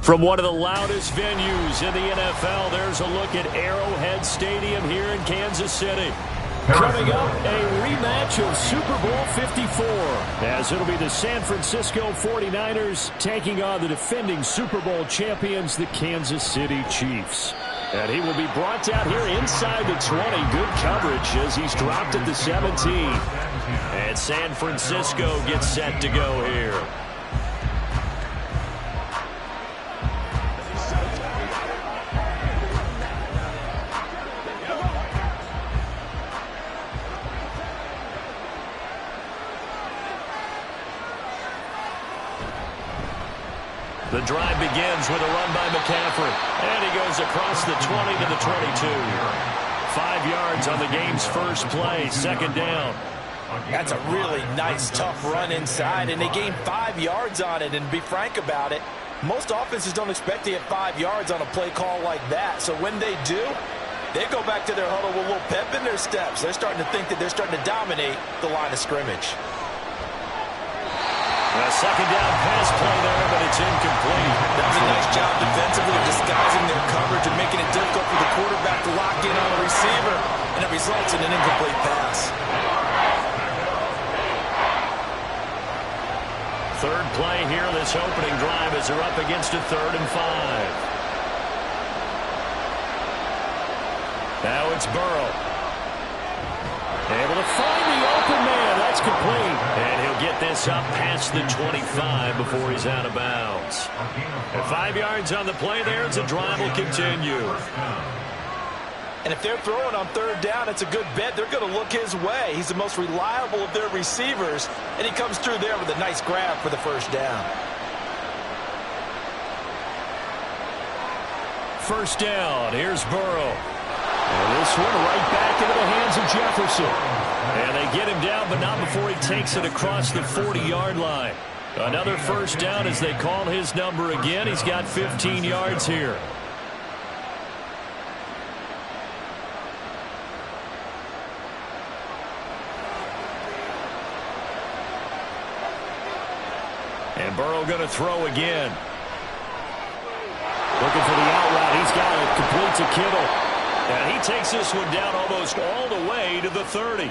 From one of the loudest venues in the NFL, there's a look at Arrowhead Stadium here in Kansas City. Coming up, a rematch of Super Bowl 54, as it'll be the San Francisco 49ers taking on the defending Super Bowl champions, the Kansas City Chiefs. And he will be brought down here inside the 20. Good coverage as he's dropped at the 17. And San Francisco gets set to go here. The drive begins with a run by McCaffrey. And he goes across the 20 to the 22. 5 yards on the game's first play, second down. That's a really nice, tough run inside, and they gained 5 yards on it. And to be frank about it, most offenses don't expect to get 5 yards on a play call like that. So when they do, they go back to their huddle with a little pep in their steps. They're starting to think that they're starting to dominate the line of scrimmage. A second down pass play there, but it's incomplete. That was a nice job defensively of disguising their coverage and making it difficult for the quarterback to lock in on the receiver, and it results in an incomplete pass. Third play here, this opening drive as they're up against a 3rd and 5. Now it's Burrow. Able to find the open man. That's complete. And he'll get this up past the 25 before he's out of bounds. And 5 yards on the play there as the drive will continue. And if they're throwing on 3rd down, it's a good bet. They're going to look his way. He's the most reliable of their receivers, and he comes through there with a nice grab for the first down. First down. Here's Burrow. And this one right back into the hands of Jefferson. And they get him down, but not before he takes it across the 40-yard line. Another first down as they call his number again. He's got 15 yards here. And Burrow going to throw again. Looking for the out route. He's got it. Complete to Kittle. And he takes this one down almost all the way to the 30.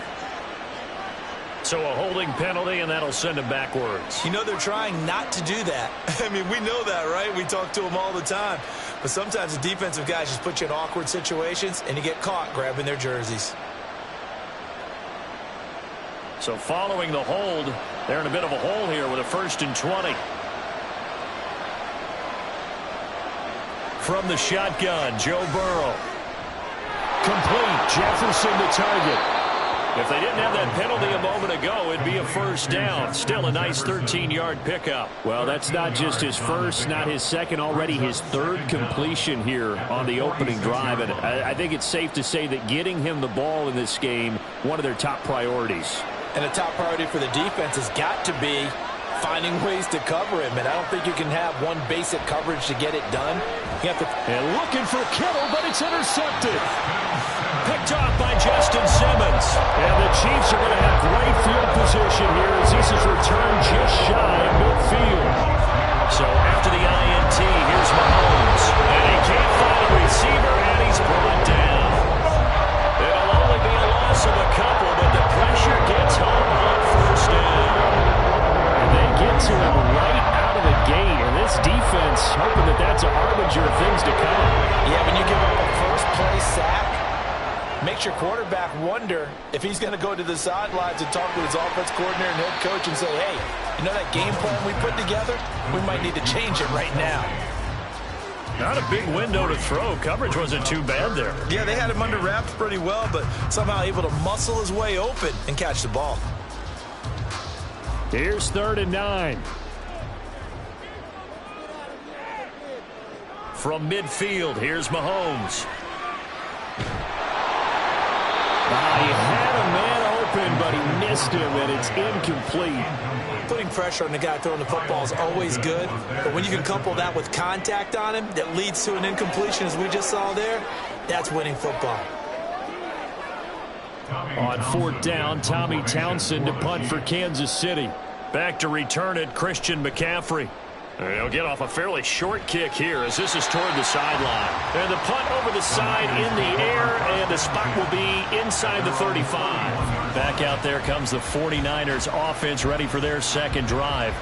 So a holding penalty, and that'll send him backwards. You know they're trying not to do that. I mean, we know that, right? We talk to them all the time. But sometimes the defensive guys just put you in awkward situations, and you get caught grabbing their jerseys. So following the hold, they're in a bit of a hole here with a 1st and 20. From the shotgun, Joe Burrow. Complete. Jefferson the target. If they didn't have that penalty a moment ago, it'd be a first down. Still a nice 13-yard pickup. Well, that's not just his first, not his second, already his 3rd completion here on the opening drive. And I think it's safe to say that getting him the ball in this game, one of their top priorities. And a top priority for the defense has got to be finding ways to cover him. And I don't think you can have one basic coverage to get it done. You have to. And looking for Kittle, but it's intercepted. Picked off by Justin Simmons. And the Chiefs are going to have great field position here as this is returned just shy of midfield. So after the INT, here's Mahomes. And he can't find a receiver, and he's brought down. It'll only be a loss of a couple, but the pressure gets home on first down. And they get to him right out of the gate. And this defense hoping that that's a harbinger of things to come. Yeah, when you give up a first play sack, makes your quarterback wonder if he's going to go to the sidelines and talk with his offense coordinator and head coach and say, hey, you know that game plan we put together? We might need to change it right now. Not a big window to throw. Coverage wasn't too bad there. Yeah, they had him under wraps pretty well, but somehow able to muscle his way open and catch the ball. Here's 3rd and 9. From midfield, here's Mahomes. He had a man open, but he missed him, and it's incomplete. Putting pressure on the guy throwing the football is always good, but when you can couple that with contact on him that leads to an incompletion, as we just saw there, that's winning football. On 4th down, Tommy Townsend to punt for Kansas City. Back to return it, Christian McCaffrey. He'll get off a fairly short kick here as this is toward the sideline. And the punt over the side in the air, and the spot will be inside the 35. Back out there comes the 49ers offense ready for their second drive.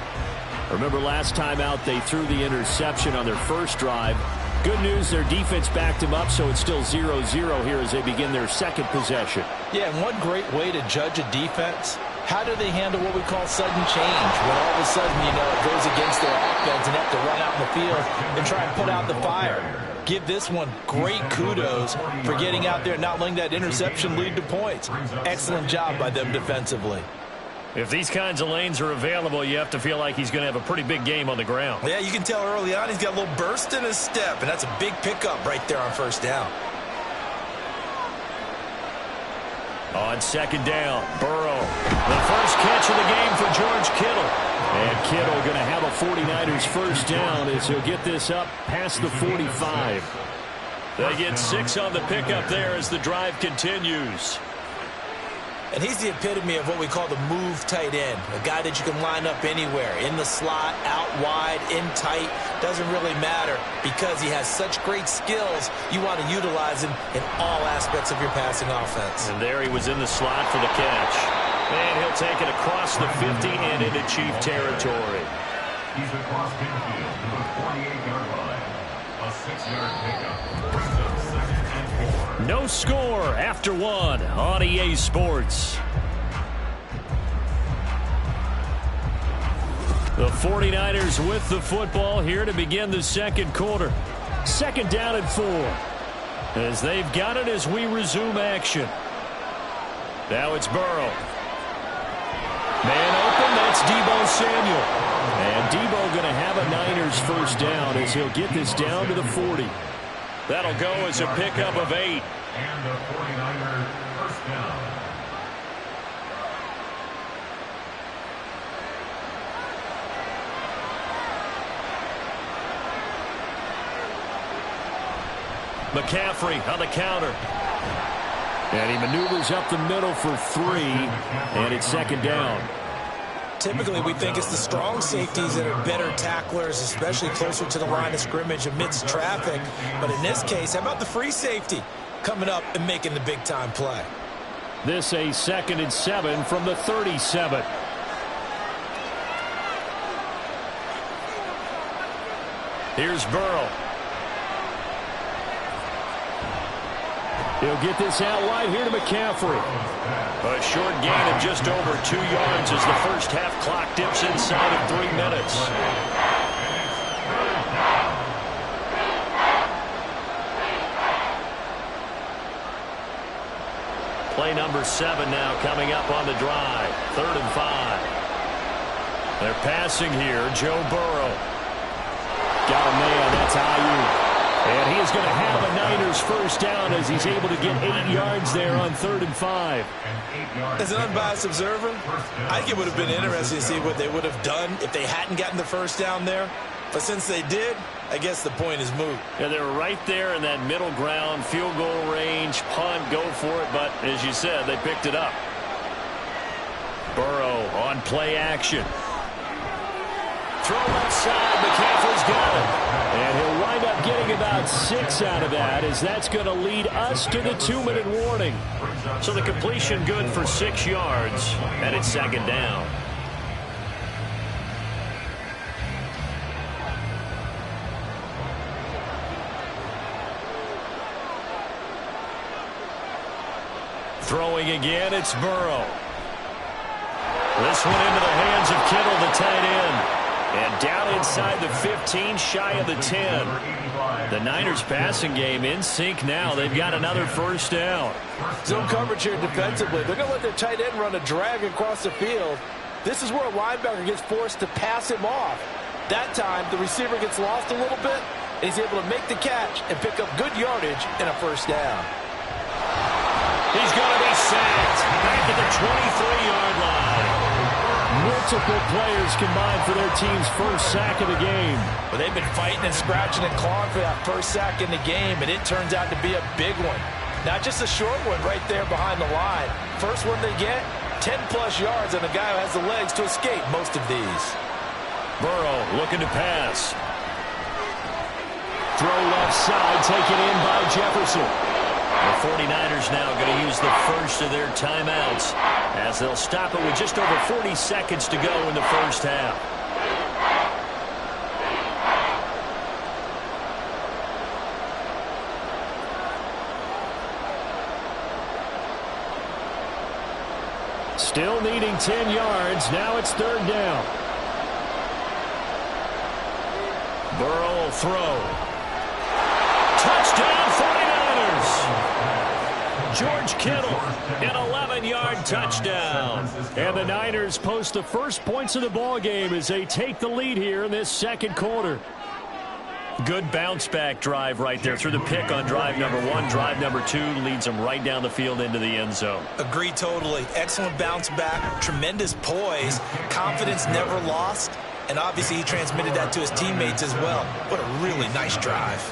Remember last time out they threw the interception on their first drive. Good news, their defense backed them up, so it's still 0-0 here as they begin their second possession. Yeah, and one great way to judge a defense, how do they handle what we call sudden change? When all of a sudden, you know, it goes against their offense and have to run out in the field and try and put out the fire. Give this one great kudos for getting out there and not letting that interception lead to points. Excellent job by them defensively. If these kinds of lanes are available, you have to feel like he's going to have a pretty big game on the ground. Yeah, you can tell early on he's got a little burst in his step, and that's a big pickup right there on first down. On second down, Burrow. The first catch of the game for George Kittle. And Kittle going to have a 49ers first down as he'll get this up past the 45. They get 6 on the pickup there as the drive continues. And he's the epitome of what we call the move tight end. A guy that you can line up anywhere. In the slot, out wide, in tight. Doesn't really matter because he has such great skills. You want to utilize him in all aspects of your passing offense. And there he was in the slot for the catch. And he'll take it across the 50 and into Chief territory. He's across midfield to the 48-yard line. A 6-yard pickup. Brings up 2nd and 4. No score after 1 on EA Sports. The 49ers with the football here to begin the second quarter. Second down and 4. As they've got it as we resume action. Now it's Burrow. Man open, that's Deebo Samuel. And Deebo going to have a Niners first down as he'll get this down to the 40. That'll go as a pickup of 8. And the 49ers first down. McCaffrey on the counter. And he maneuvers up the middle for 3, and it's second down. Typically, we think it's the strong safeties that are better tacklers, especially closer to the line of scrimmage amidst traffic. But in this case, how about the free safety coming up and making the big-time play? This a 2nd and 7 from the 37. Here's Burrow. He'll get this out wide here to McCaffrey. A short gain of just over 2 yards as the first half clock dips inside of 3 minutes. Play number 7 now coming up on the drive. 3rd and 5. They're passing here. Joe Burrow. Got a man. That's Ayuk. And he is going to have a Niners first down as he's able to get 8 yards there on 3rd and 5. As an unbiased observer, I think it would have been interesting to see what they would have done if they hadn't gotten the first down there. But since they did, I guess the point is moot. Yeah, they're right there in that middle ground, field goal range, punt, go for it. But as you said, they picked it up. Burrow on play action. Throw left side, McCaffrey's got it. And he'll wind up getting about 6 out of that as that's going to lead us to the 2-minute warning. So the completion good for 6 yards, and it's second down. Throwing again, it's Burrow. This one into the hands of Kittle, the tight end. And down inside the 15, shy of the 10. The Niners passing game in sync now. They've got another first down. Zone coverage here defensively. They're going to let their tight end run a drag across the field. This is where a linebacker gets forced to pass him off. That time, the receiver gets lost a little bit, and he's able to make the catch and pick up good yardage and a first down. He's going to be sacked back at the 23-yard line. Multiple players combined for their team's first sack of the game. But they've been fighting and scratching and clawing for that first sack in the game, and it turns out to be a big one. Not just a short one right there behind the line. First one they get, 10-plus yards on a guy who has the legs to escape most of these. Burrow looking to pass. Throw left side, taken in by Jefferson. The 49ers now going to use the first of their timeouts as they'll stop it with just over 40 seconds to go in the first half. Still needing 10 yards. Now it's third down. Burrow will throw. Touchdown 49ers. George Kittle, an 11-yard touchdown. And the Niners post the first points of the ball game as they take the lead here in this second quarter. Good bounce-back drive right there through the pick on drive number 1. Drive number 2 leads them right down the field into the end zone. Agree totally. Excellent bounce back, tremendous poise, confidence never lost, and obviously he transmitted that to his teammates as well. What a really nice drive.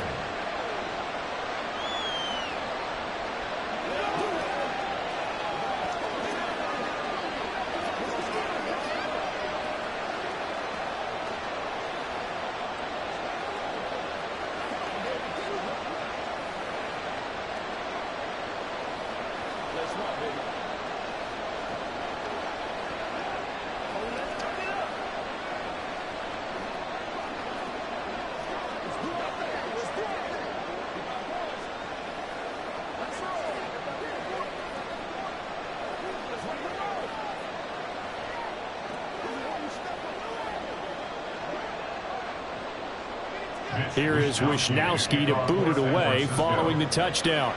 Here is Wisnowski to boot it away following the touchdown.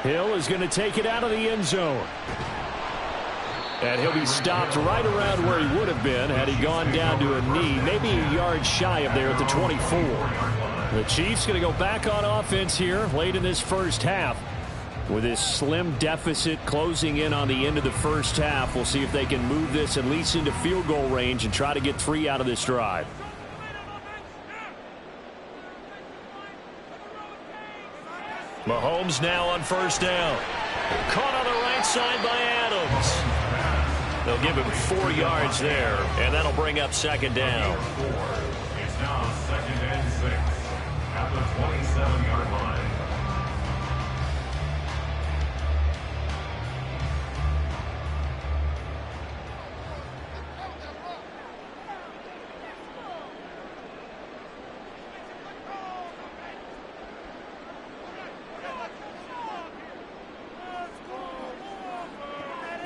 Hill is going to take it out of the end zone. And he'll be stopped right around where he would have been had he gone down to a knee, maybe a yard shy of there at the 24. The Chiefs going to go back on offense here late in this first half. With this slim deficit closing in on the end of the first half, we'll see if they can move this at least into field goal range and try to get 3 out of this drive. Mahomes now on first down. Caught on the right side by Adams. They'll give him 4 yards there, and that'll bring up second down. It's now 2nd and 6 at the 27-yard line.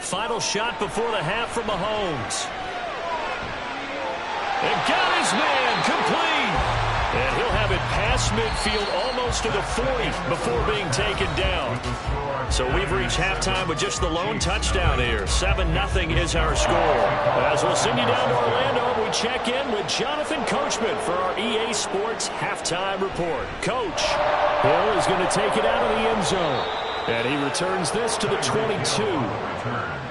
Final shot before the half from Mahomes. And got his man complete. And he'll have it past midfield almost to the 40 before being taken down. So we've reached halftime with just the lone touchdown here. 7-0 is our score. As we'll send you down to Orlando, we check in with Jonathan Coachman for our EA Sports Halftime Report. Coach, Hill is going to take it out of the end zone. And he returns this to the 22.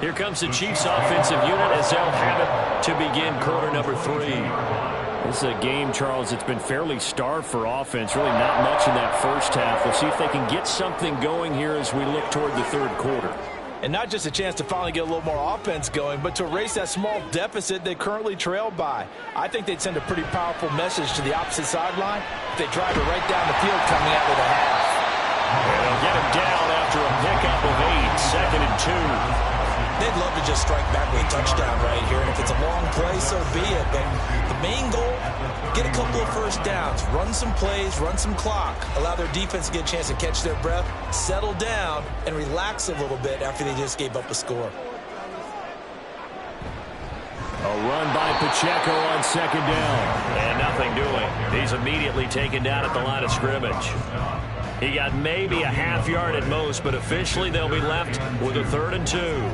Here comes the Chiefs offensive unit as they'll have it to begin quarter number 3. This is a game, Charles, it's been fairly starved for offense. Really not much in that first half. We'll see if they can get something going here as we look toward the third quarter. And not just a chance to finally get a little more offense going, but to erase that small deficit they currently trailed by. I think they'd send a pretty powerful message to the opposite sideline if they drive it right down the field coming out of the half. And they'll get him down after a pickup of 8, 2nd and 2. They'd love to just strike back with a touchdown right here, and if it's a long play, so be it. But the main goal, get a couple of first downs, run some plays, run some clock, allow their defense to get a chance to catch their breath, settle down, and relax a little bit after they just gave up a score. A run by Pacheco on second down. And nothing doing. He's immediately taken down at the line of scrimmage. He got maybe a half yard at most, but officially they'll be left with a 3rd and 2.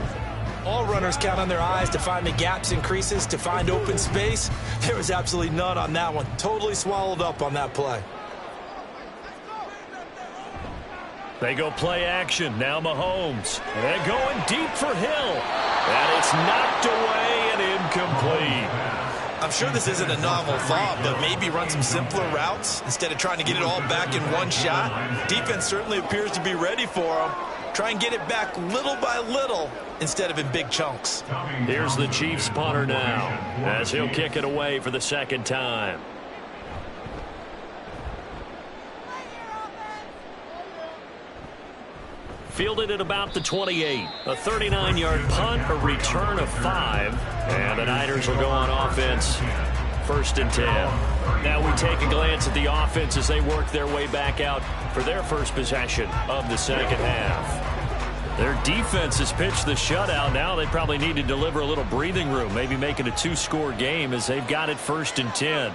All runners count on their eyes to find the gaps and creases, to find open space. There was absolutely none on that one. Totally swallowed up on that play. They go play action. Now Mahomes. They're going deep for Hill. And it's knocked away and incomplete. I'm sure this isn't a novel thought, but maybe run some simpler routes instead of trying to get it all back in one shot. Defense certainly appears to be ready for him. Try and get it back little by little instead of in big chunks. Here's the Chiefs punter now as he'll kick it away for the second time. Fielded at about the 28. A 39-yard punt, a return of 5. And the Niners will go on offense. 1st and 10. Now we take a glance at the offense as they work their way back out for their first possession of the second half. Their defense has pitched the shutout. Now they probably need to deliver a little breathing room, maybe make it a 2-score game as they've got it 1st and 10.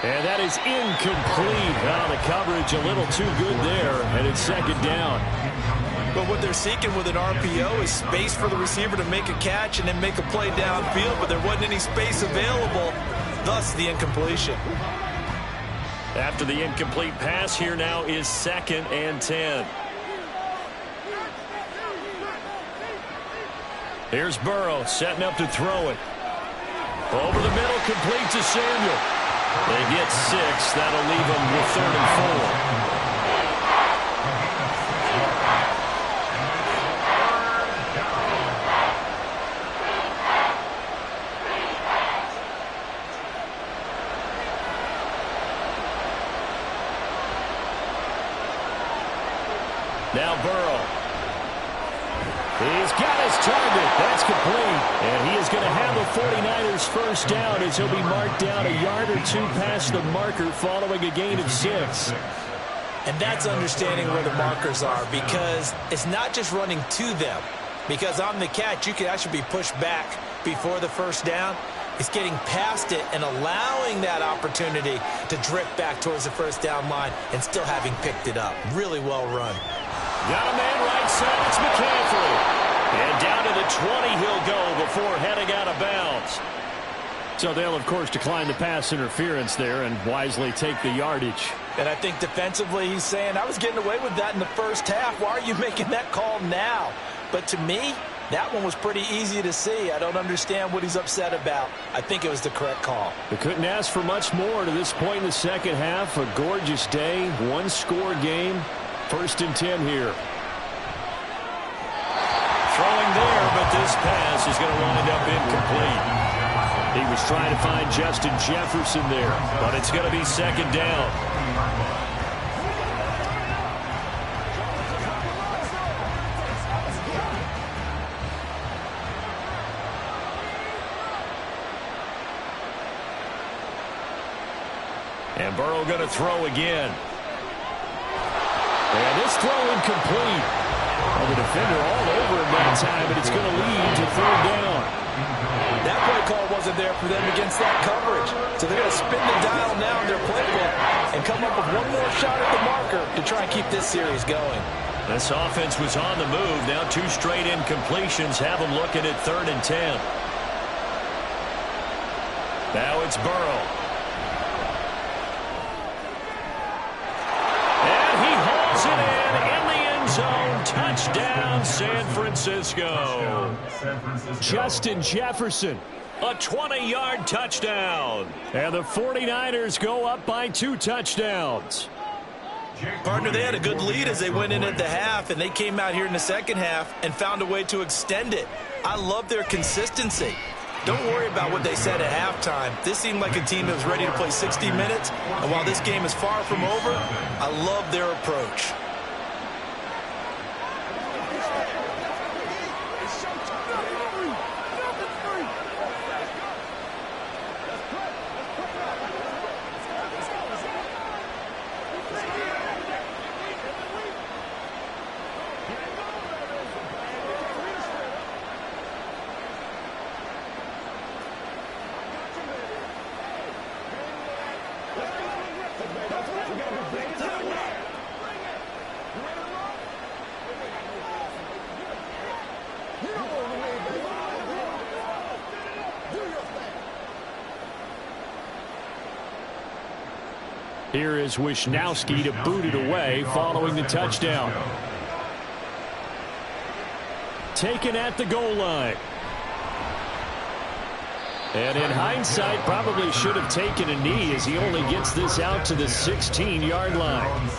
And that is incomplete. The coverage a little too good there, and it's 2nd down. But what they're seeking with an RPO is space for the receiver to make a catch and then make a play downfield, but there wasn't any space available, thus the incompletion. After the incomplete pass, here now is 2nd and 10. Here's Burrow setting up to throw it. Over the middle, complete to Samuel. They get 6. That'll leave them with 3rd and 4. Now Burrow. He's got his target. That's complete. And he is going to have a 49ers first down as he'll be marked down a yard or 2 past the marker following a gain of 6. And that's understanding where the markers are, because it's not just running to them. Because on the catch, you can actually be pushed back before the first down. It's getting past it and allowing that opportunity to drift back towards the first down line and still having picked it up. Really well run. Got a man right side. It's McCaffrey. And down to the 20 he'll go before heading out of bounds. So they'll, of course, decline the pass interference there and wisely take the yardage. And I think defensively he's saying, I was getting away with that in the first half. Why are you making that call now? But to me, that one was pretty easy to see. I don't understand what he's upset about. I think it was the correct call. We couldn't ask for much more to this point in the second half. A gorgeous day, 1-score game. 1st and 10 here. Throwing there, but this pass is going to wind up incomplete. He was trying to find Justin Jefferson there, but it's going to be 2nd down. And Burrow going to throw again. And this throw incomplete. Well, the defender all over him that time, but it's going to lead to 3rd down. That play call wasn't there for them against that coverage. So they're going to spin the dial now in their playbook and come up with one more shot at the marker to try and keep this series going. This offense was on the move. Now 2 straight incompletions have them looking at 3rd and 10. Now it's Burrow. Touchdown, San Francisco. Justin Jefferson, a 20-yard touchdown. And the 49ers go up by 2 touchdowns. Partner, they had a good lead as they went in at the half, and they came out here in the second half and found a way to extend it. I love their consistency. Don't worry about what they said at halftime. This seemed like a team that was ready to play 60 minutes, and while this game is far from over, I love their approach. Here is Wisnowski to boot it away following the touchdown. Taken at the goal line. And in hindsight, probably should have taken a knee as he only gets this out to the 16-yard line.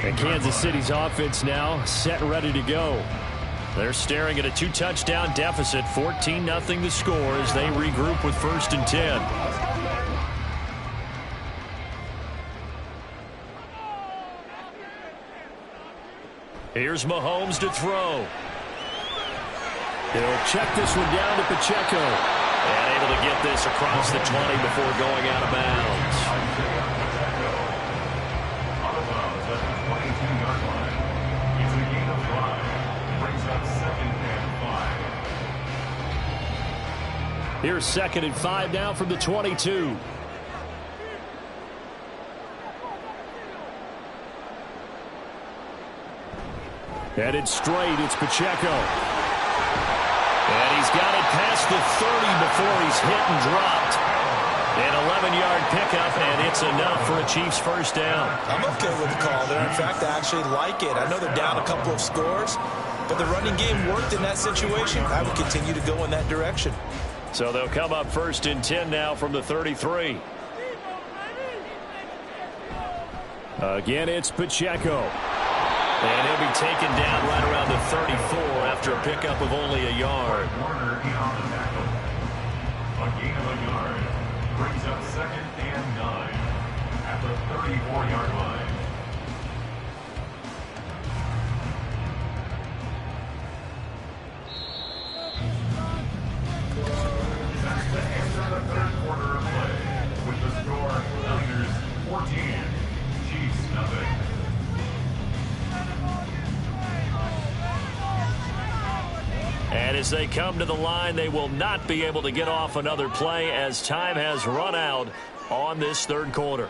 And Kansas City's offense now set and ready to go. They're staring at a 2-touchdown deficit, 14-0 the score as they regroup with 1st and 10. Here's Mahomes to throw. He'll check this one down to Pacheco. And able to get this across the 20 before going out of bounds. Out of bounds at the 22-yard line. It's a gain of 5. Brings up 2nd and 5. Here's 2nd and 5 now from the 22. Headed straight, it's Pacheco. And he's got it past the 30 before he's hit and dropped. An 11-yard pickup, and it's enough for a Chiefs first down. I'm okay with the call there. In fact, I actually like it. I know they're down a couple of scores, but the running game worked in that situation. I would continue to go in that direction. So they'll come up 1st and 10 now from the 33. Again, it's Pacheco. And he'll be taken down right around the 34 after a pickup of only a yard. Warner in on the tackle. A gain of a yard. Brings up 2nd and 9 at the 34-yard line. That's the end of the 3rd quarter of play. With the score, Niners 14, Chiefs nothing. And as they come to the line, they will not be able to get off another play as time has run out on this 3rd quarter.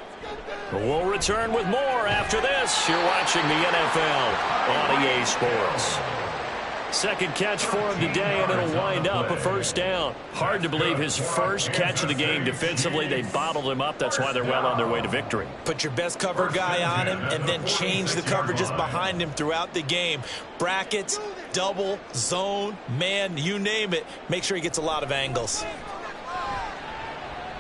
We'll return with more after this. You're watching the NFL on EA Sports. 2nd catch for him today, and it'll wind up a 1st down. Hard to believe his first catch of the game defensively. They bottled him up. That's why they're well on their way to victory. Put your best cover guy on him and then change the coverages behind him throughout the game. Brackets, double, zone, man, you name it. Make sure he gets a lot of angles.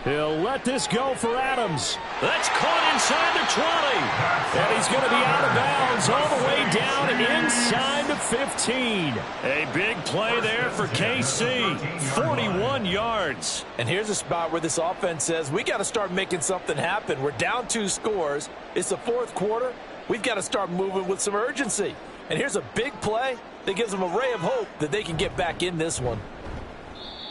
He'll let this go for Adams. That's caught inside the 20. And he's going to be out of bounds all the way down inside the 15. A big play there for KC. 41 yards. And here's a spot where this offense says, we got to start making something happen. We're down 2 scores. It's the 4th quarter. We've got to start moving with some urgency. And here's a big play that gives them a ray of hope that they can get back in this one.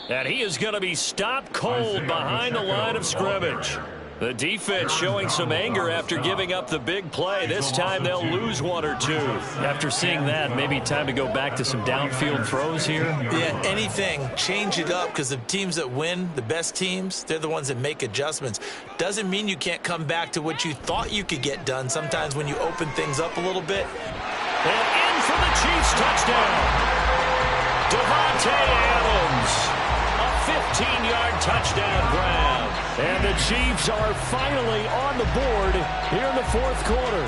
And he is going to be stopped cold behind the line of scrimmage. The defense showing some anger after giving up the big play. This time they'll lose 1 or 2. After seeing that, maybe time to go back to some downfield throws here. Yeah, anything. Change it up because the teams that win, the best teams, they're the ones that make adjustments. Doesn't mean you can't come back to what you thought you could get done. Sometimes when you open things up a little bit. And in for the Chiefs touchdown. Davante Adams. 15-yard touchdown grab. And the Chiefs are finally on the board here in the 4th quarter.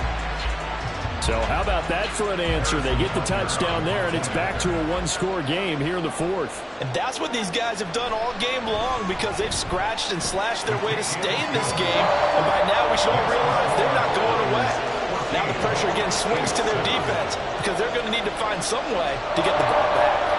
So how about that for an answer? They get the touchdown there, and it's back to a 1-score game here in the 4th. And that's what these guys have done all game long because they've scratched and slashed their way to stay in this game. And by now we should all realize they're not going away. Now the pressure again swings to their defense because they're going to need to find some way to get the ball back.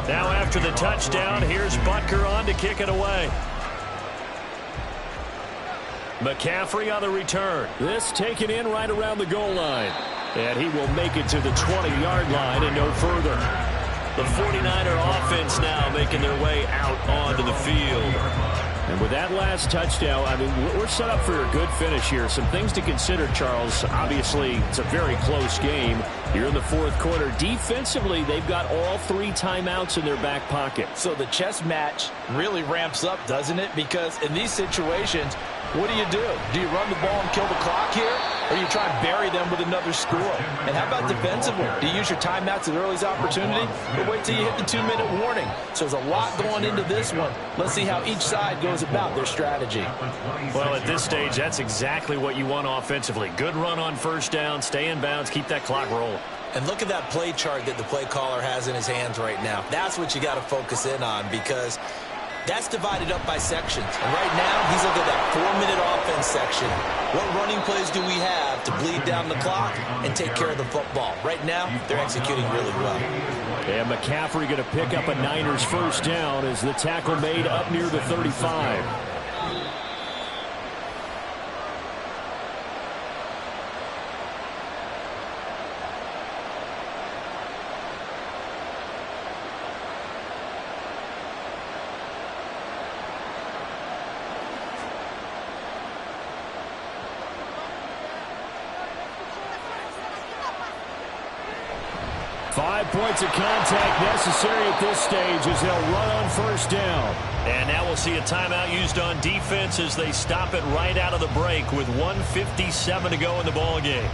Now after the touchdown, here's Butker on to kick it away. McCaffrey on the return. This taken in right around the goal line. And he will make it to the 20-yard line and no further. The 49er offense now making their way out onto the field. And with that last touchdown, I mean, we're set up for a good finish here. Some things to consider, Charles. Obviously, it's a very close game. You're in the fourth quarter. Defensively, they've got all 3 timeouts in their back pocket. So the chess match really ramps up, doesn't it? Because in these situations, what do? Do you run the ball and kill the clock here? Or you try and bury them with another score? And how about defensively? Do you use your timeouts at earliest opportunity? Or wait till you hit the 2-minute warning? So there's a lot going into this one. Let's see how each side goes about their strategy. Well, at this stage, that's exactly what you want offensively. Good run on first down, stay in bounds, keep that clock rolling. And look at that play chart that the play caller has in his hands right now. That's what you got to focus in on, because that's divided up by sections. And right now, he's looking at that 4-minute offense section. What running plays do we have to bleed down the clock and take care of the football? Right now, they're executing really well. And McCaffrey going to pick up a Niners first down as the tackle made up near the 35. 5 points of contact necessary at this stage as they'll run on first down. And now we'll see a timeout used on defense as they stop it right out of the break with 1:57 to go in the ball game.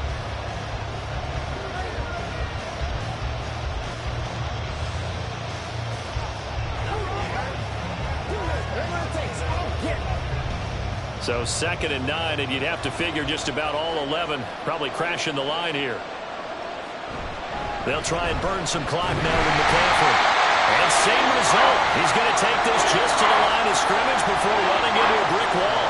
So 2nd and 9, and you'd have to figure just about all 11 probably crashing the line here. They'll try and burn some clock now with McCaffrey. And same result. He's going to take this just to the line of scrimmage before running into a brick wall.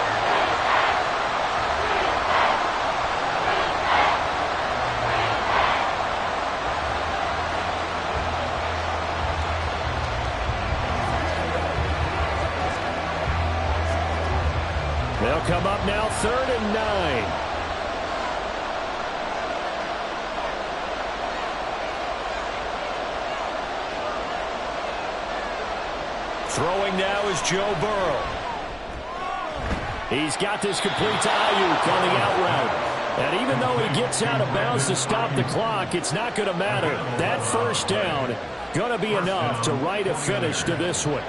They'll come up now 3rd and 9. Throwing now is Joe Burrow. He's got this complete to Ayuk on the out route. And even though he gets out of bounds to stop the clock, it's not going to matter. That first down going to be enough to write a finish to this one.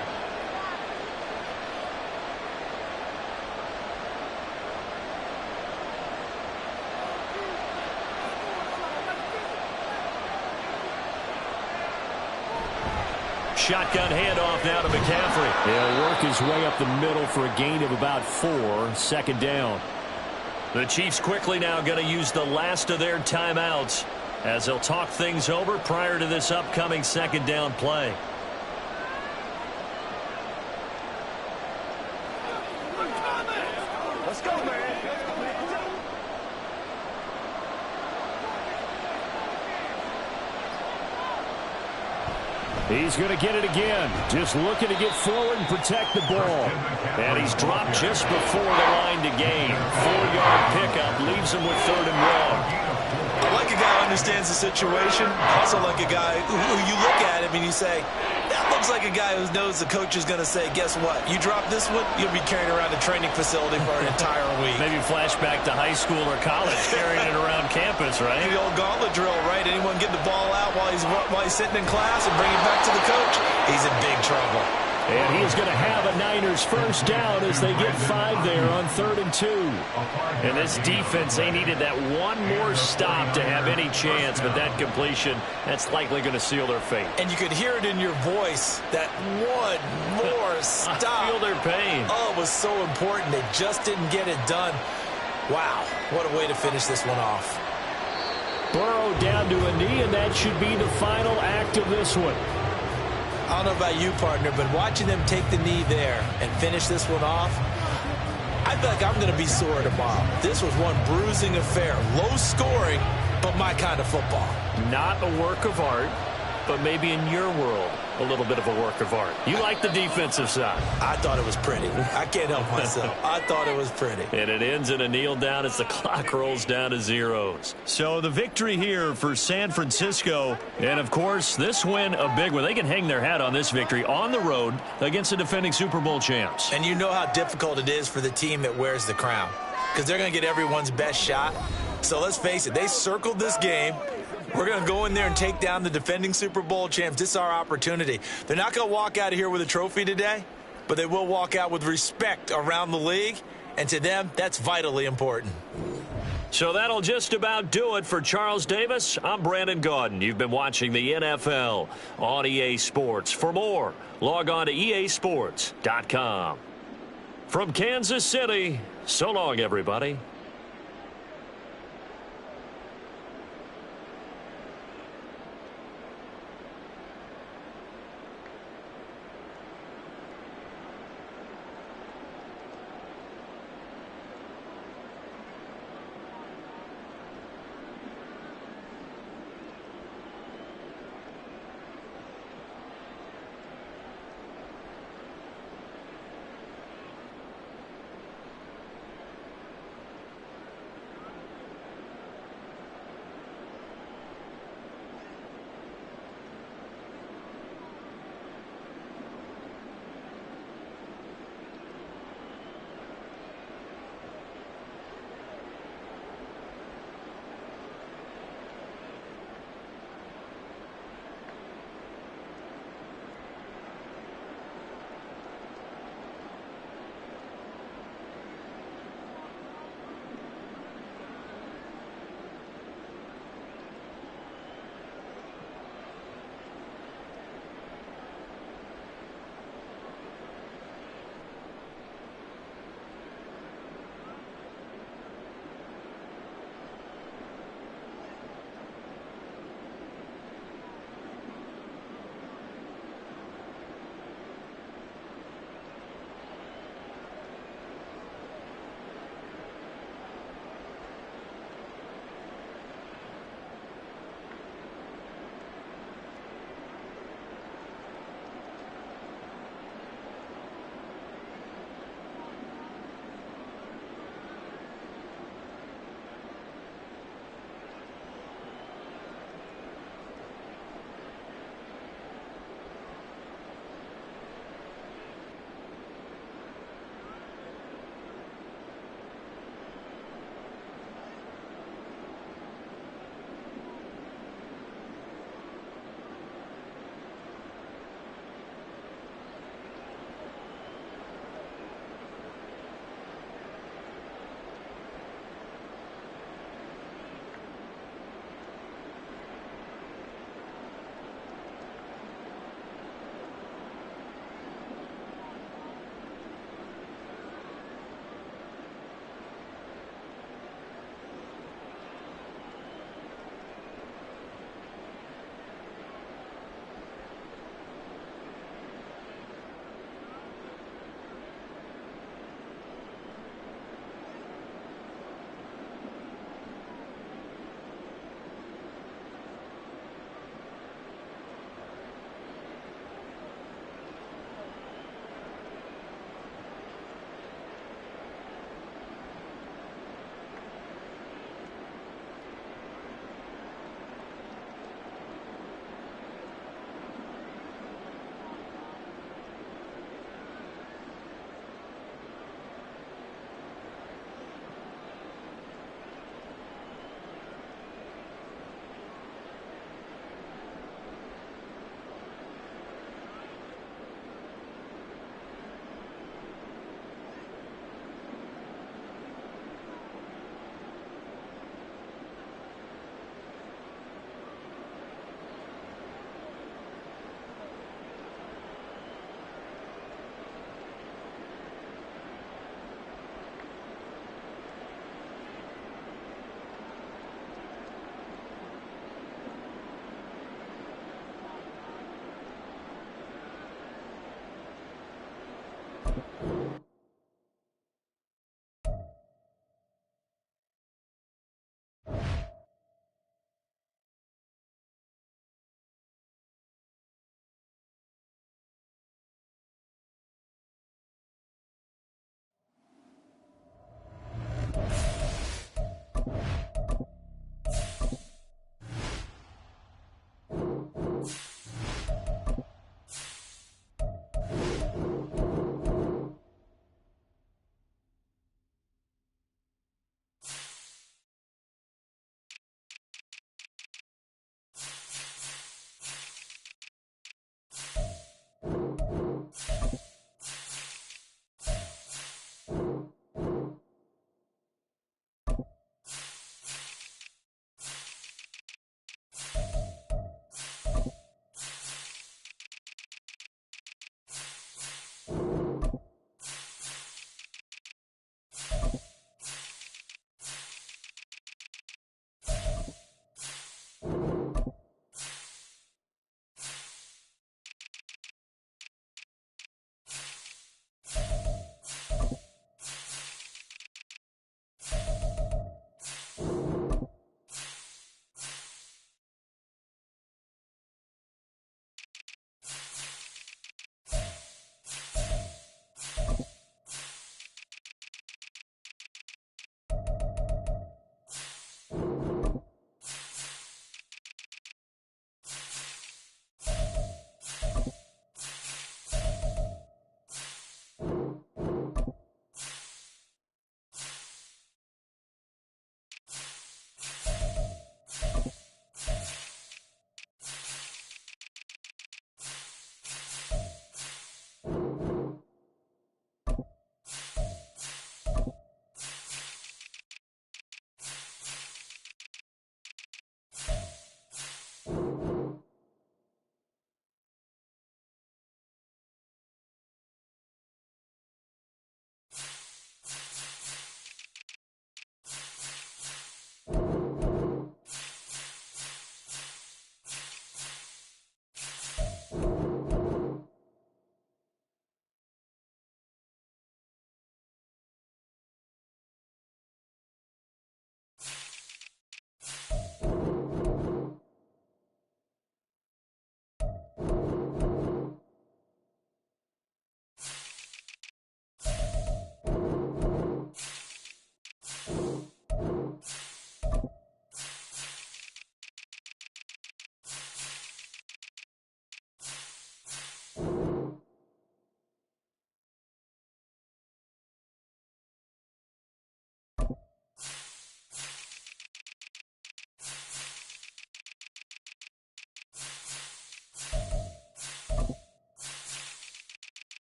Shotgun handoff now to McCaffrey. He'll work his way up the middle for a gain of about 4, 2nd down. The Chiefs quickly now going to use the last of their timeouts as they'll talk things over prior to this upcoming 2nd down play. Let's go, man. He's going to get it again. Just looking to get forward and protect the ball. And he's dropped just before the line to gain. 4-yard pickup leaves him with 3rd and 1. I like a guy who understands the situation. Also like a guy who you look at him and you say, that looks like a guy who knows the coach is going to say, guess what? You drop this one, you'll be carrying around a training facility for an entire week. Maybe flashback to high school or college, carrying it around campus, right? The old gauntlet drill, right? Anyone get the ball out while he's sitting in class and bring it back to the coach? He's in big trouble. And he's going to have a Niners first down as they get 5 there on 3rd and 2. And this defense, they needed that one more stop to have any chance, but that completion, that's likely going to seal their fate. And you could hear it in your voice, that one more stop. I feel their pain. Oh, it was so important. They just didn't get it done. Wow, what a way to finish this one off. Burrow down to a knee, and that should be the final act of this one. I don't know about you, partner, but watching them take the knee there and finish this one off, I feel like I'm going to be sore tomorrow. This was one bruising affair. Low scoring, but my kind of football. Not a work of art. but maybe in your world, a little bit of a work of art. You like the defensive side. I thought it was pretty. I can't help myself. I thought it was pretty. And it ends in a kneel down as the clock rolls down to zeros. So the victory here for San Francisco. And, of course, this win a big one. They can hang their hat on this victory on the road against the defending Super Bowl champs. And you know how difficult it is for the team that wears the crown, because they're going to get everyone's best shot. So let's face it, they circled this game. We're going to go in there and take down the defending Super Bowl champs. This is our opportunity. They're not going to walk out of here with a trophy today, but they will walk out with respect around the league, and to them, that's vitally important. So that'll just about do it for Charles Davis. I'm Brandon Gaudin. You've been watching the NFL on EA Sports. For more, log on to easports.com. From Kansas City, so long, everybody.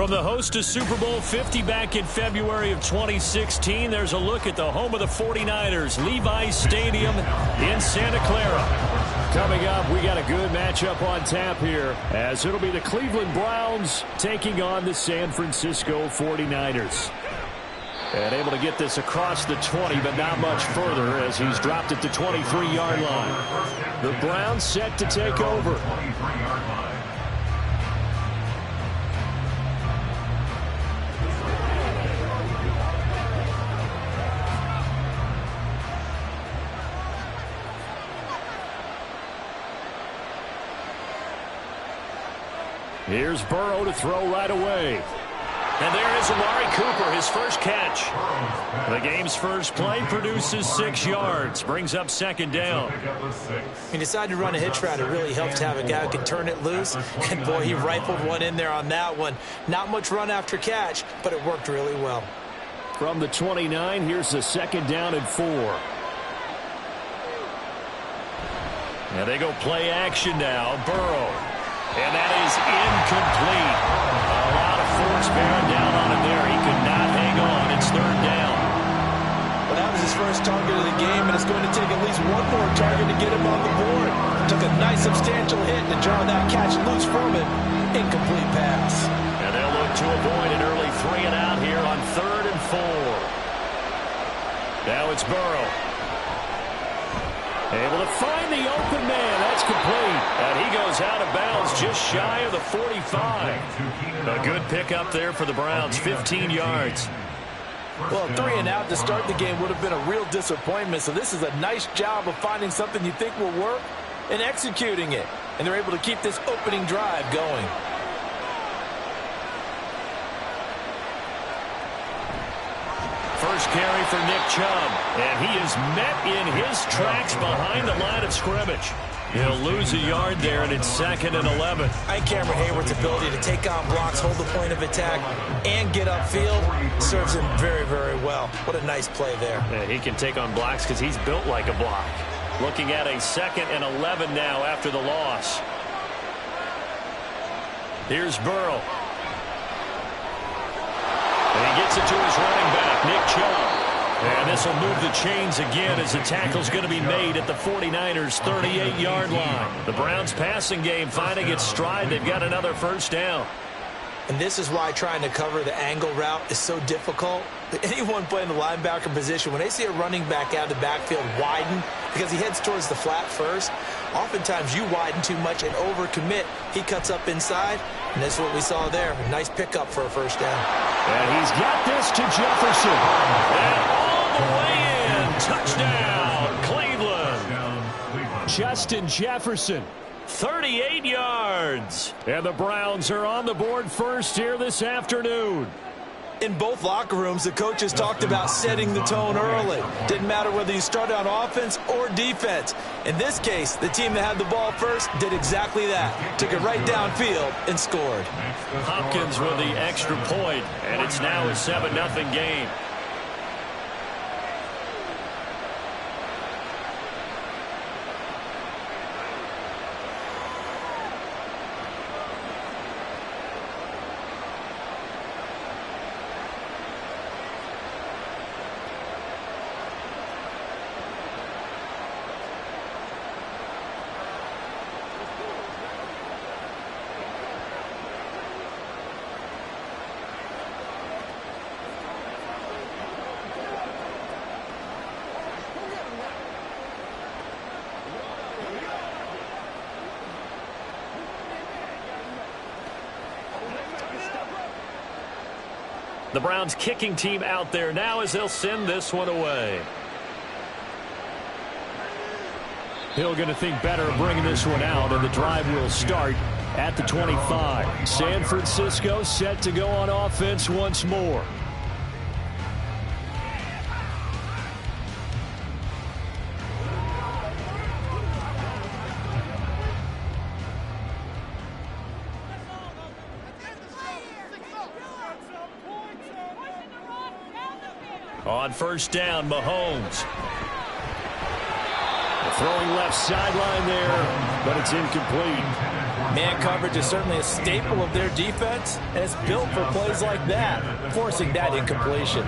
From the host of Super Bowl 50 back in February of 2016, there's a look at the home of the 49ers, Levi's Stadium in Santa Clara. Coming up, we got a good matchup on tap here, as it'll be the Cleveland Browns taking on the San Francisco 49ers. And able to get this across the 20, but not much further as he's dropped it to 23-yard line. The Browns set to take over. Here's Burrow to throw right away. And there is Amari Cooper, his first catch. The game's first play produces 6 yards, brings up second down. He decided to run a hitch route. It really helps to have a guy who can turn it loose. And, boy, he rifled one in there on that one. Not much run after catch, but it worked really well. From the 29, here's the second down and 4. Now they go play action now. Burrow. And that is incomplete. A lot of force bearing down on him there. He could not hang on. It's third down. Well, that was his first target of the game, and it's going to take at least one more target to get him on the board. Took a nice substantial hit to draw that catch loose from him. Incomplete pass. And they'll look to avoid an early 3 and out here on 3rd and 4. Now it's Burrow. Able to find the open man. That's complete. And he goes out of bounds just shy of the 45. A good pickup there for the Browns, 15 yards. Well, 3 and out to start the game would have been a real disappointment. So this is a nice job of finding something you think will work and executing it. And they're able to keep this opening drive going. First carry for Nick Chubb, and he is met in his tracks behind the line of scrimmage. He'll lose a yard there, and it's 2nd and 11. I think Cameron Hayward's ability to take on blocks, hold the point of attack, and get upfield serves him very, very well. What a nice play there. Yeah, he can take on blocks because he's built like a block. Looking at a 2nd and 11 now after the loss. Here's Burrow. And he gets it to his running back, Nick Chubb. And this will move the chains again as the tackle's going to be made at the 49ers' 38-yard line. The Browns' passing game finding its stride. They've got another first down. And this is why trying to cover the angle route is so difficult. Anyone playing the linebacker position, when they see a running back out of the backfield widen, because he heads towards the flat first, oftentimes you widen too much and overcommit. He cuts up inside, and that's what we saw there. A nice pickup for a first down. And he's got this to Jefferson. And all the way in. Touchdown, Cleveland. Justin Jefferson. 38 yards. And the Browns are on the board first here this afternoon. In both locker rooms, the coaches talked about setting the tone early. Didn't matter whether you started on offense or defense. In this case, the team that had the ball first did exactly that. Took it right downfield and scored. Hopkins with the extra point, and it's now a 7-0 game. The Browns kicking team out there now as they'll send this one away. Hill going to think better of bringing this one out, and the drive will start at the 25. San Francisco set to go on offense once more. On first down, Mahomes. Throwing left sideline there, but it's incomplete. Man coverage is certainly a staple of their defense, and it's built for plays like that, forcing that incompletion.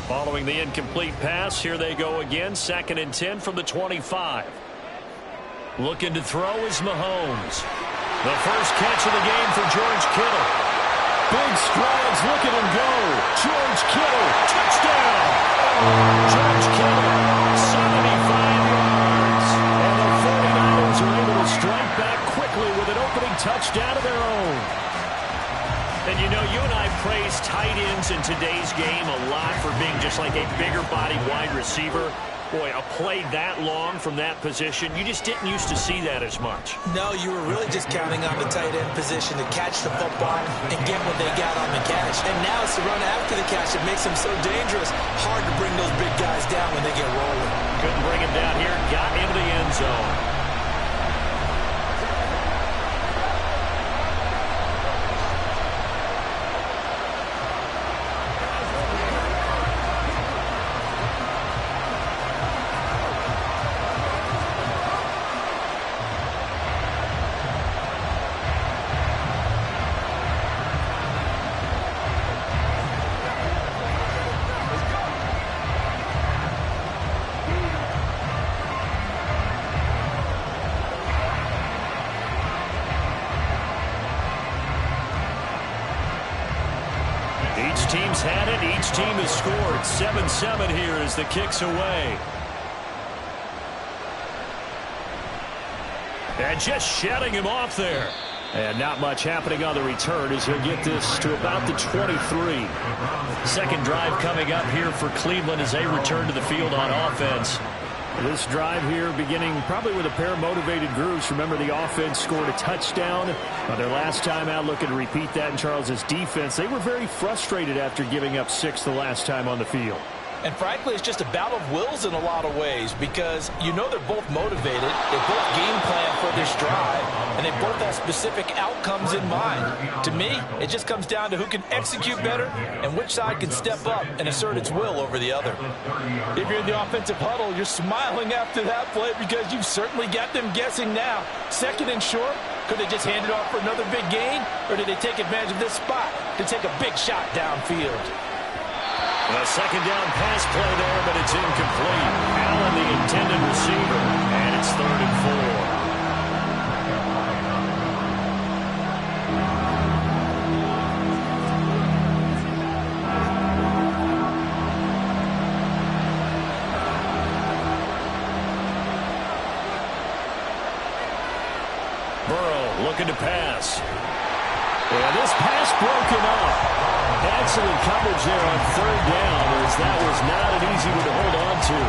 Following the incomplete pass, here they go again, 2nd and 10 from the 25. Looking to throw is Mahomes. The first catch of the game for George Kittle. Big strides, look at him go. George Kittle, touchdown. George Kittle, 75 yards. And the 49ers are able to strike back quickly with an opening touchdown of their own. And you know, you and I praise tight ends in today's game a lot for being just like a bigger body wide receiver. Boy, a play that long from that position, you just didn't used to see that as much. No, you were really just counting on the tight end position to catch the football and get what they got on the catch. And now it's the run after the catch that makes them so dangerous. Hard to bring those big guys down when they get rolling. Couldn't bring him down here, got into the end zone. Each team's had it. Each team has scored. 7-7 here as the kick's away. And just shutting him off there. And not much happening on the return as he'll get this to about the 23. Second drive coming up here for Cleveland as they return to the field on offense. This drive here beginning probably with a pair of motivated groups. Remember, the offense scored a touchdown on their last time out. Looking to repeat that in Charles's defense. They were very frustrated after giving up 6 the last time on the field. And frankly, it's just a battle of wills in a lot of ways because you know they're both motivated. They both game plan for this drive, and they both have specific outcomes in mind. To me, it just comes down to who can execute better and which side can step up and assert its will over the other. If you're in the offensive huddle, you're smiling after that play because you've certainly got them guessing now. Second and short, could they just hand it off for another big gain, or did they take advantage of this spot to take a big shot downfield? A second down pass play there, but it's incomplete. Allen, the intended receiver, and it's 3rd and 4. Burrow looking to pass. And this pass broken up. Excellent coverage there on 3rd down, as that was not an easy one to hold on to.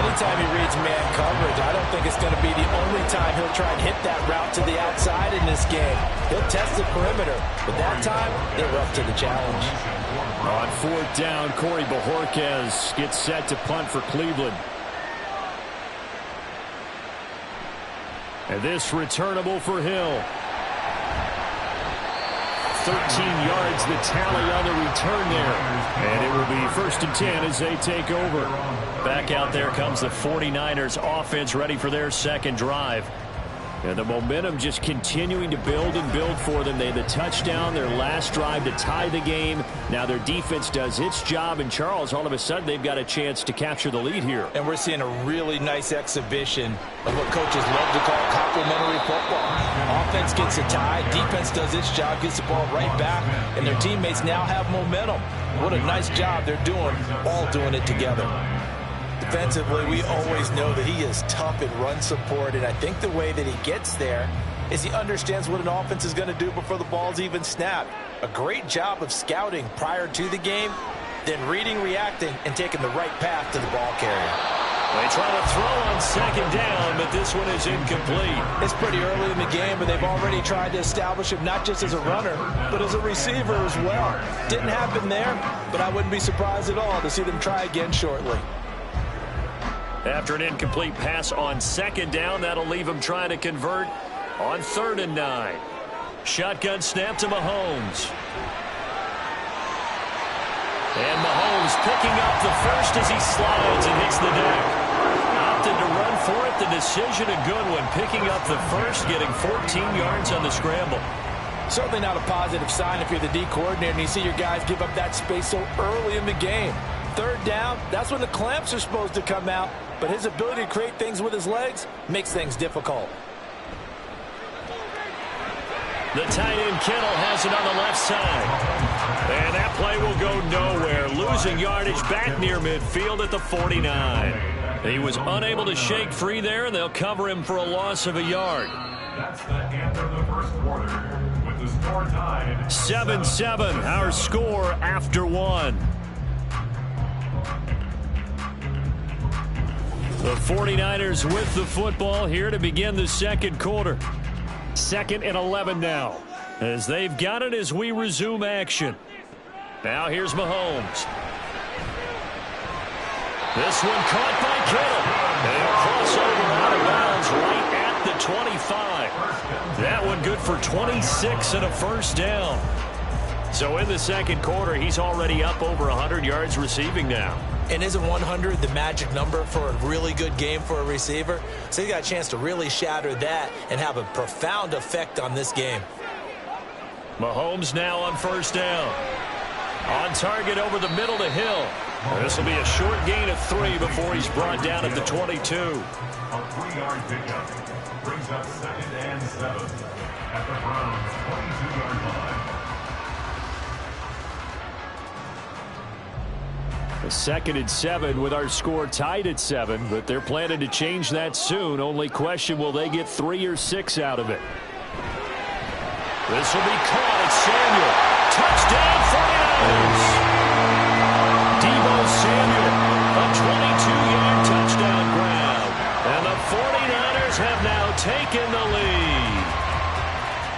Anytime he reads man coverage, I don't think it's going to be the only time he'll try and hit that route to the outside in this game. He'll test the perimeter, but that time, they're up to the challenge. On 4th down, Corey Bojorquez gets set to punt for Cleveland. And this returnable for Hill. 13 yards the tally on the return there. And it will be 1st and 10 as they take over. Back out there comes the 49ers offense ready for their second drive. And the momentum just continuing to build and build for them. They had the touchdown, their last drive to tie the game. Now their defense does its job, and Charles, all of a sudden, they've got a chance to capture the lead here. And we're seeing a really nice exhibition of what coaches love to call complementary football. Offense gets a tie, defense does its job, gets the ball right back, and their teammates now have momentum. What a nice job they're doing, all doing it together. Defensively, we always know that he is tough in run support, and I think the way that he gets there is he understands what an offense is going to do before the ball's even snapped. A great job of scouting prior to the game, then reading, reacting, and taking the right path to the ball carrier. They try to throw on 2nd down, but this one is incomplete. It's pretty early in the game, but they've already tried to establish him not just as a runner, but as a receiver as well. Didn't happen there, but I wouldn't be surprised at all to see them try again shortly. After an incomplete pass on 2nd down, that'll leave him trying to convert on 3rd and 9. Shotgun snap to Mahomes. And Mahomes picking up the first as he slides and hits the deck. Opted to run for it. The decision a good one. Picking up the first, getting 14 yards on the scramble. Certainly not a positive sign if you're the D coordinator and you see your guys give up that space so early in the game. 3rd down, that's when the clamps are supposed to come out, but his ability to create things with his legs makes things difficult. The tight end Kittle has it on the left side. And that play will go nowhere. Losing yardage back near midfield at the 49. He was unable to shake free there, and they'll cover him for a loss of a yard. That's the end of the first quarter. With the score tied 7-7, our score after one. The 49ers with the football here to begin the second quarter. 2nd and 11 now, as they've got it as we resume action. Now here's Mahomes. This one caught by Kittle. And he'll cross over out of bounds right at the 25. That one good for 26 and a first down. So in the second quarter, he's already up over 100 yards receiving now. And isn't 100 the magic number for a really good game for a receiver? So he got a chance to really shatter that and have a profound effect on this game. Mahomes now on first down. On target over the middle to Hill. This will be a short gain of 3 before he's brought down at the 22. A 3-yard pickup brings up 2nd and 7 at the Browns' 22-yard line. A 2nd and 7 with our score tied at 7, but they're planning to change that soon. Only question, will they get 3 or 6 out of it? This will be caught at Samuel. Touchdown 49ers! Deebo Samuel, a 22-yard touchdown grab. And the 49ers have now taken the lead.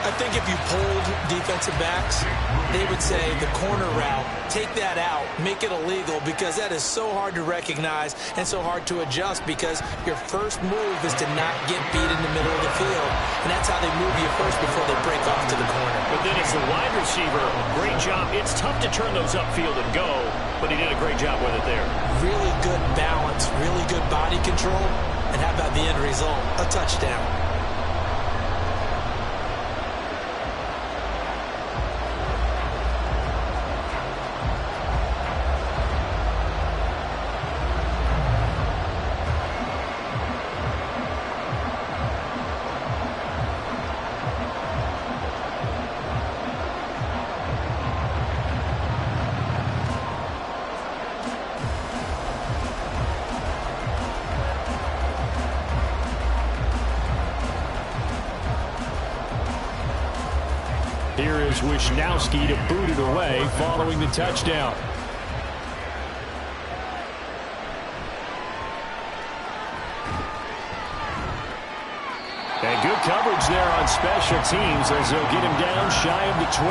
I think if you polled defensive backs, they would say the corner route, take that out, make it illegal, because that is so hard to recognize and so hard to adjust, because your first move is to not get beat in the middle of the field. And that's how they move you first before they break off to the corner. But then as the wide receiver, great job. It's tough to turn those upfield and go, but he did a great job with it there. Really good balance, really good body control, and how about the end result? A touchdown. Here is Wisnowski to boot it away following the touchdown. And good coverage there on special teams as they'll get him down shy of the 20.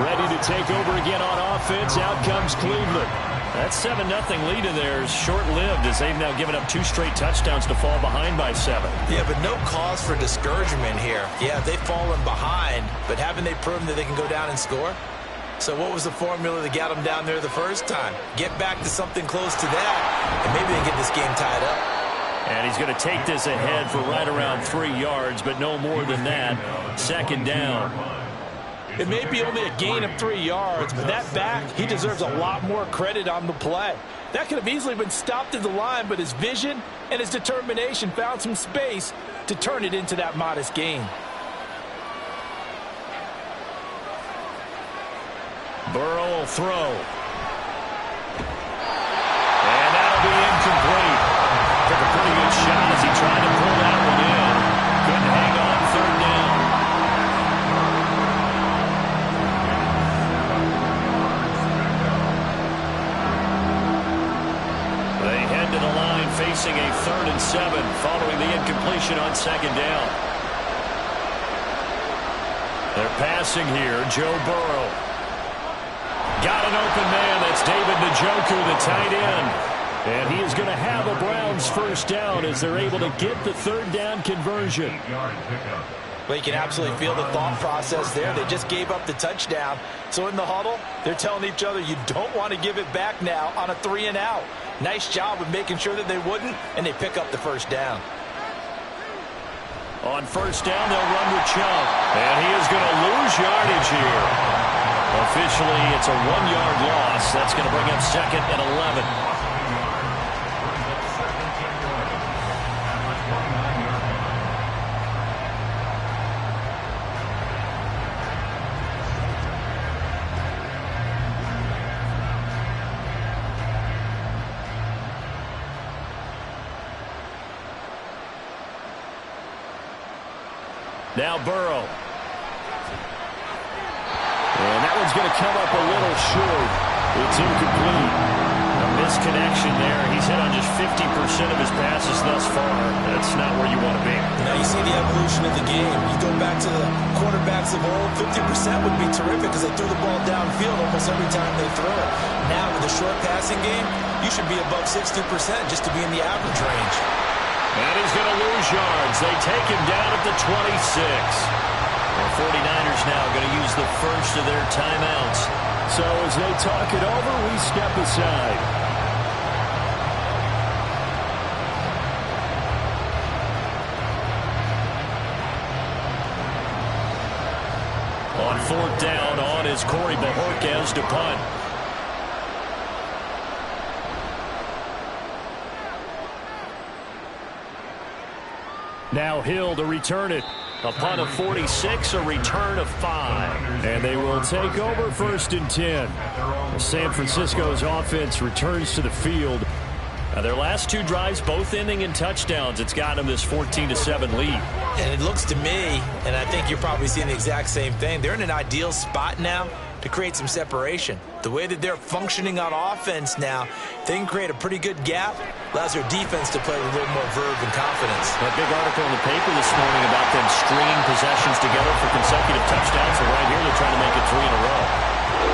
Ready to take over again on offense. Out comes Cleveland. That 7-0 lead in there is short-lived as they've now given up 2 straight touchdowns to fall behind by 7. Yeah, but no cause for discouragement here. Yeah, they've fallen behind, but haven't they proven that they can go down and score? So what was the formula that got them down there the first time? Get back to something close to that, and maybe they get this game tied up. And he's going to take this ahead for right around 3 yards, but no more than that. 2nd down. It may be only a gain of 3 yards, but that back, he deserves a lot more credit on the play. That could have easily been stopped at the line, but his vision and his determination found some space to turn it into that modest gain. Burrow will throw. And that'll be incomplete. Took a pretty good shot as he tried to pull that one in. Couldn't hang on 3rd down. They head to the line facing a 3rd and 7 following the incompletion on 2nd down. They're passing here. Joe Burrow. Got an open man. That's David Njoku, the tight end. And he is going to have a Browns first down as they're able to get the 3rd down conversion. Well, you can absolutely feel the thought process there. They just gave up the touchdown. So in the huddle, they're telling each other, you don't want to give it back now on a 3 and out. Nice job of making sure that they wouldn't, and they pick up the first down. On first down, they'll run with Chubb. And he is going to lose yardage here. Officially, it's a 1-yard loss. That's going to bring up 2nd and 11. Now Burrow. And that one's going to come up a little short. It's incomplete. A misconnection there. He's hit on just 50% of his passes thus far. That's not where you want to be. Now you see the evolution of the game. You go back to the quarterbacks of old, 50% would be terrific because they threw the ball downfield almost every time they throw it. Now with the short passing game, you should be above 60% just to be in the average range. And he's going to lose yards. They take him down at the 26. The 49ers now going to use the first of their timeouts. So as they talk it over, we step aside. On fourth down, on is Corey Bojorquez to punt. Now Hill to return it. A punt of 46, a return of 5. And they will take over 1st and 10. San Francisco's offense returns to the field. Their last 2 drives, both ending in touchdowns. It's got them this 14-7 lead. And it looks to me, and I think you're probably seeing the exact same thing, they're in an ideal spot now to create some separation. The way that they're functioning on offense now, they can create a pretty good gap, allows their defense to play with a little more verve and confidence. A big article in the paper this morning about them stringing possessions together for consecutive touchdowns, and right here they're trying to make it 3 in a row.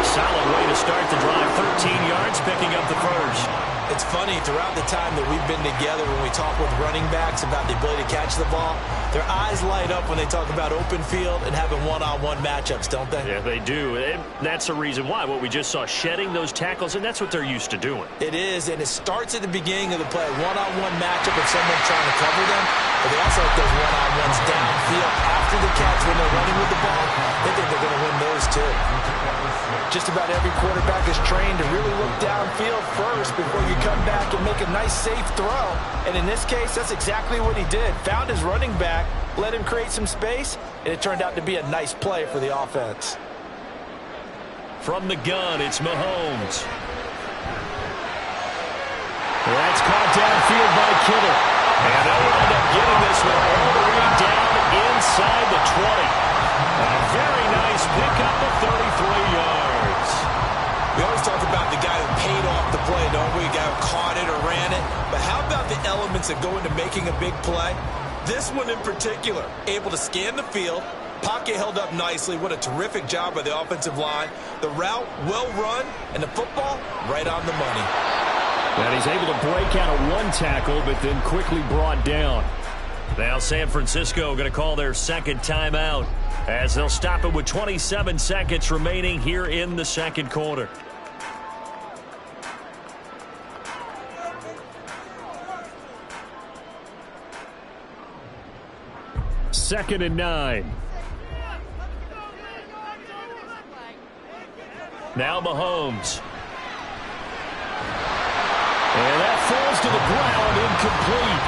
Solid way to start the drive, 13 yards, picking up the first. It's funny, throughout the time that we've been together, when we talk with running backs about the ability to catch the ball, their eyes light up when they talk about open field and having one-on-one matchups, don't they? Yeah, they do. And that's the reason why. What we just saw, shedding those tackles, and that's what they're used to doing. It is, and it starts at the beginning of the play. One-on-one matchup if someone's trying to cover them, but they also like those one-on-ones downfield after the catch when they're running with the ball. They think they're going to win those too. Just about every quarterback is trained to really look downfield first before you come back and make a nice, safe throw. And in this case, that's exactly what he did. Found his running back, let him create some space, and it turned out to be a nice play for the offense. From the gun, it's Mahomes. That's caught downfield by Kittle. And they'll wind up getting this one all the way down inside the 20. A very nice pickup of 33 yards. We always talk about the guy who paid off the play, don't we? The guy who caught it or ran it. But how about the elements that go into making a big play? This one in particular, able to scan the field, pocket held up nicely. What a terrific job by the offensive line. The route, well run, and the football, right on the money. And he's able to break out of one tackle, but then quickly brought down. Now San Francisco going to call their second timeout as they'll stop it with 27 seconds remaining here in the second quarter. Second and 9. Now Mahomes. And that falls to the ground, incomplete.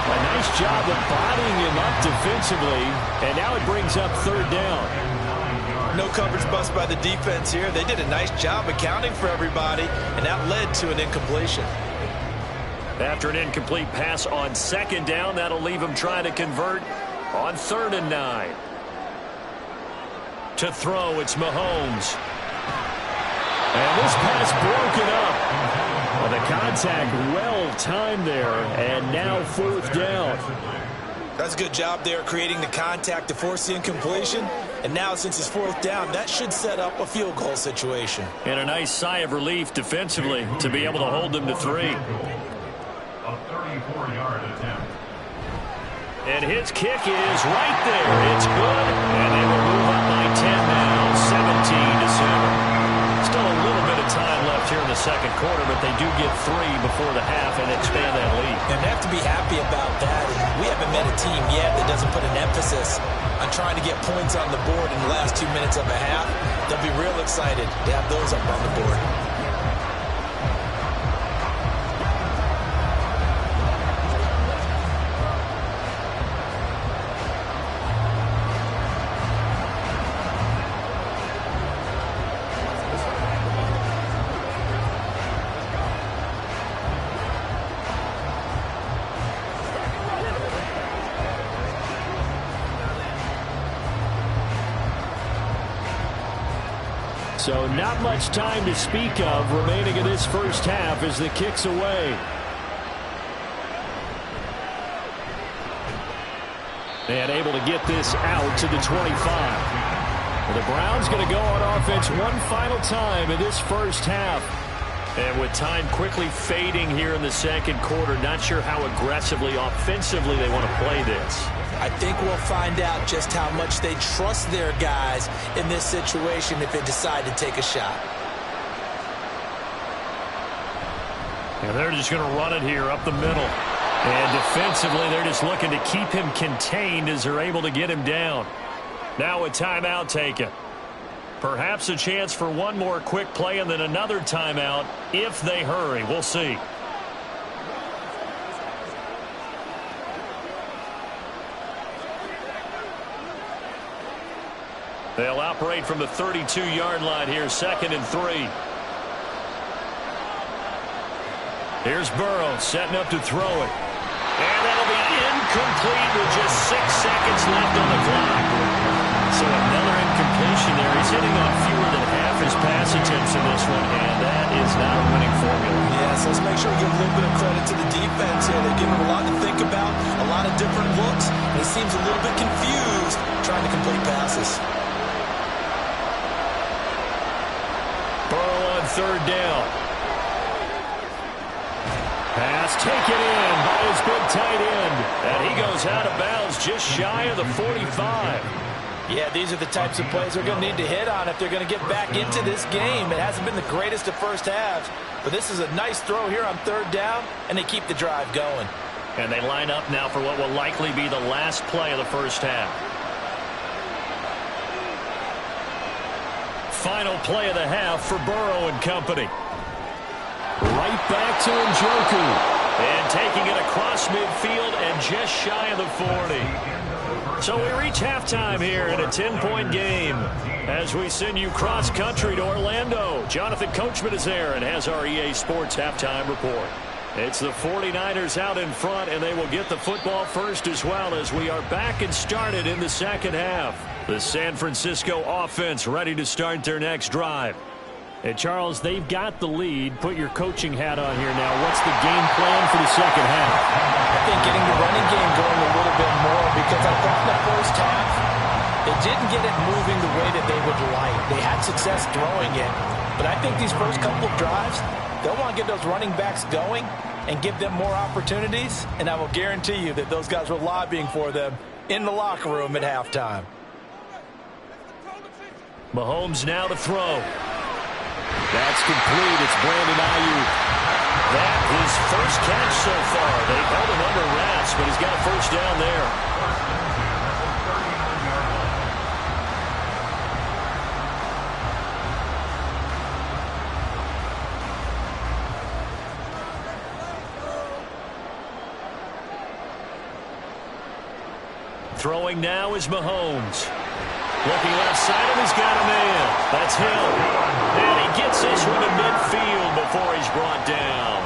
A nice job of bodying him up defensively, and now it brings up third down. No coverage bust by the defense here. They did a nice job accounting for everybody, and that led to an incompletion. After an incomplete pass on second down, that'll leave him trying to convert on 3rd and 9. To throw, it's Mahomes. And this pass broken up. Well, the contact well-timed there, and now 4th down. That's a good job there, creating the contact to force the incompletion. And now, since it's 4th down, that should set up a field goal situation. And a nice sigh of relief defensively to be able to hold them to 3. A 34-yard attempt. And his kick is right there. It's good. And they will move up by 10 now, 17-7. Still a little bit of time left here in the second quarter, but they do get 3 before the half and expand that lead. And they have to be happy about that. And we haven't met a team yet that doesn't put an emphasis on trying to get points on the board in the last 2 minutes of a half. They'll be real excited to have those up on the board. So not much time to speak of remaining in this first half as the kick's away. And able to get this out to the 25. The Browns going to go on offense one final time in this first half. And with time quickly fading here in the second quarter, not sure how aggressively, offensively they want to play this. I think we'll find out just how much they trust their guys in this situation if they decide to take a shot. And they're just going to run it here up the middle. And defensively, they're just looking to keep him contained as they're able to get him down. Now a timeout taken. Perhaps a chance for one more quick play and then another timeout if they hurry. We'll see. They'll operate from the 32-yard line here, 2nd and 3. Here's Burrow setting up to throw it. And that'll be incomplete with just 6 seconds left on the clock. So another incompletion there. He's hitting on fewer than half his pass attempts in this one, and that is not a winning formula. Yes, let's make sure we give a little bit of credit to the defense here. They've given him a lot to think about, a lot of different looks, and he seems a little bit confused trying to complete passes. Burrow on 3rd down. Pass taken in by his big tight end. And he goes out of bounds just shy of the 45. Yeah, these are the types of plays they're going to need to hit on if they're going to get back into this game. It hasn't been the greatest of first halves, but this is a nice throw here on 3rd down, and they keep the drive going. And they line up now for what will likely be the last play of the first half. Final play of the half for Burrow and company. Right back to Njoku. And taking it across midfield and just shy of the 40. So we reach halftime here in a 10-point game as we send you cross-country to Orlando. Jonathan Coachman is there and has our EA Sports halftime report. It's the 49ers out in front, and they will get the football first as well as we are back and started in the second half. The San Francisco offense ready to start their next drive. Hey, Charles, they've got the lead. Put your coaching hat on here now. What's the game plan for the second half? I think getting the running game going a little bit more because I thought in the first half they didn't get it moving the way that they would like. They had success throwing it. But I think these first couple of drives, they'll want to get those running backs going and give them more opportunities. And I will guarantee you that those guys were lobbying for them in the locker room at halftime. Mahomes now to throw. That's complete. It's Brandon Ayuk. That his first catch so far. They've held him under wraps, but he's got a first down there. Throwing now is Mahomes. Looking left side, and he's got a man. That's Hill. And he gets this one to midfield before he's brought down.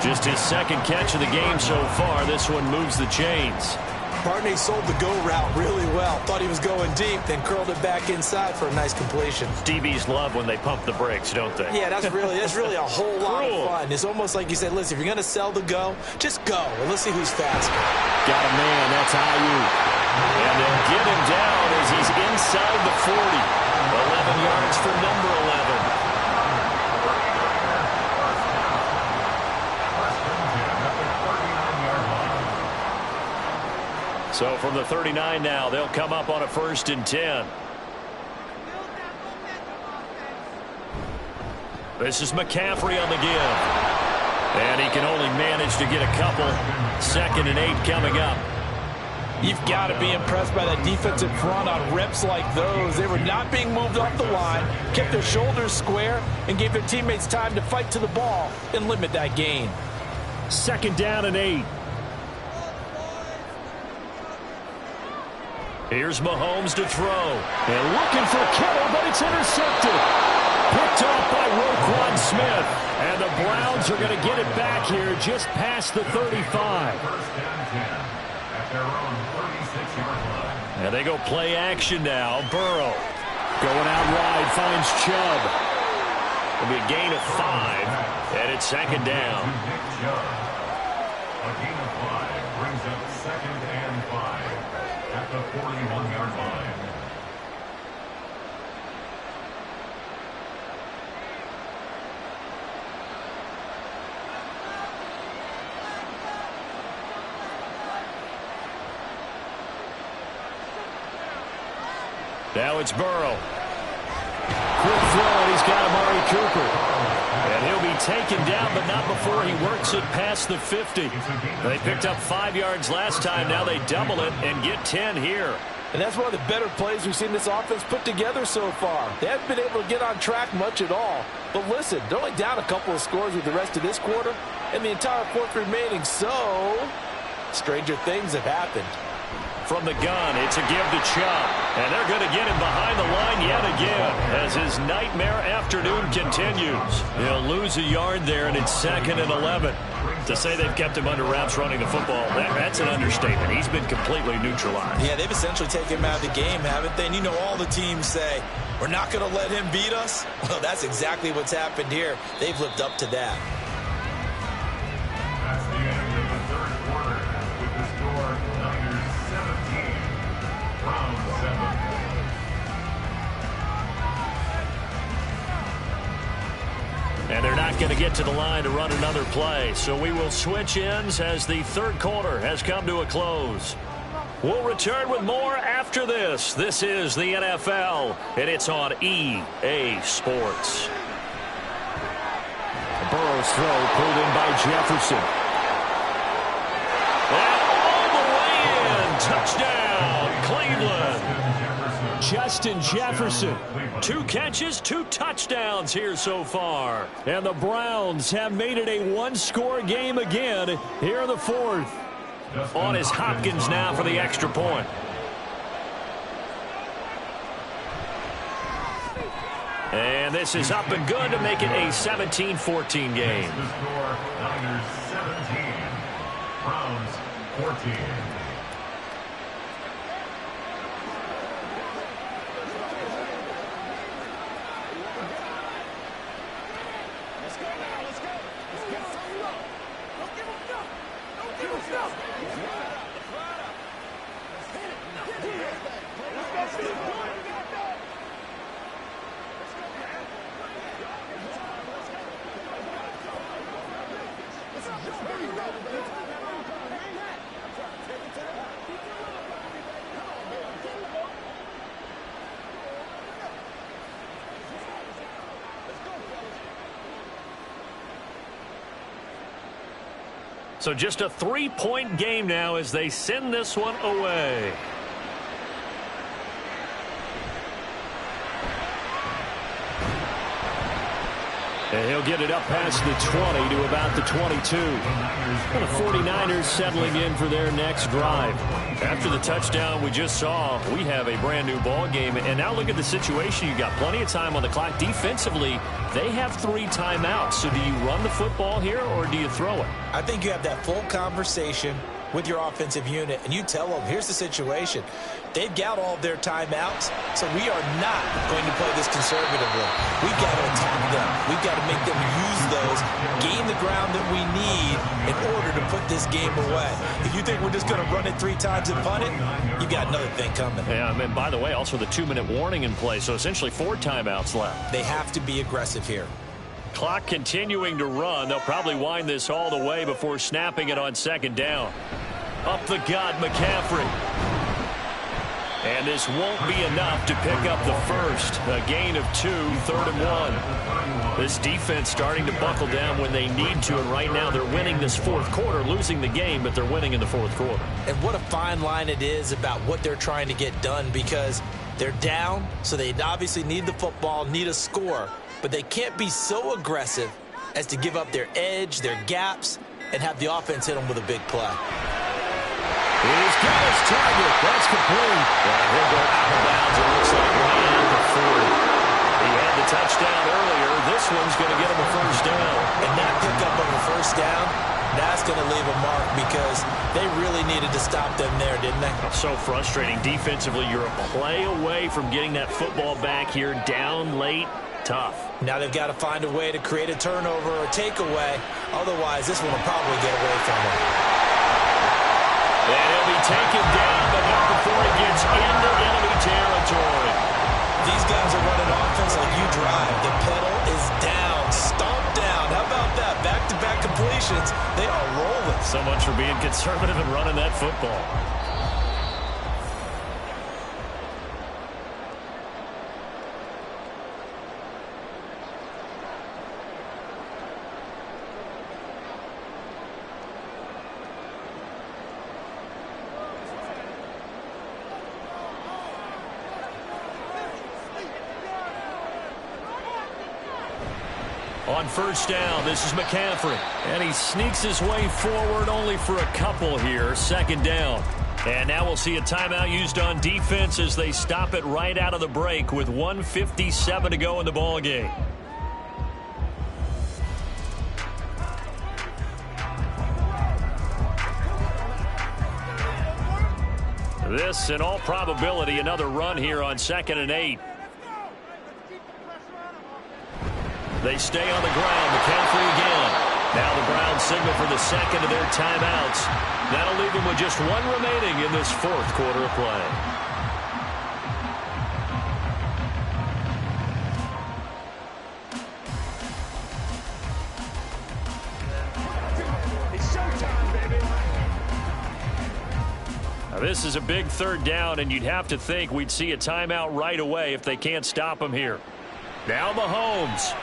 Just his second catch of the game so far. This one moves the chains. Barney sold the go route really well. Thought he was going deep, then curled it back inside for a nice completion. DBs love when they pump the brakes, don't they? Yeah, that's really a whole lot of fun. It's almost like you said, listen, if you're going to sell the go, just go, and let's see who's faster. Got a man. That's Ayuk. And they'll get him down as he's inside the 40. 11 yards for number 11. So from the 39 now, they'll come up on a 1st and 10. This is McCaffrey on the give. And he can only manage to get a couple. 2nd and 8 coming up. You've got to be impressed by that defensive front on reps like those. They were not being moved off the line, kept their shoulders square, and gave their teammates time to fight to the ball and limit that gain. 2nd down and 8. Here's Mahomes to throw. And looking for Kittle, but it's intercepted. Picked off by Roquan Smith. And the Browns are going to get it back here just past the 35. Their own 36-yard line. And they go play action now. Burrow Going out wide, finds Chubb. It'll be a gain of 5, and it's second down. A gain of 5 brings up second and 5 at the 41-yard line. Now it's Burrow. Quick throw, and he's got Amari Cooper. And he'll be taken down, but not before he works it past the 50. They picked up 5 yards last time. Now they double it and get 10 here. And that's one of the better plays we've seen this offense put together so far. They haven't been able to get on track much at all. But listen, they're only down a couple of scores with the rest of this quarter and the entire fourth remaining. So, stranger things have happened. From the gun, it's a give to Chubb. And they're going to get him behind the line yet again as his nightmare afternoon continues. He'll lose a yard there, and it's 2nd and 11. To say they've kept him under wraps running the football, that's an understatement. He's been completely neutralized. Yeah, they've essentially taken him out of the game, haven't they? And you know all the teams say, we're not going to let him beat us. Well, that's exactly what's happened here. They've lived up to that. That's the end of the third quarter with the score Niners 17, Browns 7. And they're not going to get to the line to run another play. So we will switch ends as the third quarter has come to a close. We'll return with more after this. This is the NFL, and it's on EA Sports. Burrow's throw pulled in by Jefferson. And all the way in. Touchdown, Cleveland. Justin Jefferson. 2 catches, 2 touchdowns here so far. And the Browns have made it a one-score game again here in the fourth. On is Hopkins now for the extra point. And this is up and good to make it a 17-14 game. The score Niners 17, Browns 14. So just a 3-point game now as they send this one away. And he'll get it up past the 20 to about the 22. And the 49ers settling in for their next drive. After the touchdown we just saw, we have a brand new ball game. And now look at the situation. You got plenty of time on the clock. Defensively, they have 3 timeouts. So do you run the football here or do you throw it? I think you have that full conversation with your offensive unit, and you tell them, here's the situation. They've got all of their timeouts, so we are not going to play this conservatively. We've got to attack them. We've got to make them use those, gain the ground that we need in order to put this game away. If you think we're just going to run it 3 times and punt it, you got another thing coming. Yeah, and by the way, also the 2-minute warning in play, so essentially 4 timeouts left. They have to be aggressive here. Clock continuing to run. They'll probably wind this all the way before snapping it on second down. Up the gut, McCaffrey. And this won't be enough to pick up the first. A gain of 2, 3rd and 1. This defense starting to buckle down when they need to, and right now they're winning this fourth quarter, losing the game, but they're winning in the fourth quarter. And what a fine line it is about what they're trying to get done, because they're down, so they obviously need the football, need a score, but they can't be so aggressive as to give up their edge, their gaps, and have the offense hit them with a big play. He's got his target. That's complete. And he'll go out of bounds. It looks like right at the 40. He had the touchdown earlier. This one's going to get him a first down. And that pickup of a first down That's going to leave a mark because they really needed to stop them there, didn't they? So frustrating. Defensively, you're a play away from getting that football back here, down late. Tough. Now they've got to find a way to create a turnover or takeaway. Otherwise, this one will probably get away from them. And he'll be taken down, but not before he gets into enemy territory. These guys are running offense like you drive. The pedal is down, stomped down. How about that? Back-to-back completions. They are rolling. So much for being conservative and running that football. On first down, this is McCaffrey. And he sneaks his way forward only for a couple here. Second down. And now we'll see a timeout used on defense as they stop it right out of the break with 1:57 to go in the ballgame. This, in all probability, another run here on 2nd and 8. They stay on the ground. McCaffrey again. Now the Browns signal for the second of their timeouts. That'll leave them with just one remaining in this fourth quarter of play. Now this is a big third down, and you'd have to think we'd see a timeout right away if they can't stop them here. Now Mahomes.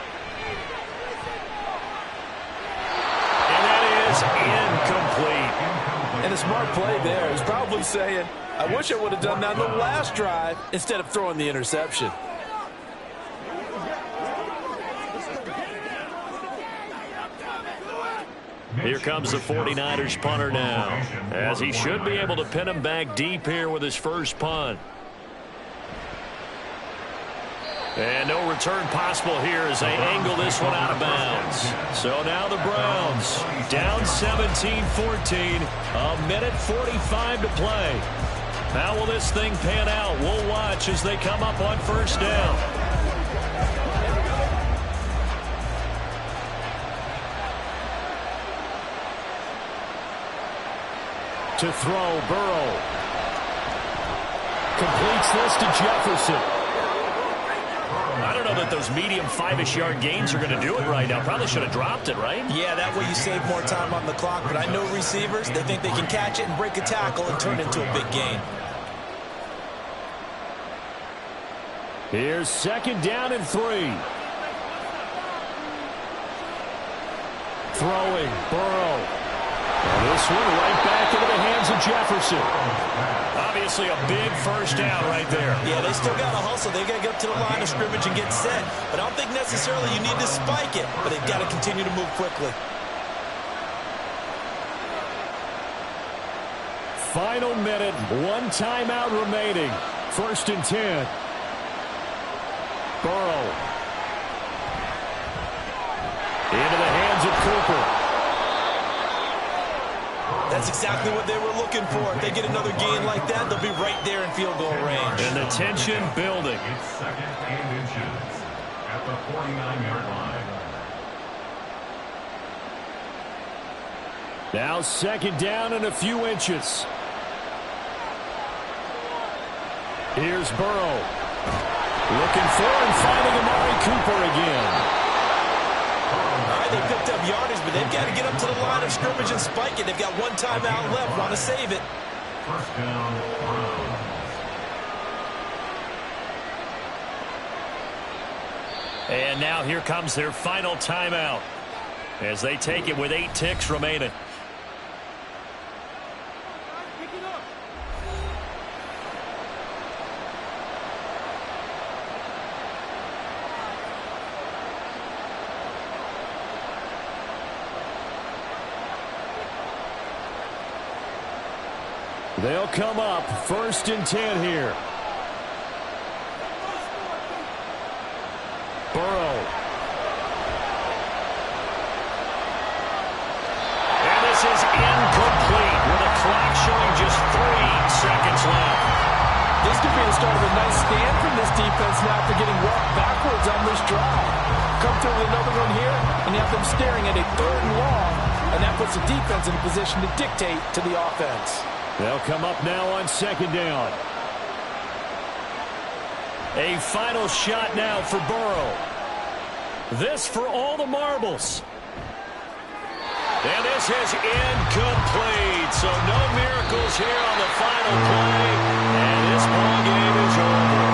Incomplete. And a smart play there. He's probably saying, I wish I would have done that in the last drive instead of throwing the interception. Here comes the 49ers punter now, as he should be able to pin him back deep here with his first punt. And no return possible here as they angle this one out of bounds. So now the Browns down 17-14, a minute 45 to play. How will this thing pan out? We'll watch as they come up on first down. To throw, Burrow. Completes this to Jefferson. I don't know that those medium 5-ish yard gains are going to do it right now. Probably should have dropped it, right? Yeah, that way you save more time on the clock. But I know receivers, they think they can catch it and break a tackle and turn it into a big gain. Here's 2nd down and 3. Throwing, Burrow. And this one right back into the hands of Jefferson. Obviously a big first down right there. Yeah, they still got to hustle. They've got to get up to the line of scrimmage and get set. But I don't think necessarily you need to spike it. But they've got to continue to move quickly. Final minute, one timeout remaining. 1st and 10. Burrow. Into the hands of Cooper. That's exactly what they were looking for. If they get another gain like that, they'll be right there in field goal range. And the tension building. It's 2nd and inches at the 49-yard line. Now 2nd down and a few inches. Here's Burrow. Looking for and finding Amari Cooper again. They picked up yardage, but they've got to get up to the line of scrimmage and spike it. They've got one timeout left. Want to save it. First down, Browns. And now here comes their final timeout as they take it with 8 ticks remaining. They'll come up 1st and 10 here. Burrow. And this is incomplete with a clock showing just 3 seconds left. This could be the start of a nice stand from this defense now after getting walked backwards on this drive. Come through with another one here, and you have them staring at a 3rd and long, and that puts the defense in a position to dictate to the offense. They'll come up now on 2nd down. A final shot now for Burrow. This for all the marbles. And this is incomplete. So no miracles here on the final play. And this ball game is over.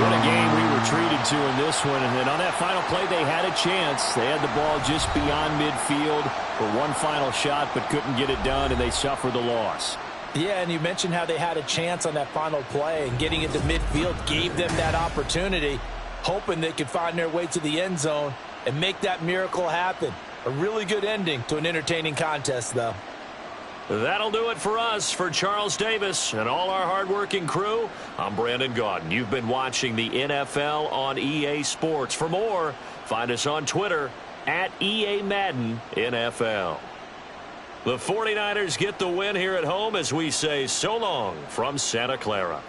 What a game we were treated to in this one. And then on that final play, they had a chance. They had the ball just beyond midfield for one final shot, but couldn't get it done, and they suffered the loss. Yeah, and you mentioned how they had a chance on that final play, and getting into midfield gave them that opportunity, hoping they could find their way to the end zone and make that miracle happen. A really good ending to an entertaining contest, though. That'll do it for us. For Charles Davis and all our hardworking crew, I'm Brandon Gaudin. You've been watching the NFL on EA Sports. For more, find us on Twitter at EA Madden NFL. The 49ers get the win here at home as we say so long from Santa Clara.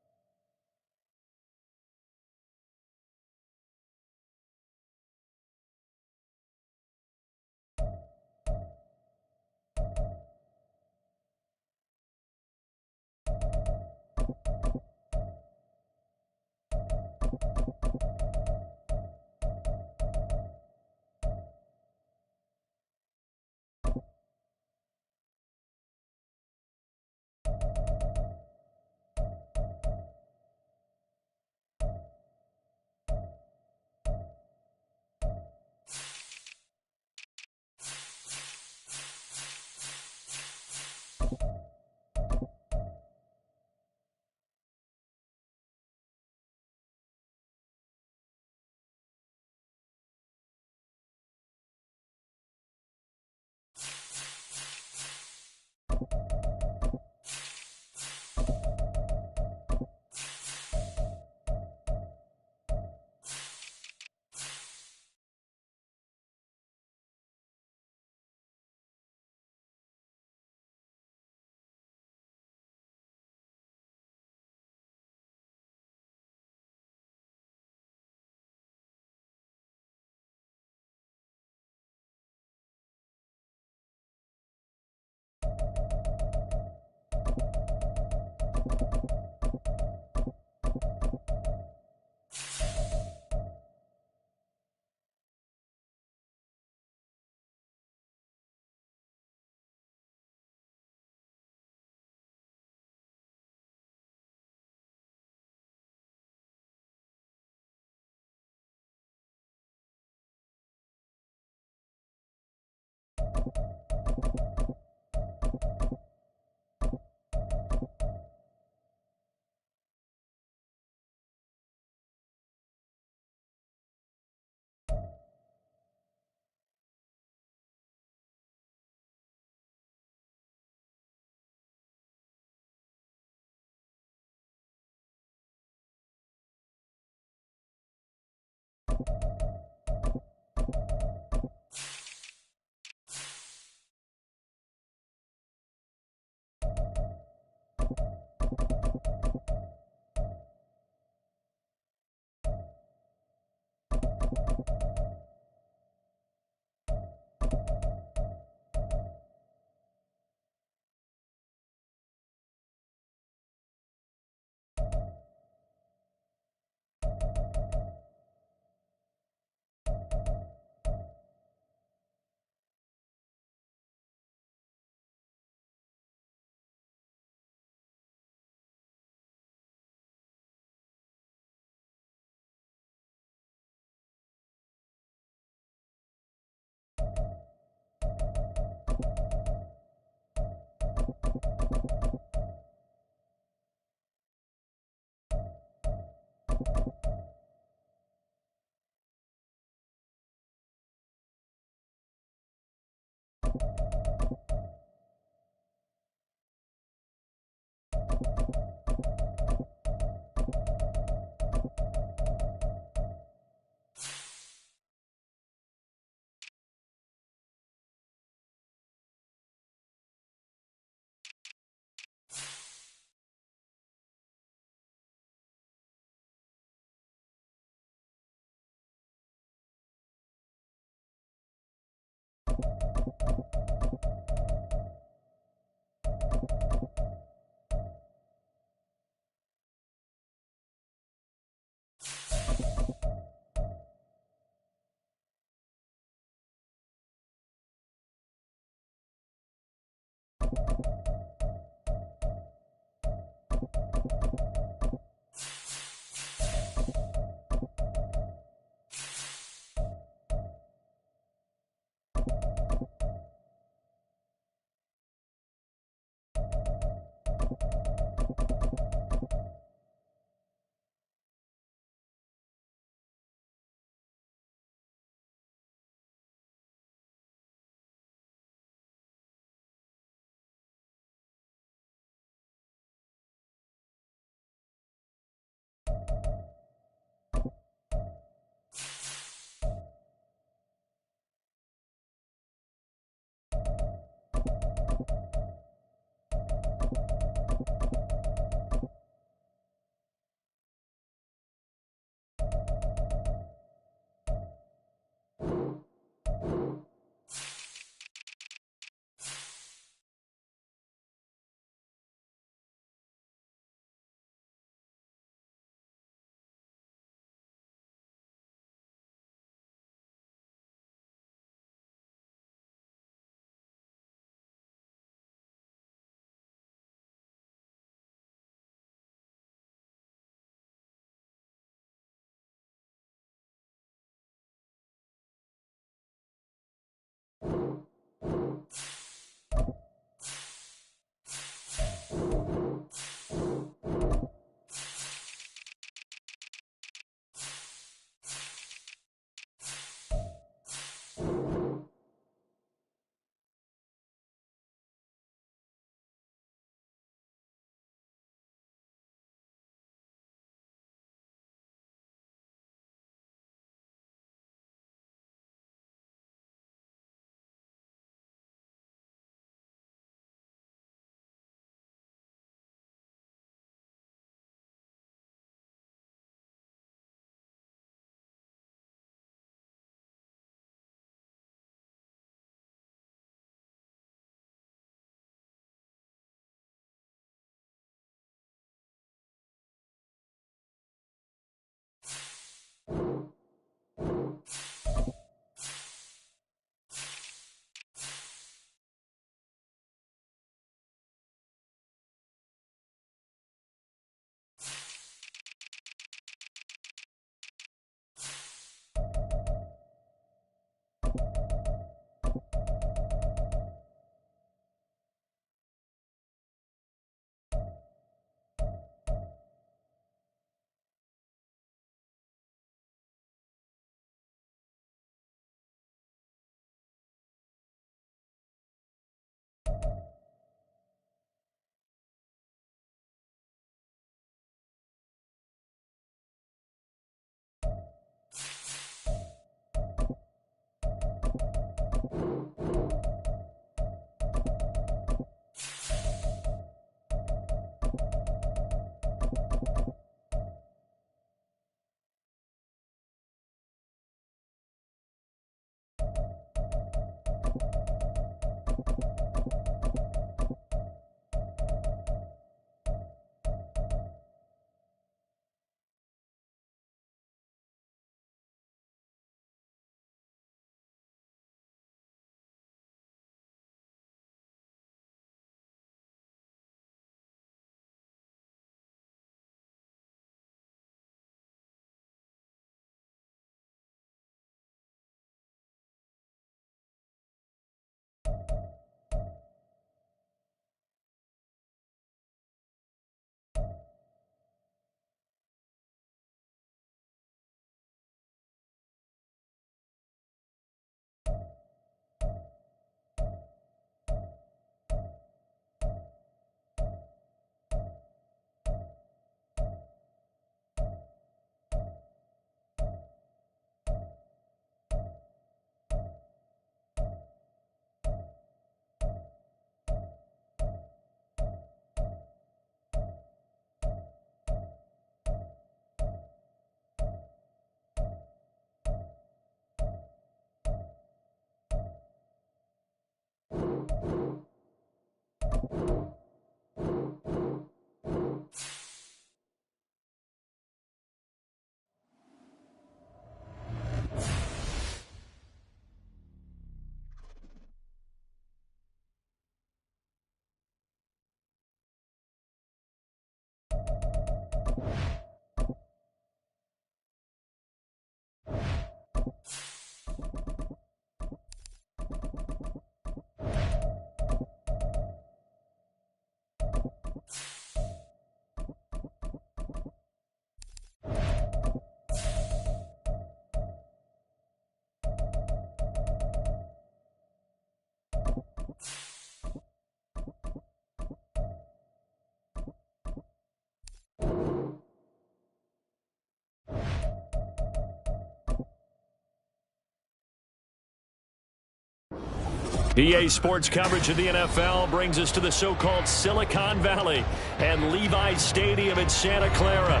EA Sports coverage of the NFL brings us to the so-called Silicon Valley and Levi's Stadium in Santa Clara.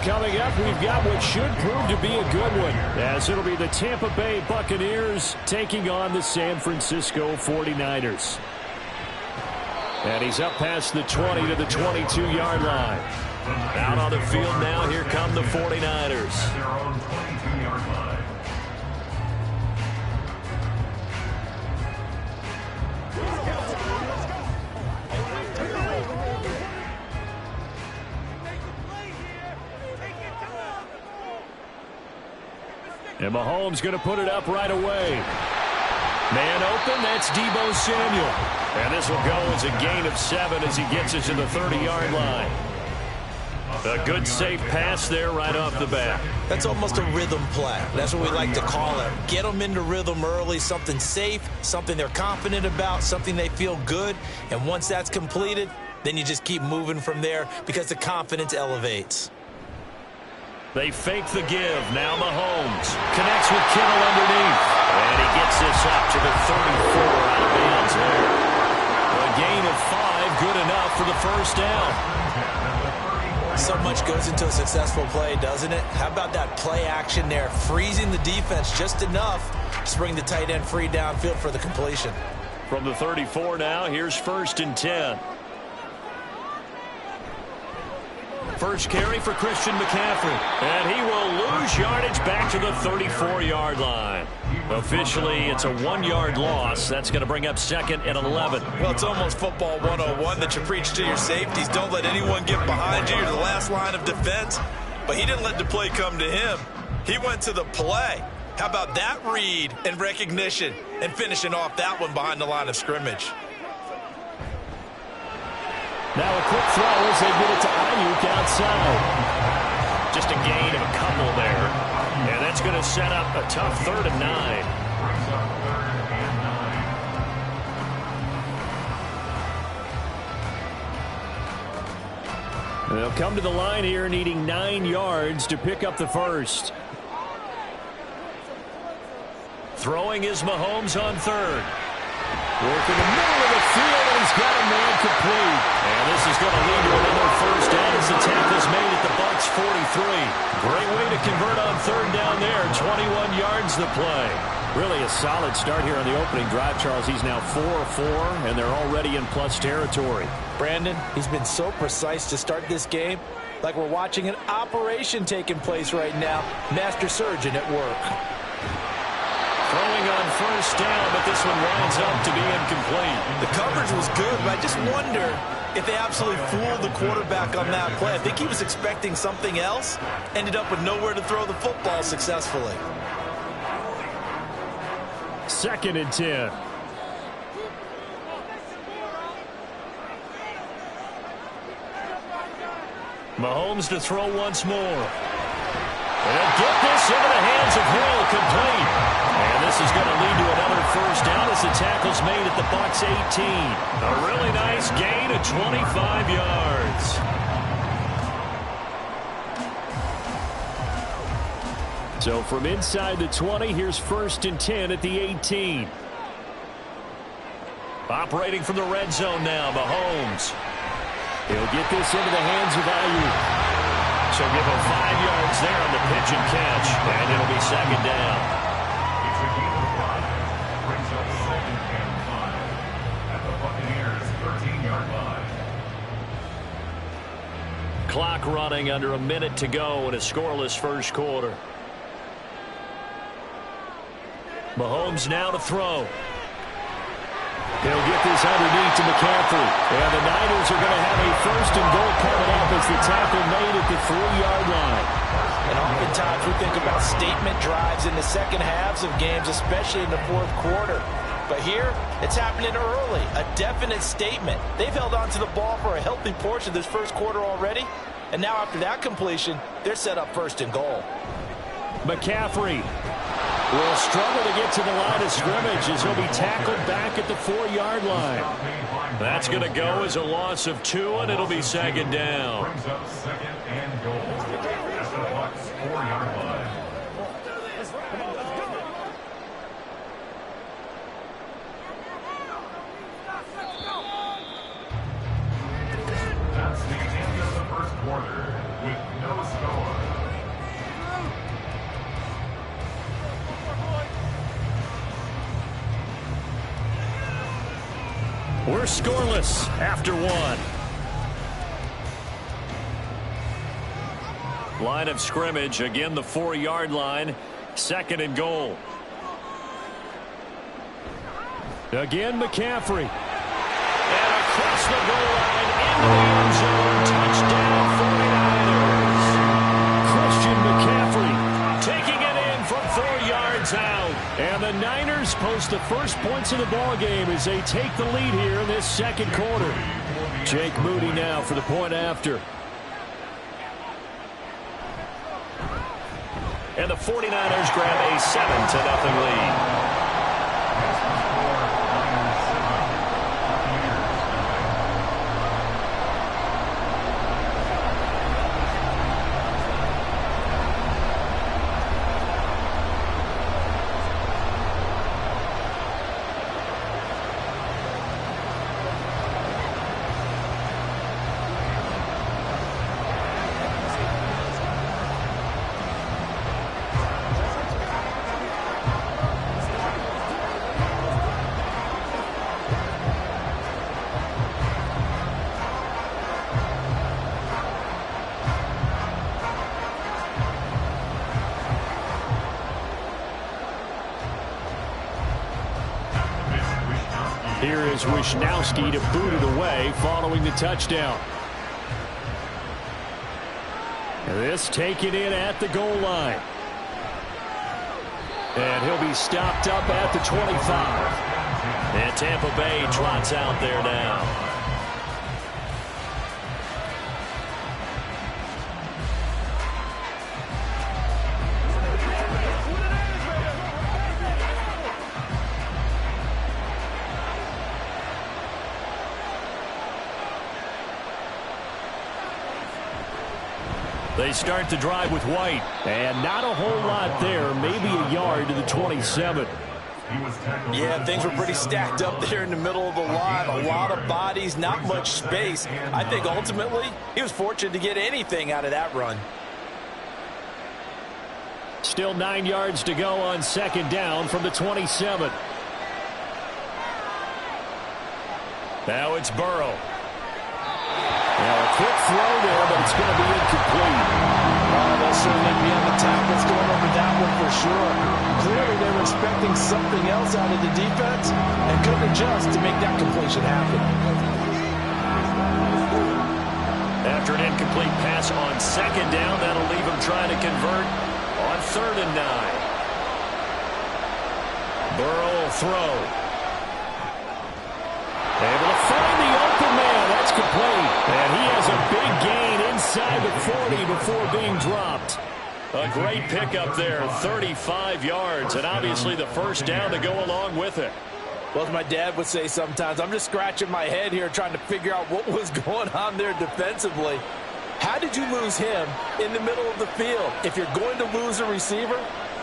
Coming up, we've got what should prove to be a good one, as it'll be the Tampa Bay Buccaneers taking on the San Francisco 49ers. And he's up past the 20 to the 22-yard line. Out on the field now, here come the 49ers. Their own 22-yard line. And Mahomes going to put it up right away. Man open, that's Deebo Samuel. And this will go as a gain of 7 as he gets it to the 30-yard line. A good, safe pass there right off the bat. That's almost a rhythm play. That's what we like to call it. Get them into rhythm early, something safe, something they're confident about, something they feel good. And once that's completed, then you just keep moving from there because the confidence elevates. They fake the give. Now Mahomes connects with Kittle underneath. And he gets this up to the 34 out of bounds there. A gain of 5, good enough for the first down. So much goes into a successful play, doesn't it? How about that play action there? Freezing the defense just enough to bring the tight end free downfield for the completion. From the 34 now, here's 1st and 10. First carry for Christian McCaffrey. And he will lose yardage back to the 34-yard line. Officially, it's a 1-yard loss. That's going to bring up 2nd and 11. Well, it's almost football 101 that you preach to your safeties. Don't let anyone get behind you. You're the last line of defense. But he didn't let the play come to him. He went to the play. How about that read and recognition and finishing off that one behind the line of scrimmage? Now a quick throw as they get it to Ayuk outside. Just a gain of a couple there. And that's going to set up a tough 3rd and 9. They'll come to the line here needing 9 yards to pick up the first. Throwing is Mahomes on 3rd. Working the middle of the field, and he's got a man complete. And this is going to lead to another first down as the tackle's made at the Bucs 43. Great way to convert on 3rd down there. 21 yards the play. Really a solid start here on the opening drive, Charles. He's now 4-4, and they're already in plus territory. Brandon, he's been so precise to start this game, like we're watching an operation taking place right now. Master surgeon at work. Throwing on 1st down, but this one winds up to be incomplete. The coverage was good, but I just wonder if they absolutely fooled the quarterback on that play. I think he was expecting something else, ended up with nowhere to throw the football successfully. 2nd and 10. Mahomes to throw once more. And get this into the hands of Hill, complete. And this is going to lead to another first down as the tackle's made at the Bucs 18. A really nice gain of 25 yards. So from inside the 20, here's 1st and 10 at the 18. Operating from the red zone now, Mahomes. He'll get this into the hands of Ayuk. So give him 5 yards there on the pitch and catch, and it'll be 2nd down. It's a gain of 5. Brings up 2nd and 5. 13-yard line. Clock running, under a minute to go in a scoreless first quarter. Mahomes now to throw. He'll get this underneath to McCaffrey. And the Niners are going to have a first and goal coming up as the tackle made at the 3-yard line. And oftentimes we think about statement drives in the second halves of games, especially in the fourth quarter. But here, it's happening early, a definite statement. They've held on to the ball for a healthy portion of this first quarter already. And now after that completion, they're set up first and goal. McCaffrey will struggle to get to the line of scrimmage as he'll be tackled back at the 4-yard line. That's going to go as a loss of 2, and it'll be second down. Brings up second and goal. At the Bucs 4-yard line. That's the end of the first quarter with no score. We're scoreless after 1. Line of scrimmage, again the 4-yard line, second and goal. Again McCaffrey. And across the goal line, into the end zone, touchdown 49ers. Christian McCaffrey taking it in from 4 yards out. And the Niners post the first points of the ball game as they take the lead here in this second quarter. Jake Moody now for the point after. And the 49ers grab a 7-0 lead. Here is Wishnowsky to boot it away following the touchdown. This taken in at the goal line. And he'll be stopped up at the 25. And Tampa Bay trots out there now. They start the drive with White, and not a whole lot there, maybe a yard to the 27. Yeah, things were pretty stacked up there in the middle of the line. A lot of bodies, not much space. I think ultimately he was fortunate to get anything out of that run. Still 9 yards to go on second down from the 27. Now it's Burrow. Now a quick throw there, but it's going to be incomplete. They'll certainly be on the tackles going over that one for sure. Clearly they were expecting something else out of the defense and couldn't adjust to make that completion happen. After an incomplete pass on second down, that'll leave him trying to convert on 3rd and 9. Burrow will throw. Able to find the open man. That's complete. And he has a big gain inside the 40 before being dropped. A great pickup there, 35 yards, and obviously the first down to go along with it. Well, as my dad would say sometimes, I'm just scratching my head here trying to figure out what was going on there defensively. How did you lose him in the middle of the field? If you're going to lose a receiver,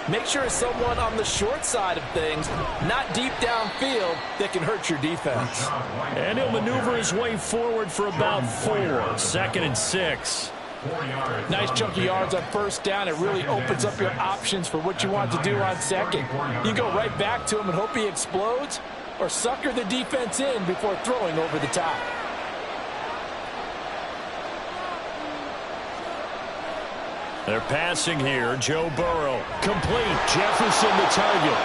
make sure it's someone on the short side of things, not deep downfield, that can hurt your defense. And he'll maneuver his way forward for about 4. 2nd and 6. Nice chunky yards on first down. It really opens up your options for what you want to do on second. You go right back to him and hope he explodes, or sucker the defense in before throwing over the top. They're passing here. Joe Burrow. Complete. Jefferson the target.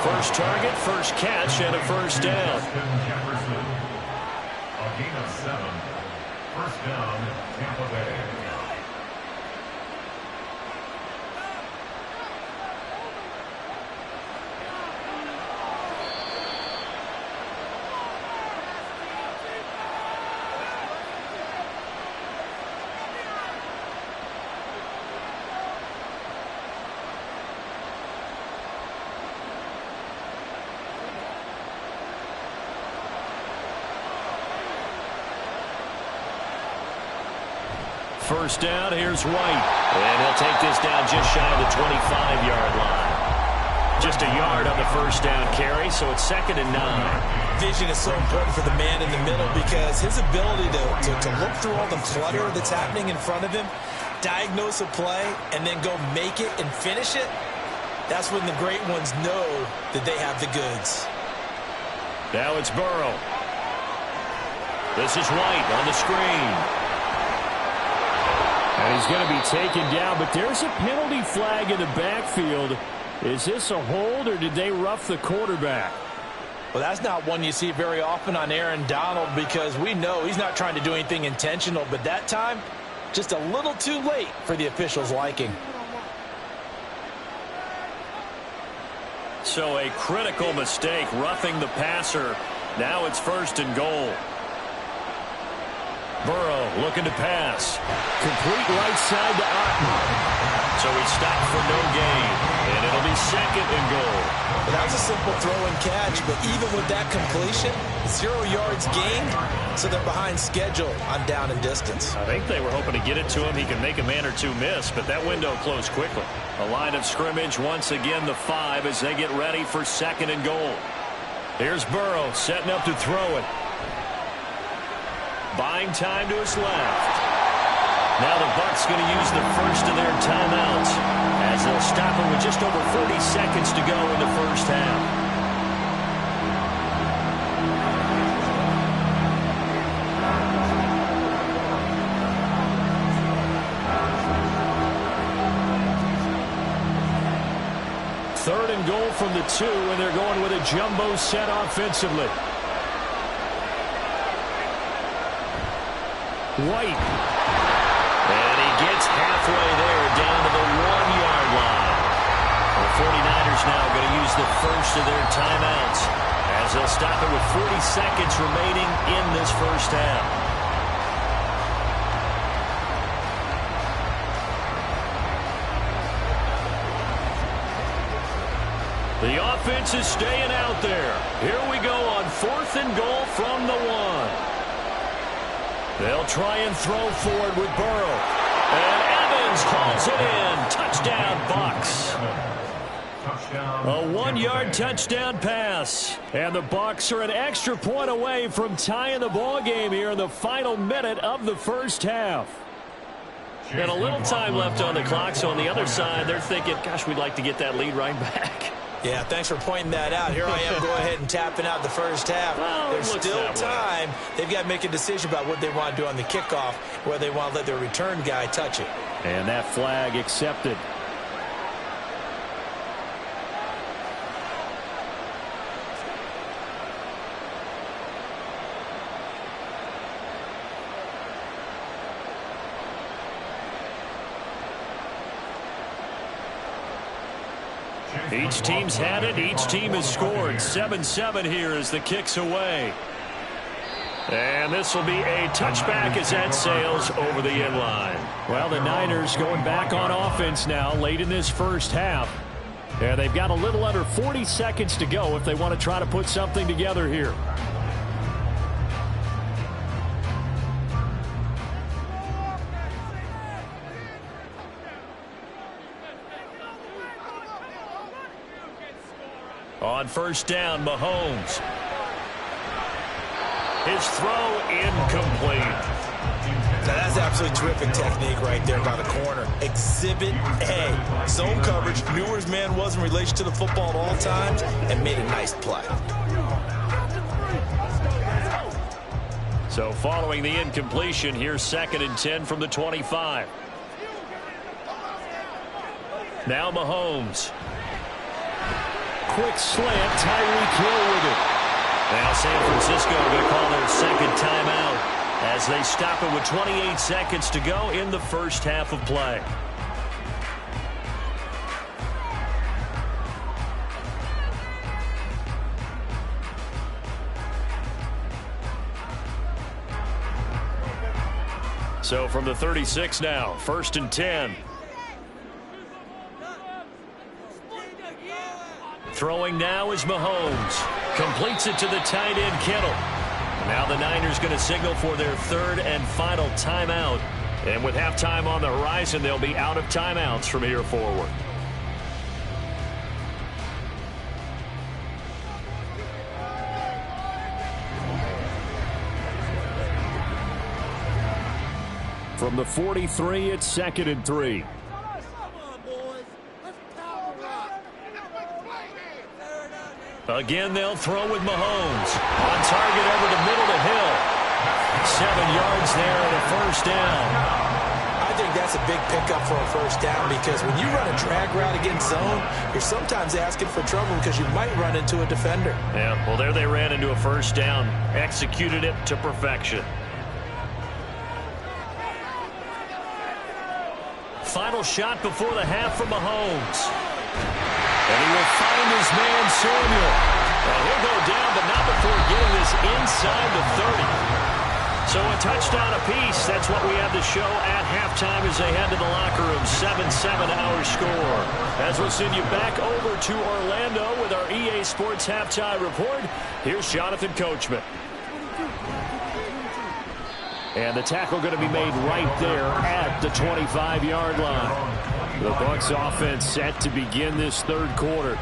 First target, first catch, and a first down. Jefferson. A gain of 7. First down, Tampa Bay. First down, here's White. And he'll take this down just shy of the 25-yard line. Just a yard on the first down carry, so it's 2nd and 9. Vision is so important for the man in the middle because his ability to look through all the clutter that's happening in front of him, diagnose a play, and then go make it and finish it, that's when the great ones know that they have the goods. Now it's Burrow. This is White on the screen. And he's going to be taken down, but there's a penalty flag in the backfield. Is this a hold, or did they rough the quarterback? Well, that's not one you see very often on Aaron Donald because we know he's not trying to do anything intentional, but that time, just a little too late for the officials' liking. So a critical mistake, roughing the passer. Now it's 1st and goal. Burrow looking to pass. Complete right side to Otten. So he stopped for no gain. And it'll be 2nd and goal. Well, that was a simple throw and catch, but even with that completion, 0 yards gained, so they're behind schedule on down and distance. I think they were hoping to get it to him. He can make a man or two miss, but that window closed quickly. A line of scrimmage, once again the 5 as they get ready for 2nd and goal. Here's Burrow setting up to throw it. Buying time to his left. Now the Bucs going to use the first of their timeouts as they'll stop it with just over 40 seconds to go in the first half. Third and goal from the 2, and they're going with a jumbo set offensively. White. And he gets halfway there, down to the 1-yard line. The 49ers now going to use the first of their timeouts as they'll stop it with 40 seconds remaining in this first half. The offense is staying out there. Here we go on 4th and goal from the 1. They'll try and throw forward with Burrow. And Evans calls it in. Touchdown, Bucs. A 1-yard touchdown pass. And the Bucs are an extra point away from tying the ball game here in the final minute of the first half. And a little time left on the clock, so on the other side, they're thinking, gosh, we'd like to get that lead right back. Yeah, thanks for pointing that out. Here I am going ahead and tapping out the first half. Well, there's still time. They've got to make a decision about what they want to do on the kickoff, whether they want to let their return guy touch it. And that flag accepted. Each team's had it. Each team has scored. 7-7 here as the kick's away. And this will be a touchback as that sails over the end line. Well, the Niners going back on offense now late in this first half. And they've got a little under 40 seconds to go if they want to try to put something together here. On first down, Mahomes. His throw incomplete. Now, that's absolutely terrific technique right there by the corner. Exhibit A. Zone coverage, knew where his man was in relation to the football at all times, and made a nice play. So following the incompletion, here's 2nd and 10 from the 25. Now Mahomes. Quick slant, Tyreek Hill with it. Now San Francisco going to call their 2nd timeout as they stop it with 28 seconds to go in the first half of play. So from the 36 now, 1st and 10. Throwing now is Mahomes. Completes it to the tight end, Kittle. Now the Niners going to signal for their 3rd and final timeout. And with halftime on the horizon, they'll be out of timeouts from here forward. From the 43, it's 2nd and 3. Again, they'll throw with Mahomes. On target over the middle to Hill. 7 yards there and a first down. I think that's a big pickup for a first down because when you run a drag route against zone, you're sometimes asking for trouble because you might run into a defender. Yeah, well, there they ran into a first down. Executed it to perfection. Final shot before the half from Mahomes. And he will find his man, Samuel. Well, he'll go down, but not before getting this inside the 30. So a touchdown apiece. That's what we have to show at halftime as they head to the locker room. 7-7 our score. As we'll send you back over to Orlando with our EA Sports Halftime Report. Here's Jonathan Coachman. And the tackle going to be made right there at the 25-yard line. The Bucs offense set to begin this 3rd quarter.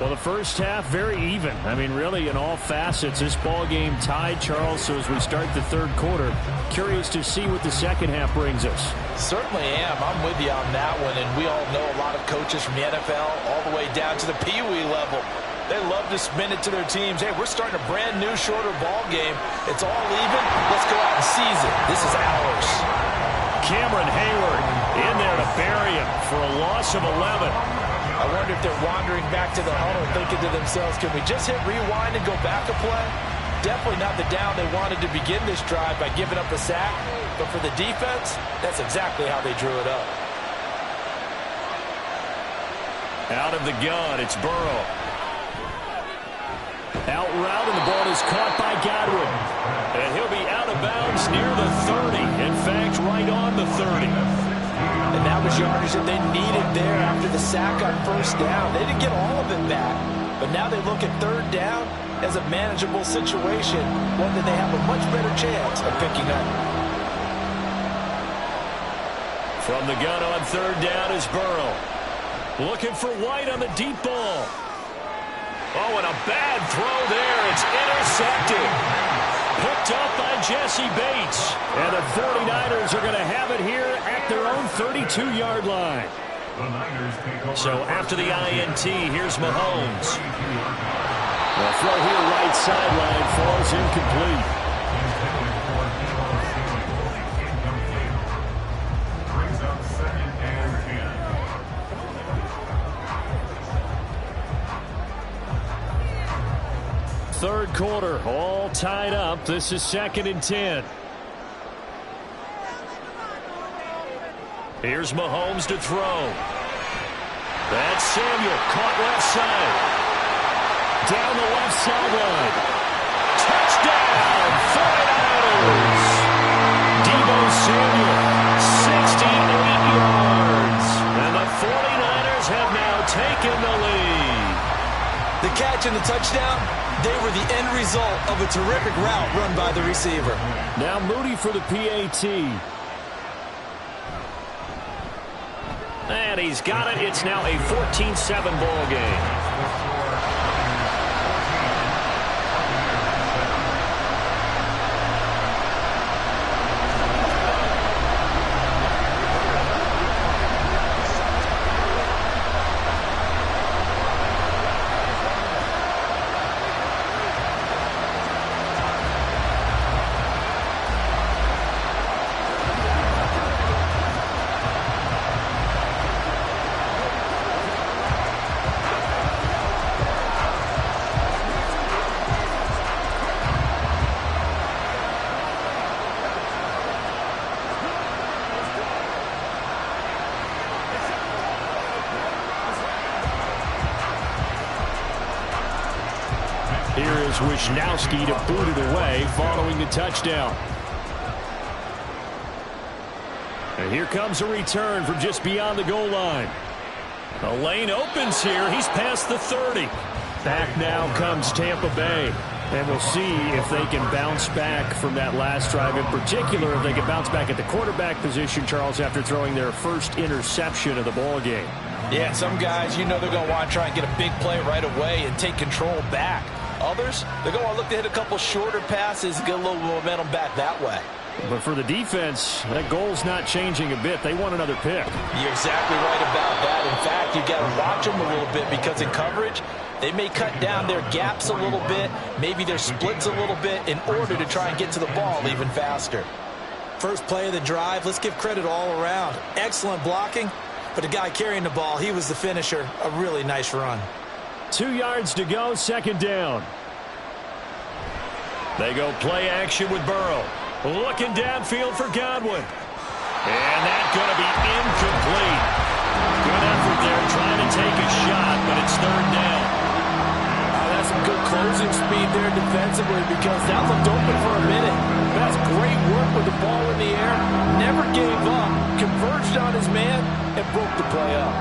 Well, the first half, very even. I mean, really, in all facets, this ball game tied, Charles. So as we start the 3rd quarter, curious to see what the second half brings us. Certainly am. I'm with you on that one. And we all know a lot of coaches from the NFL all the way down to the Pee Wee level. They love to spin it to their teams. Hey, we're starting a brand new, shorter ball game. It's all even. Let's go out and seize it. This is ours. Cameron Hayward in there to bury him for a loss of 11. I wonder if they're wandering back to the huddle thinking to themselves, can we just hit rewind and go back a play? Definitely not the down they wanted to begin this drive by giving up a sack. But for the defense, that's exactly how they drew it up. Out of the gun, it's Burrow. Out route, and the ball is caught by Godwin. And he'll be out of bounds near the 30. In fact, right on the 30. And that was yardage that they needed there after the sack on first down. They didn't get all of it back. But now they look at 3rd down as a manageable situation, one that they have a much better chance of picking up. From the gun on 3rd down is Burrow. Looking for White on the deep ball. Oh, and a bad throw there. It's intercepted. Picked up by Jesse Bates. And the 49ers are going to have it here at their own 32-yard line. So after the INT, here's Mahomes. The throw here right sideline falls incomplete. Third quarter, all tied up. This is 2nd and 10. Here's Mahomes to throw. That's Samuel, caught left side. Down the left sideline. Touchdown, 49ers! Deebo Samuel, 68 yards. And the 49ers have now taken the lead. The catch and the touchdown, they were the end result of a terrific route run by the receiver. Now Moody for the PAT. And he's got it. It's now a 14-7 ball game. allows Wisnowski to boot it away following the touchdown. And here comes a return from just beyond the goal line. The lane opens here. He's past the 30. Back now comes Tampa Bay. And we'll see if they can bounce back from that last drive. In particular, if they can bounce back at the quarterback position, Charles, after throwing their first interception of the ball game. Yeah, some guys, they're going to want to try and get a big play right away and take control back. Others, they're going to want to look to hit a couple shorter passes, get a little momentum back that way. But for the defense, that goal's not changing a bit. They want another pick. You're exactly right about that. In fact, you've got to watch them a little bit because in coverage, they may cut down their gaps a little bit, maybe their splits a little bit in order to try and get to the ball even faster. First play of the drive, let's give credit all around. Excellent blocking, but the guy carrying the ball, he was the finisher. A really nice run. 2 yards to go, second down. They go play action with Burrow. Looking downfield for Godwin. And that's going to be incomplete. Good effort there trying to take a shot, but it's third down. That's some good closing speed there defensively because that looked open for a minute. That's great work with the ball in the air. Never gave up. Converged on his man and broke the play up.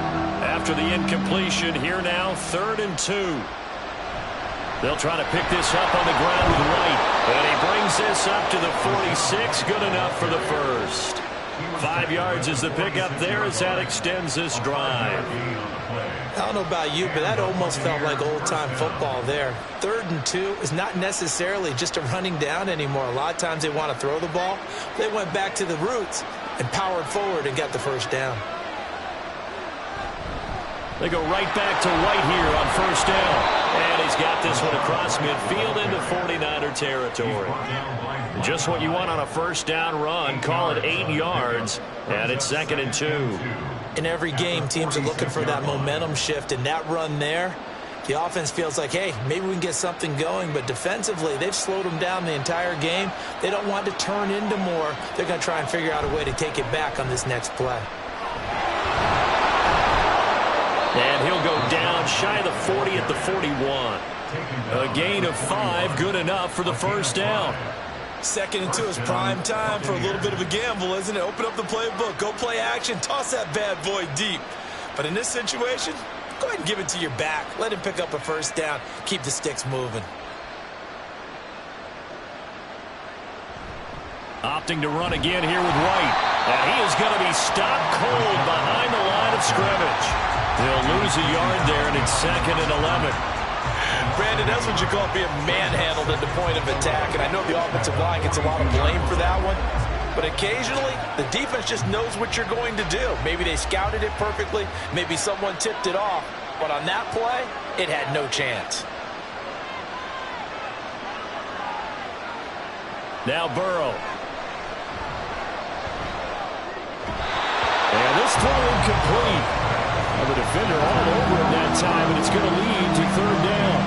After the incompletion, here now, 3rd and 2. They'll try to pick this up on the ground with White. And he brings this up to the 46. Good enough for the first. 5 yards is the pickup there as that extends this drive. I don't know about you, but that almost felt like old-time football there. 3rd and 2 is not necessarily just a running down anymore. A lot of times they want to throw the ball. They went back to the roots and powered forward and got the first down. They go right back to White here on first down. And he's got this one across midfield into 49er territory. Just what you want on a first down run. Call it 8 yards. And it's 2nd and 2. In every game, teams are looking for that momentum shift. And that run there, the offense feels like, hey, maybe we can get something going. But defensively, they've slowed them down the entire game. They don't want to turn into more. They're going to try and figure out a way to take it back on this next play. And he'll go down shy of the 40 at the 41. A gain of 5, good enough for the first down. 2nd and 2 is prime time for a little bit of a gamble, isn't it? Open up the playbook, go play action, toss that bad boy deep. But in this situation, go ahead and give it to your back. Let him pick up a first down. Keep the sticks moving. Opting to run again here with White. And he is going to be stopped cold behind the line of scrimmage. They'll lose a yard there, and it's 2nd and 11. Brandon, that's what you call being manhandled at the point of attack. And I know the offensive line gets a lot of blame for that one. But occasionally, the defense just knows what you're going to do. Maybe they scouted it perfectly. Maybe someone tipped it off. But on that play, it had no chance. Now Burrow. And this throw incomplete. The defender all over him that time, and it's going to lead to 3rd down.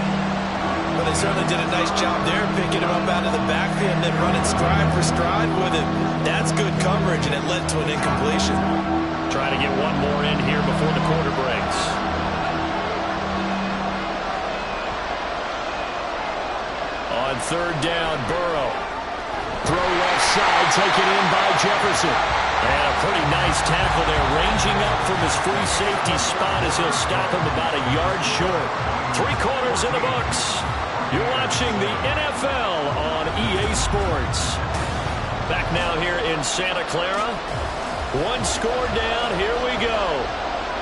Well, they certainly did a nice job there, picking him up out of the backfield and then running stride for stride with him. That's good coverage, and it led to an incompletion. Trying to get one more in here before the quarter breaks. On 3rd down, Burrow. Throw left side, taken in by Jefferson. And a pretty nice tackle there, ranging up from his free safety spot as he'll stop him about a yard short. 3 quarters in the books. You're watching the NFL on EA Sports. Back now here in Santa Clara. 1 score down, here we go.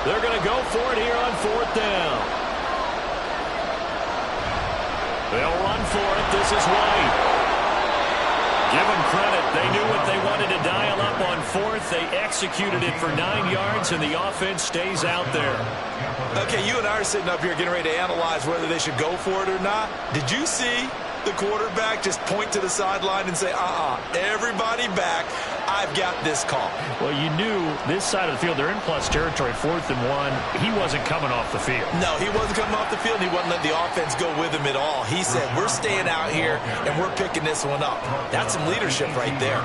They're going to go for it here on 4th down. They'll run for it. This is White. Give them credit. They knew what they wanted to dial up on 4th. They executed it for 9 yards, and the offense stays out there. Okay, you and I are sitting up here getting ready to analyze whether they should go for it or not. Did you see the quarterback just point to the sideline and say, everybody back, I've got this call? Well, you knew this side of the field, they're in plus territory, 4th and 1. He wasn't coming off the field. No, he wasn't coming off the field. He wasn't letting the offense go with him at all. He said, we're staying out here, and we're picking this one up. That's some leadership right there.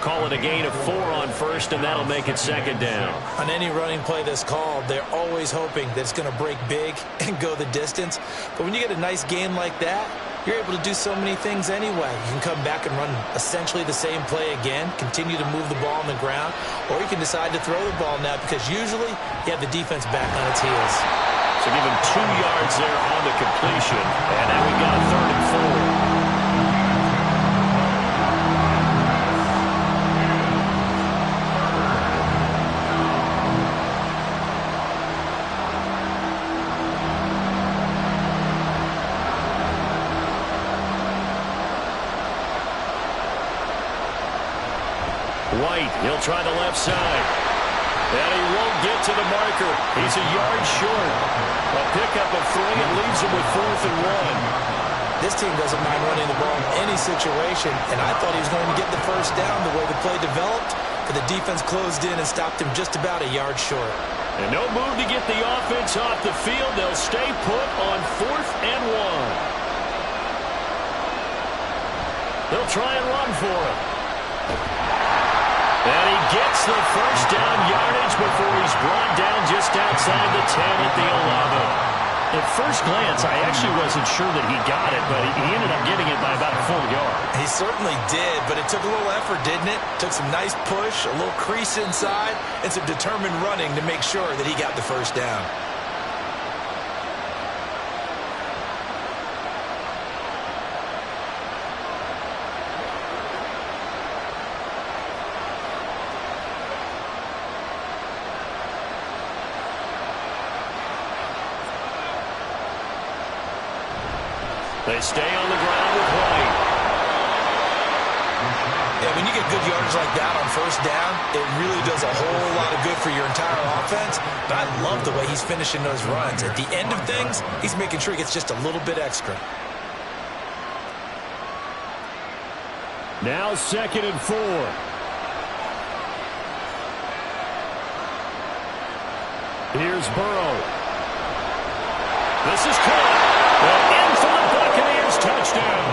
Call it a gain of 4 on 1st, and that'll make it 2nd down. On any running play that's called, they're always hoping that it's going to break big and go the distance. But when you get a nice gain like that, you're able to do so many things anyway. You can come back and run essentially the same play again, continue to move the ball on the ground, or you can decide to throw the ball now because usually you have the defense back on its heels. So give him 2 yards there on the completion. And now we got 3rd and 4. White, he'll try the left side. And he won't get to the marker. He's a yard short. A pickup of 3 and leaves him with 4th and 1. This team doesn't mind running the ball in any situation, and I thought he was going to get the first down the way the play developed, but the defense closed in and stopped him just about a yard short. And no move to get the offense off the field. They'll stay put on 4th and 1. They'll try and run for it. And he gets the first down yardage before he's brought down just outside the 10 at the 11. At first glance, I actually wasn't sure that he got it, but he ended up getting it by about a full yard. He certainly did, but it took a little effort, didn't it? Took some nice push, a little crease inside, and some determined running to make sure that he got the first down. They stay on the ground with White. Yeah, when you get good yardage like that on first down, it really does a whole lot of good for your entire offense. But I love the way he's finishing those runs. At the end of things, he's making sure he gets just a little bit extra. Now 2nd and 4. Here's Burrow. This is caught. In for the Buccaneers touchdown.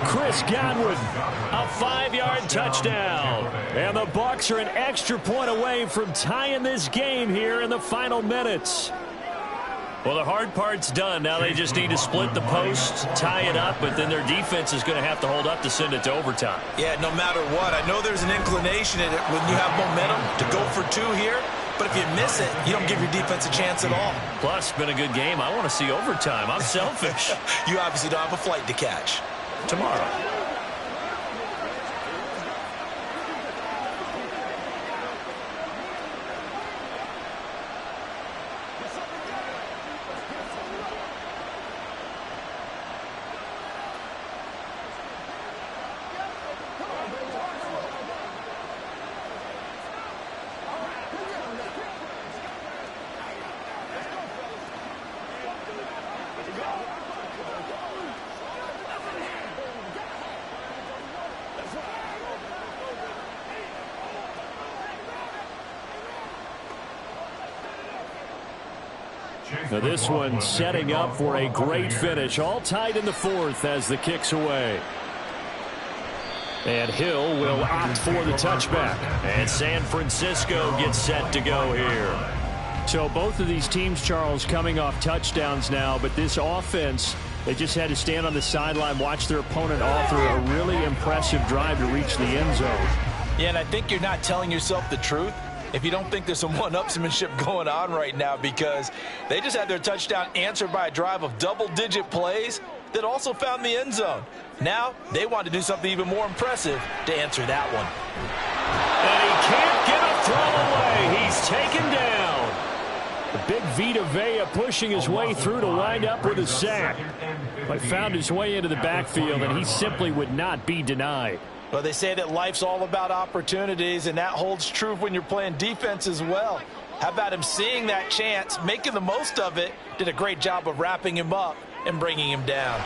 Chris Godwin, a 5-yard touchdown. And the Bucs are an extra point away from tying this game here in the final minutes. Well, the hard part's done. Now they just need to split the post, tie it up, but then their defense is going to have to hold up to send it to overtime. Yeah, no matter what. I know there's an inclination in it when you have momentum to go for 2 here. But if you miss it, you don't give your defense a chance at all. Plus, been a good game. I want to see overtime. I'm selfish. You obviously don't have a flight to catch. Tomorrow. Now this one setting up for a great finish. All tied in the 4th as the kick's away. And Hill will opt for the touchback. And San Francisco gets set to go here. So both of these teams, Charles, coming off touchdowns now. But this offense, they just had to stand on the sideline, watch their opponent offer a really impressive drive to reach the end zone. Yeah, and I think you're not telling yourself the truth if you don't think there's some one-upsmanship going on right now, because they just had their touchdown answered by a drive of double-digit plays that also found the end zone. Now they want to do something even more impressive to answer that one. And he can't get a throw away. He's taken down. The big Vita Vea pushing his way through to wind up with a sack. But found his way into the backfield, and he simply would not be denied. Well, they say that life's all about opportunities, and that holds true when you're playing defense as well. How about him seeing that chance, making the most of it, did a great job of wrapping him up and bringing him down.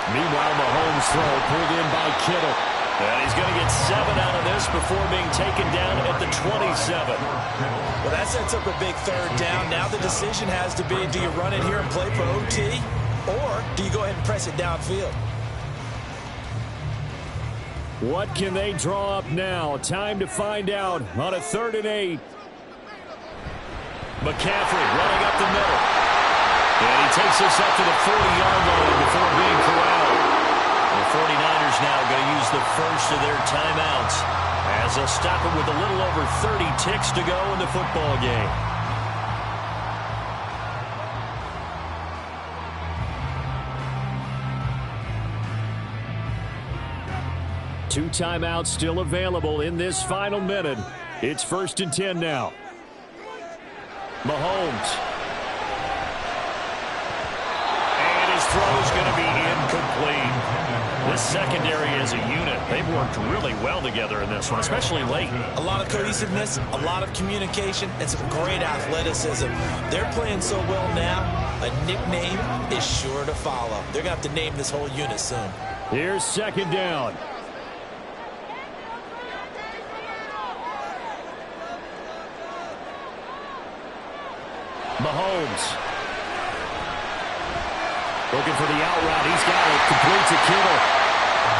Meanwhile, Mahomes' throw pulled in by Kittle. And he's going to get 7 out of this before being taken down at the 27. Well, that sets up a big 3rd down. Now the decision has to be, do you run it here and play for OT, or do you go ahead and press it downfield? What can they draw up now? Time to find out on a 3rd and 8. McCaffrey running up the middle. And he takes this up to the 40-yard line before being corralled. The 49ers now going to use the first of their timeouts as they'll stop it with a little over 30 ticks to go in the football game. Two timeouts still available in this final minute. It's 1st and 10 now. Mahomes. And his throw is going to be incomplete. This secondary as a unit, they've worked really well together in this one, especially late. A lot of cohesiveness, a lot of communication, and some great athleticism. They're playing so well now, a nickname is sure to follow. They're going to have to name this whole unit soon. Here's 2nd down. Mahomes. Looking for the out route. He's got it. Complete to Kittle.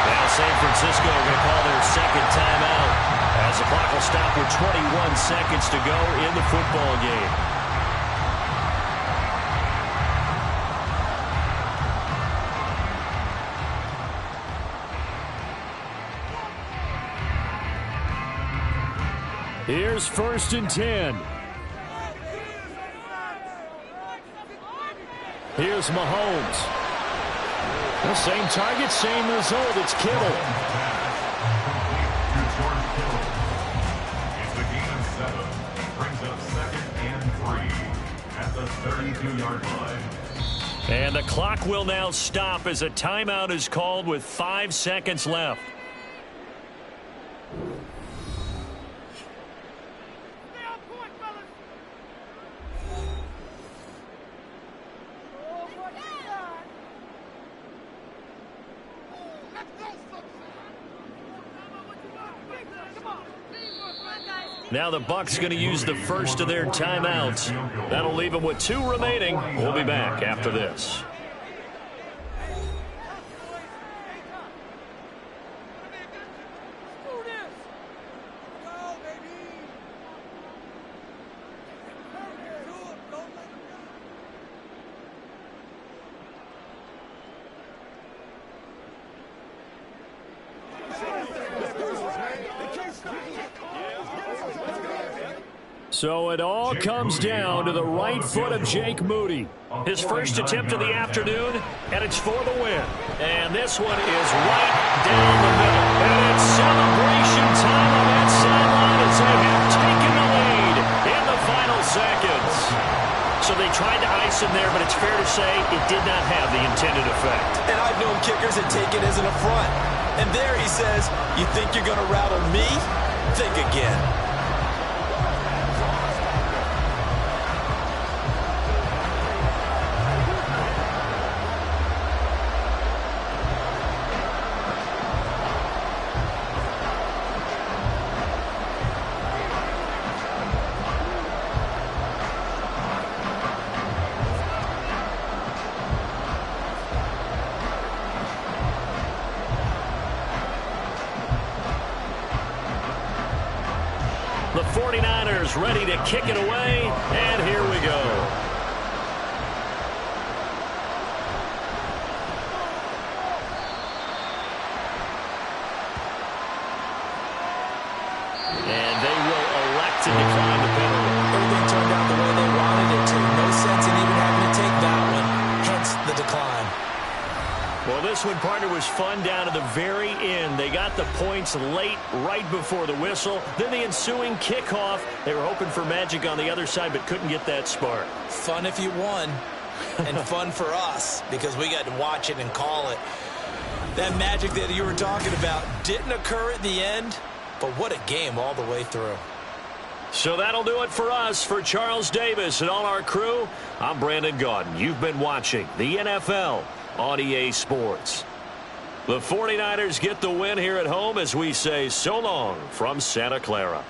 Now San Francisco are going to call their second timeout as the clock will stop with 21 seconds to go in the football game. Here's 1st and 10. Here's Mahomes. The same target, same result. It's Kittle. It's a gain of 7. Brings up 2nd and 3 at the 32-yard line. And the clock will now stop as a timeout is called with 5 seconds left. Now the Bucs going to use the first of their timeouts. That'll leave them with 2 remaining. We'll be back after this. So it all comes down to the right foot of Jake Moody. His first attempt of the afternoon, and it's for the win. And this one is right down the middle. And it's celebration time on that sideline as they have taken the lead in the final seconds. So they tried to ice him there, but it's fair to say it did not have the intended effect. And I've known kickers that take it as an affront. And there he says, you think you're going to rattle me? Think again. The 49ers ready to kick it away, and here we go. And they will elect to decline the penalty. Everything turned out the way they wanted it to. No sense in even having to take that one. Hence the decline. Well, this one, partner, was fun down to the very end. They got the points late, right before the whistle. Then the ensuing kickoff. They were hoping for magic on the other side, but couldn't get that spark. Fun if you won, and fun for us, because we got to watch it and call it. That magic that you were talking about didn't occur at the end, but what a game all the way through. So that'll do it for us. For Charles Davis and all our crew, I'm Brandon Gaudin. You've been watching the NFL on EA Sports. The 49ers get the win here at home as we say so long from Santa Clara.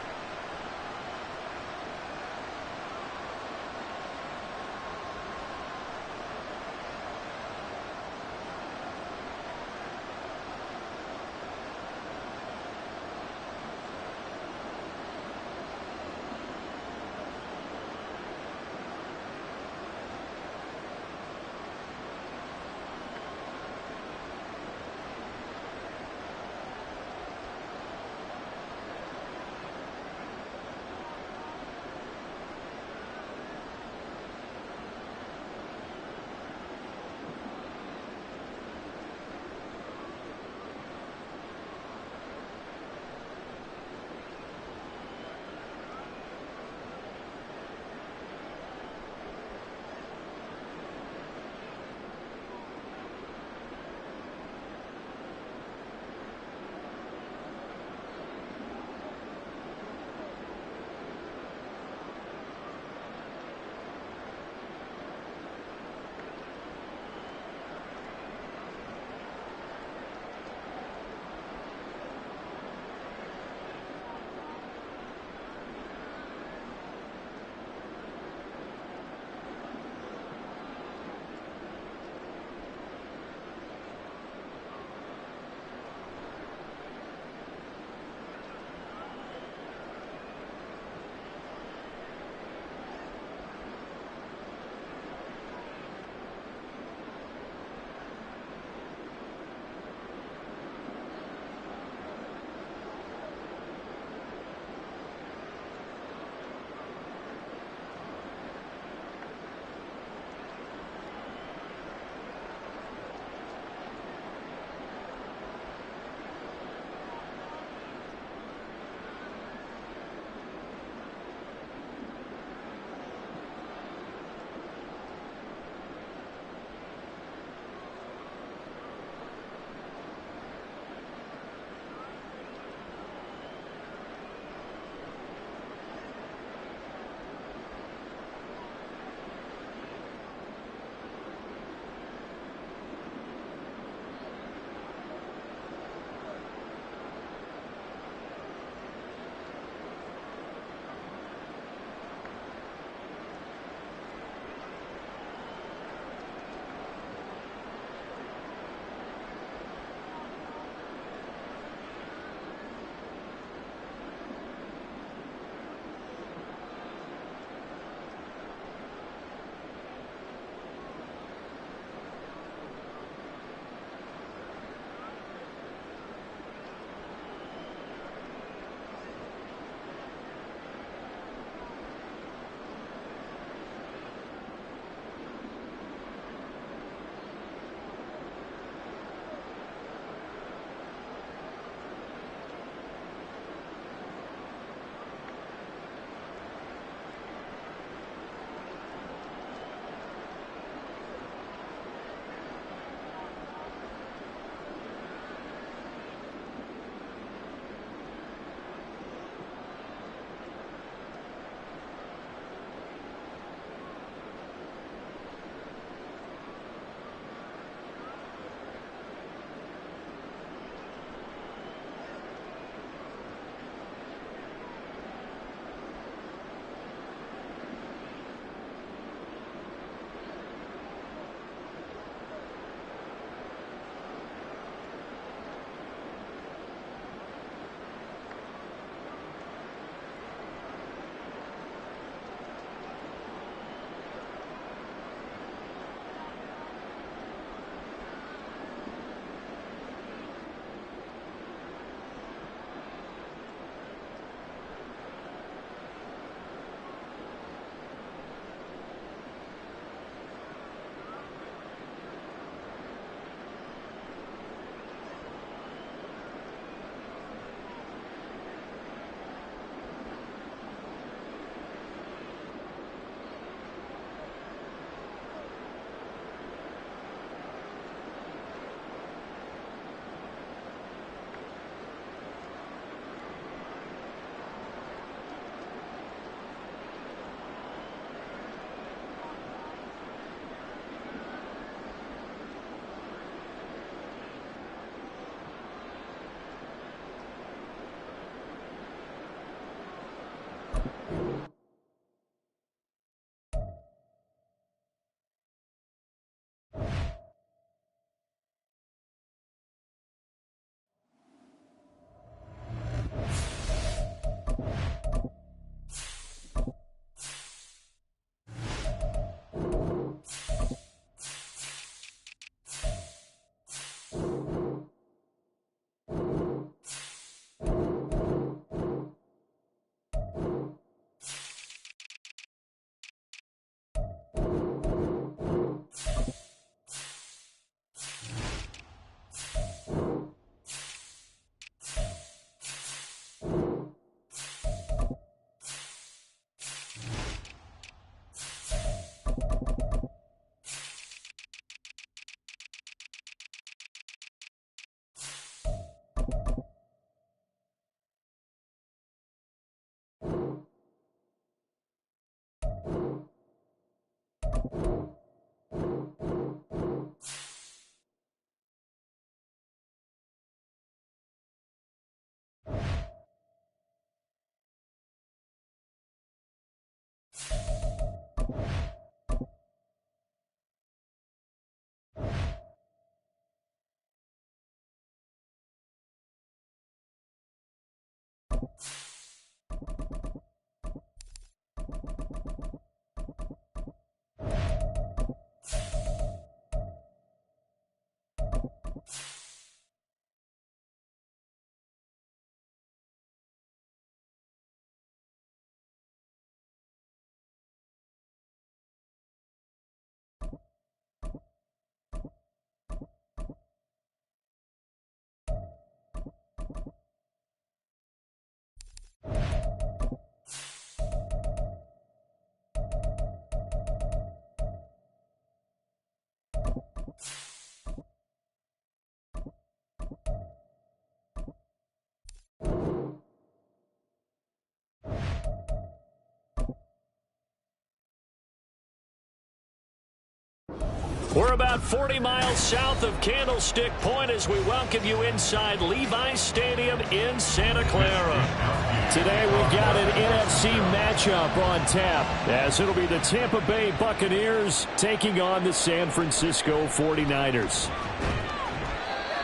We're about 40 miles south of Candlestick Point as we welcome you inside Levi's Stadium in Santa Clara. Today we've got an NFC matchup on tap as it'll be the Tampa Bay Buccaneers taking on the San Francisco 49ers.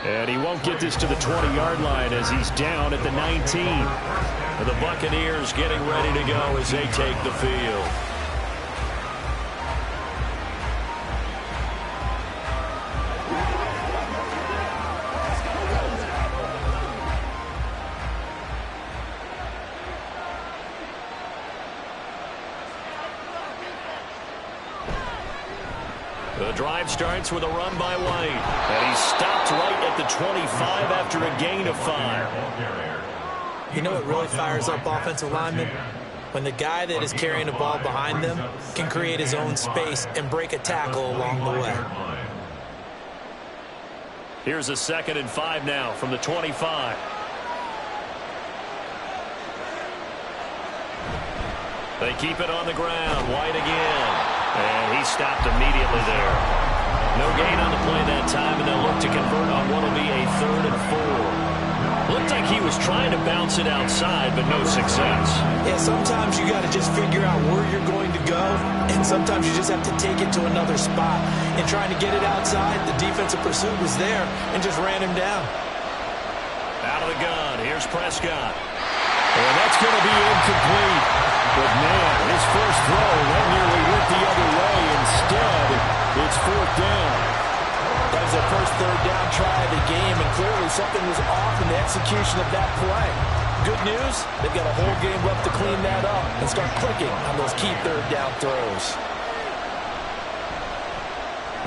And he won't get this to the 20-yard line as he's down at the 19. The Buccaneers getting ready to go as they take the field. The drive starts with a run by White. And he's stopped right at the 25 after a gain of 5. You know what really fires up offensive linemen? When the guy that is carrying the ball behind them can create his own space and break a tackle along the way. Here's a 2nd and 5 now from the 25. They keep it on the ground. White again. And he stopped immediately there. No gain on the play that time, and they'll look to convert on what will be a 3rd and 4. Looked like he was trying to bounce it outside, but no success. Yeah, sometimes you got to just figure out where you're going to go, and sometimes you just have to take it to another spot. And trying to get it outside, the defensive pursuit was there and just ran him down. Out of the gun, here's Prescott. And that's going to be incomplete. But, man, his first throw that nearly went the other way. Instead, it's 4th down. That was their first 3rd down try of the game, and clearly something was off in the execution of that play. Good news, they've got a whole game left to clean that up and start clicking on those key 3rd down throws.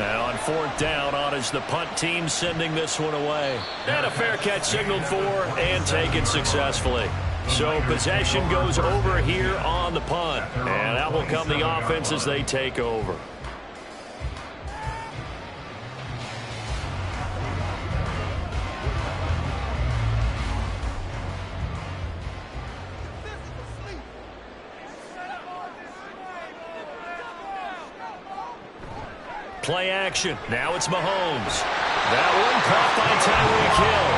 Now on 4th down, on is the punt team sending this one away. And a fair catch signaled for and taken successfully. So possession goes over here on the punt. And out will come the offense as they take over. Play action. Now it's Mahomes. That one caught by Tyreek Hill.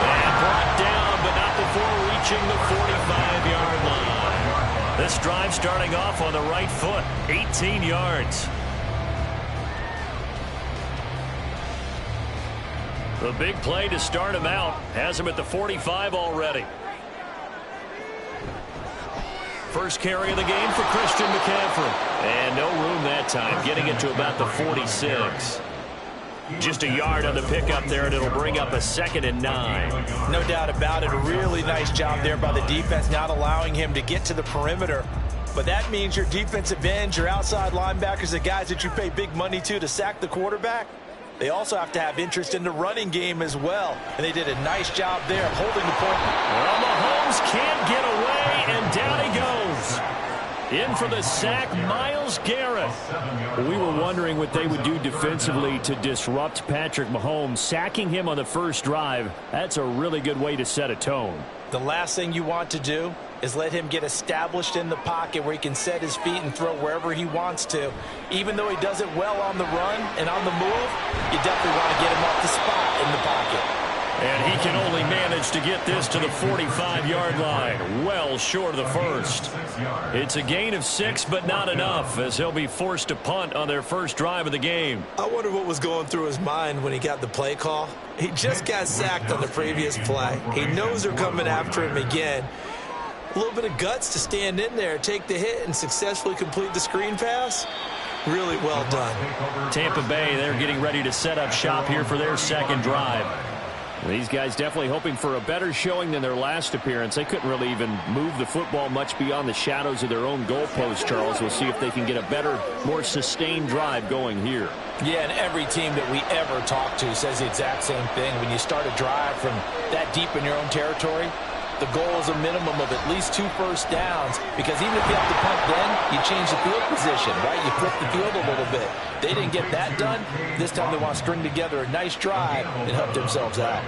And brought down, but not before reaching the 45-yard line. This drive starting off on the right foot. 18 yards. The big play to start him out. Has him at the 45 already. First carry of the game for Christian McCaffrey. And no room that time, getting it to about the 46. Just a yard on the pickup there, and it'll bring up a 2nd and 9. No doubt about it. A really nice job there by the defense, not allowing him to get to the perimeter. But that means your defensive ends, your outside linebackers, the guys that you pay big money to sack the quarterback, they also have to have interest in the running game as well. And they did a nice job there of holding the point. Well, Mahomes can't get away, and down he goes. In for the sack, Myles Garrett. We were wondering what they would do defensively to disrupt Patrick Mahomes. Sacking him on the first drive, that's a really good way to set a tone. The last thing you want to do is let him get established in the pocket where he can set his feet and throw wherever he wants to. Even though he does it well on the run and on the move, you definitely want to get him off the spot in the pocket. And he can only manage to get this to the 45-yard line, well short of the first. It's a gain of 6, but not enough, as he'll be forced to punt on their first drive of the game. I wonder what was going through his mind when he got the play call. He just got sacked on the previous play. He knows they're coming after him again. A little bit of guts to stand in there, take the hit, and successfully complete the screen pass. Really well done. Tampa Bay, they're getting ready to set up shop here for their second drive. These guys definitely hoping for a better showing than their last appearance. They couldn't really even move the football much beyond the shadows of their own goalpost, Charles. We'll see if they can get a better, more sustained drive going here. Yeah, and every team that we ever talk to says the exact same thing. When you start a drive from that deep in your own territory, the goal is a minimum of at least 2 first downs, because even if you have to punt then, you change the field position, right? You flip the field a little bit. They didn't get that done. This time they want to string together a nice drive and help themselves out.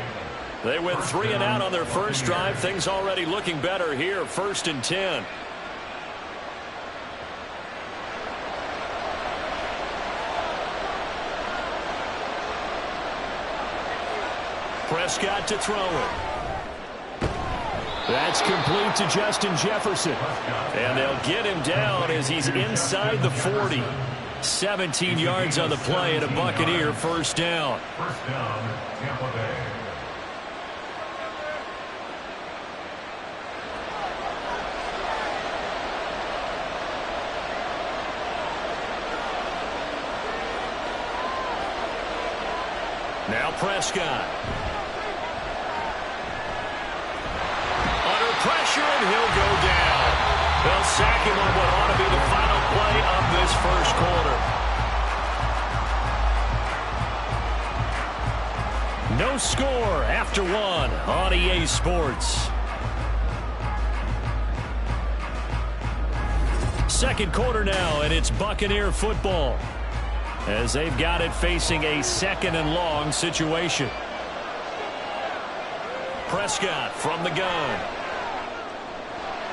They went 3 and out on their first drive. Things already looking better here. 1st and 10. Prescott to throw it. That's complete to Justin Jefferson. And they'll get him down as he's inside the 40. 17 yards on the play and a Buccaneer first down. First down, Tampa Bay. Now Prescott. Under pressure, and he'll go down. They'll sack him on what ought to be the final play of this first quarter. No score after one on EA Sports. Second quarter now, and it's Buccaneer football, as they've got it facing a second and long situation. Prescott from the gun.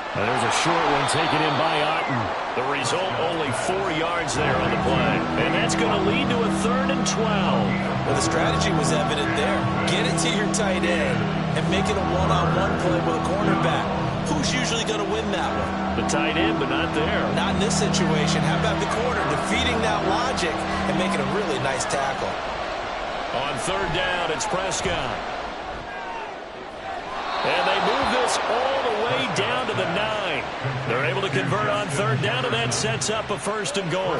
And there's a short one taken in by Otten. The result, only 4 yards there on the play. And that's going to lead to a 3rd and 12. Well, the strategy was evident there. Get it to your tight end and make it a one-on-one play with a cornerback. Who's usually going to win that one? The tight end, but not there. Not in this situation. How about the corner defeating that logic and making a really nice tackle? On 3rd down, it's Prescott. And they move this all the way down to the 9. They're able to convert on 3rd down, and that sets up a 1st and goal.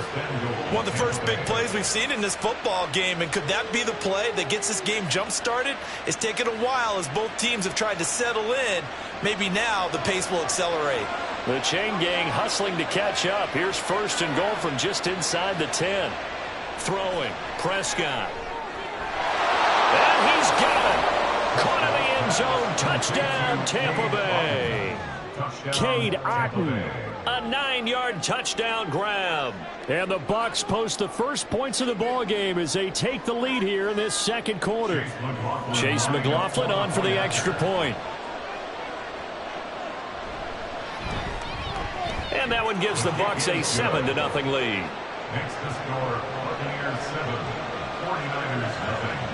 One of the first big plays we've seen in this football game, and could that be the play that gets this game jump-started? It's taken a while as both teams have tried to settle in. Maybe now the pace will accelerate. The chain gang hustling to catch up. Here's 1st and goal from just inside the 10. Throwing, Prescott. And he's got it. Caught in the end zone. Touchdown, Tampa Bay. Cade Otten, a 9-yard touchdown grab. And the Bucs post the first points of the ball game as they take the lead here in this second quarter. Chase McLaughlin on for the extra point. And that one gives the Bucs a 7-0 lead. Next to score, Buccaneers 7, 49ers 0.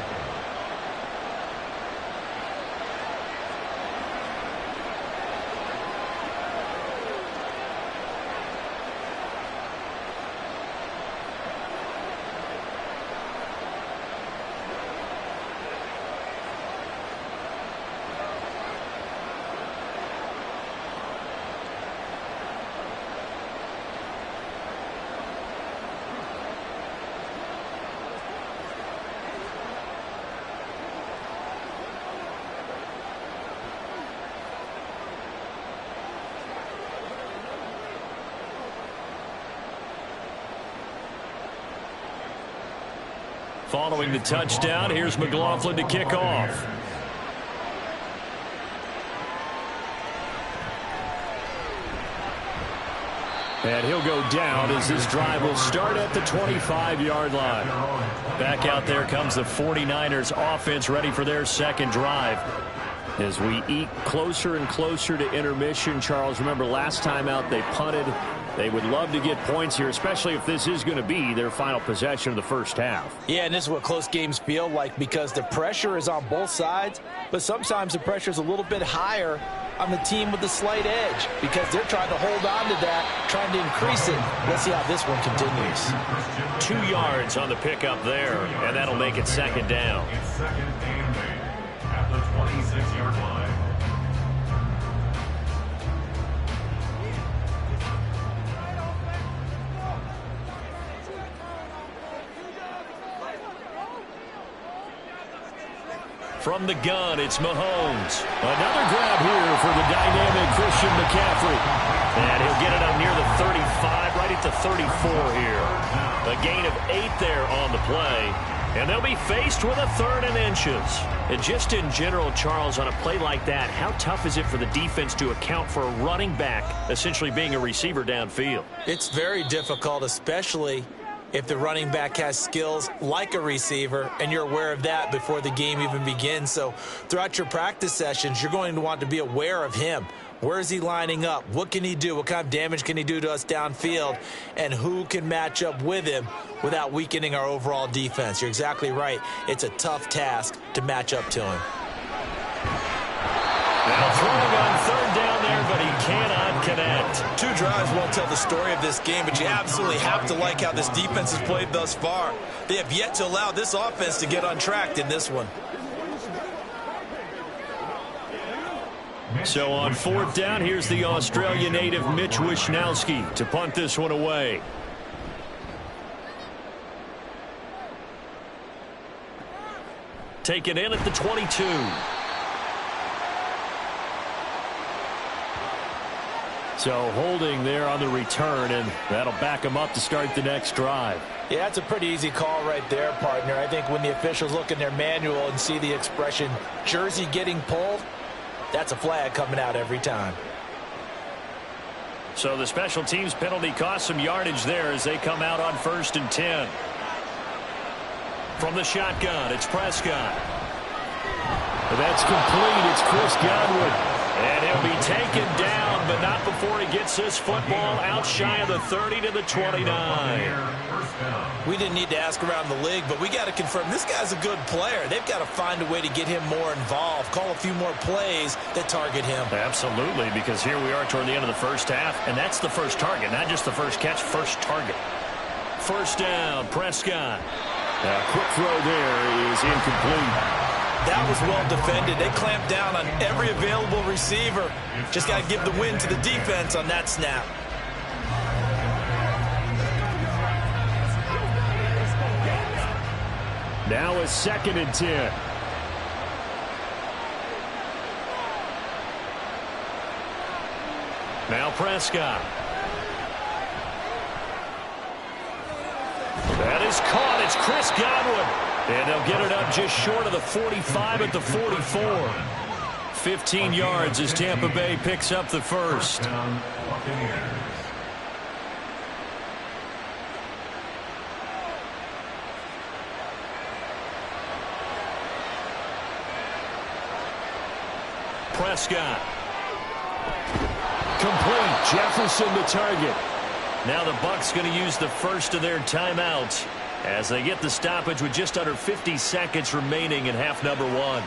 Following the touchdown, here's McLaughlin to kick off. And he'll go down as this drive will start at the 25-yard line. Back out there comes the 49ers offense, ready for their second drive. As we eke closer and closer to intermission, Charles, remember last time out they punted. They would love to get points here, especially if this is going to be their final possession of the first half. Yeah, and this is what close games feel like because the pressure is on both sides, but sometimes the pressure is a little bit higher on the team with the slight edge because they're trying to hold on to that, trying to increase it. Let's see how this one continues. 2 yards on the pickup there, and that'll make it second down. It's second and 8 at the 26-yard line. From the gun, it's Mahomes. Another grab here for the dynamic Christian McCaffrey. And he'll get it up near the 35, right at the 34 here. A gain of 8 there on the play. And they'll be faced with a 3rd and inches. And just in general, Charles, on a play like that, how tough is it for the defense to account for a running back essentially being a receiver downfield? It's very difficult, especially if the running back has skills like a receiver, and you're aware of that before the game even begins. So throughout your practice sessions, you're going to want to be aware of him. Where is he lining up? What can he do? What kind of damage can he do to us downfield? And who can match up with him without weakening our overall defense? You're exactly right. It's a tough task to match up to him. Now throwing on third down there, but he cannot connect. 2 drives won't tell the story of this game, but you absolutely have to like how this defense has played thus far. They have yet to allow this offense to get untracked in this one. So on fourth down, here's the Australia native Mitch Wishnowsky to punt this one away. Taken in at the 22. So holding there on the return, and that'll back him up to start the next drive. Yeah, that's a pretty easy call right there, partner. I think when the officials look in their manual and see the expression jersey getting pulled, that's a flag coming out every time. So the special teams penalty cost some yardage there as they come out on 1st and 10. From the shotgun, it's Prescott. That's complete. It's Chris Godwin. And he'll be taken down, but not before he gets this football out shy of the 30 to the 29. We didn't need to ask around the league, but we got to confirm this guy's a good player. They've got to find a way to get him more involved, call a few more plays that target him. Absolutely, because here we are toward the end of the first half, and that's the first target, not just the first catch, first target. First down, Prescott. Quick throw there is incomplete. That was well defended. They clamped down on every available receiver. Just got to give the win to the defense on that snap. Now a 2nd and 10. Now Prescott. That is caught. It's Chris Godwin. And they'll get it up just short of the 45 at the 44. 15 yards as Tampa Bay picks up the first. Prescott. Complete. Jefferson the target. Now the Bucs going to use the first of their timeouts as they get the stoppage with just under 50 seconds remaining in half number 1.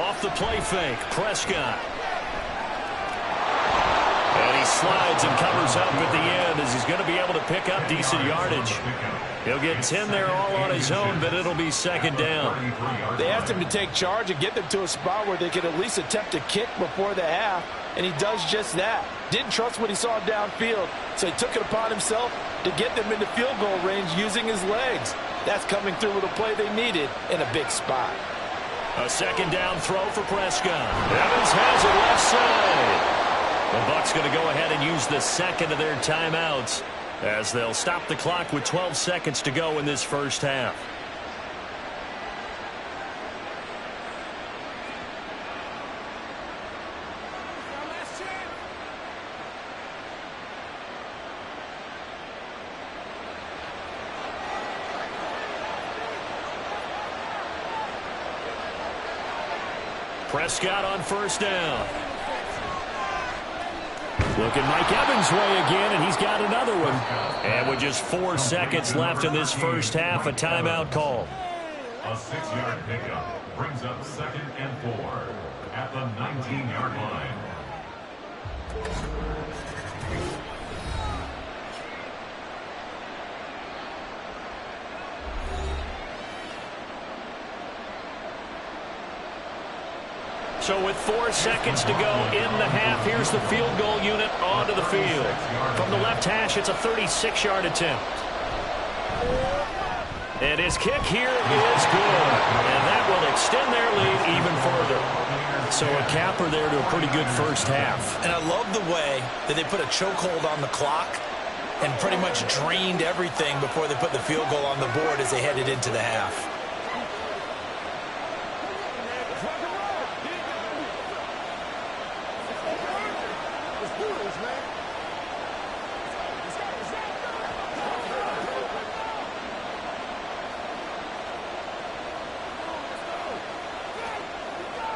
Off the play fake, Prescott. And he slides and covers up at the end as he's going to be able to pick up decent yardage. He'll get 10 there all on his own, but it'll be 2nd down. They asked him to take charge and get them to a spot where they could at least attempt a kick before the half, and he does just that. Didn't trust what he saw downfield, so he took it upon himself to get them into field goal range using his legs. That's coming through with a play they needed in a big spot. A 2nd down throw for Prescott. Evans has it left side. The Bucs going to go ahead and use the 2nd of their timeouts as they'll stop the clock with 12 seconds to go in this first half. Prescott on 1st down. Looking Mike Evans' way again, and he's got another one. And with just 4 seconds left in this first half, a timeout call. A 6-yard pickup brings up 2nd and 4 at the 19-yard line. So with 4 seconds to go in the half, here's the field goal unit onto the field. From the left hash, it's a 36-yard attempt. And his kick here is good. And that will extend their lead even further. So a capper there to a pretty good first half. And I love the way that they put a chokehold on the clock and pretty much drained everything before they put the field goal on the board as they headed into the half.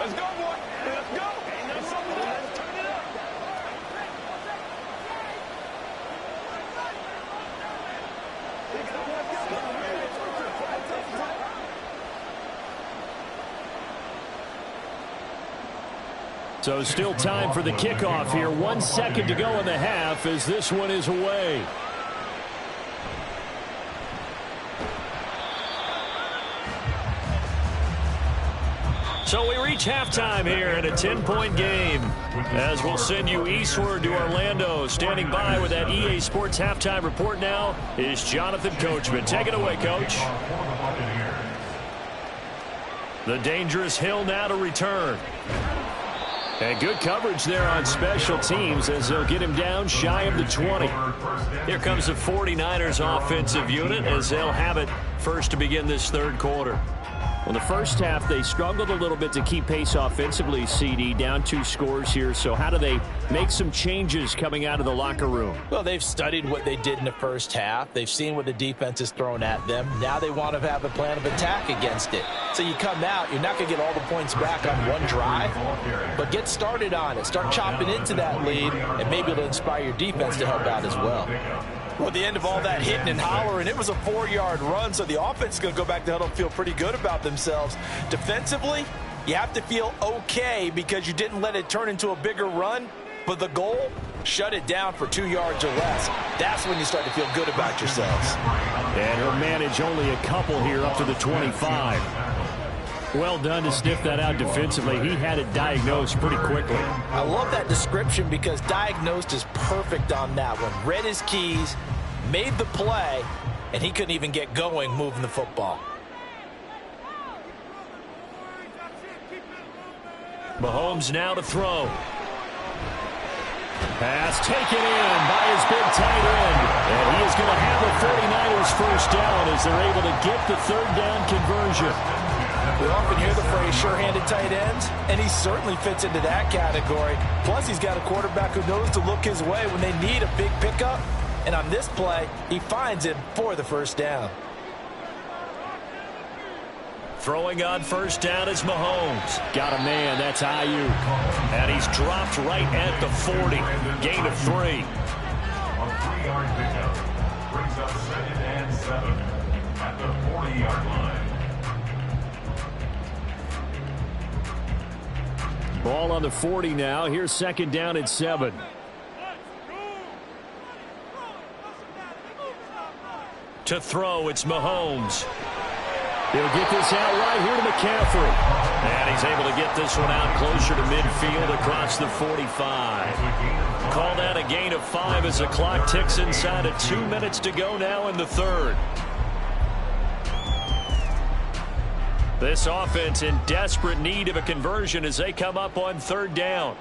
Let's go, boy. Let's go. Turn it up. So still time for the kickoff here. 1 second to go in the half as this one is away. So we reach halftime here in a 10-point game. As we'll send you eastward to Orlando. Standing by with that EA Sports halftime report now is Jonathan Coachman. Take it away, Coach. The dangerous Hill now to return. And good coverage there on special teams as they'll get him down shy of the 20. Here comes the 49ers offensive unit as they'll have it first to begin this third quarter. Well, the first half, they struggled a little bit to keep pace offensively, CD, down 2 scores here. So how do they make some changes coming out of the locker room? Well, they've studied what they did in the first half. They've seen what the defense has thrown at them. Now they want to have a plan of attack against it. So you come out, you're not going to get all the points back on one drive, but get started on it. Start chopping into that lead, and maybe it'll inspire your defense to help out as well. Well, at the end of all that hitting and hollering, it was a 4-yard run, so the offense is going to go back to huddle and feel pretty good about themselves. Defensively, you have to feel okay because you didn't let it turn into a bigger run, but the goal, shut it down for 2 yards or less. That's when you start to feel good about yourselves. And he'll manage only a couple here up to the 25. Well done to sniff that out defensively. He had it diagnosed pretty quickly. I love that description because diagnosed is perfect on that one. Read his keys, made the play, and he couldn't even get going moving the football. Mahomes now to throw. Pass taken in by his big tight end. And he is going to have the 49ers first down as they're able to get the third down conversion. We often hear the phrase sure-handed tight ends, and he certainly fits into that category. Plus, he's got a quarterback who knows to look his way when they need a big pickup. And on this play, he finds him for the first down. Throwing on first down is Mahomes. Got a man, that's Ayuk. And he's dropped right at the 40. Gain of 3. A 3-yard pickup brings up 2nd and 7 at the 40-yard line. Ball on the 40 now. Here's 2nd down at 7. To throw, it's Mahomes. He'll get this out right here to McCaffrey. And he's able to get this one out closer to midfield across the 45. Call that a gain of 5 as the clock ticks inside of 2 minutes to go now in the third. This offense in desperate need of a conversion as they come up on third down.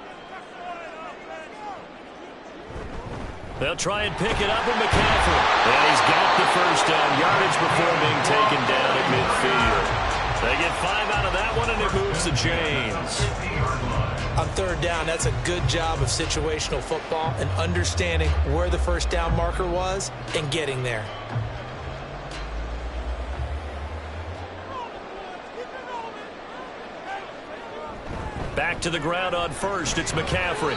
They'll try and pick it up with McCaffrey. And he's got the first down yardage before being taken down at midfield. They get 5 out of that one, and it moves the chains. On third down, that's a good job of situational football and understanding where the first down marker was and getting there. Back to the ground on first. It's McCaffrey.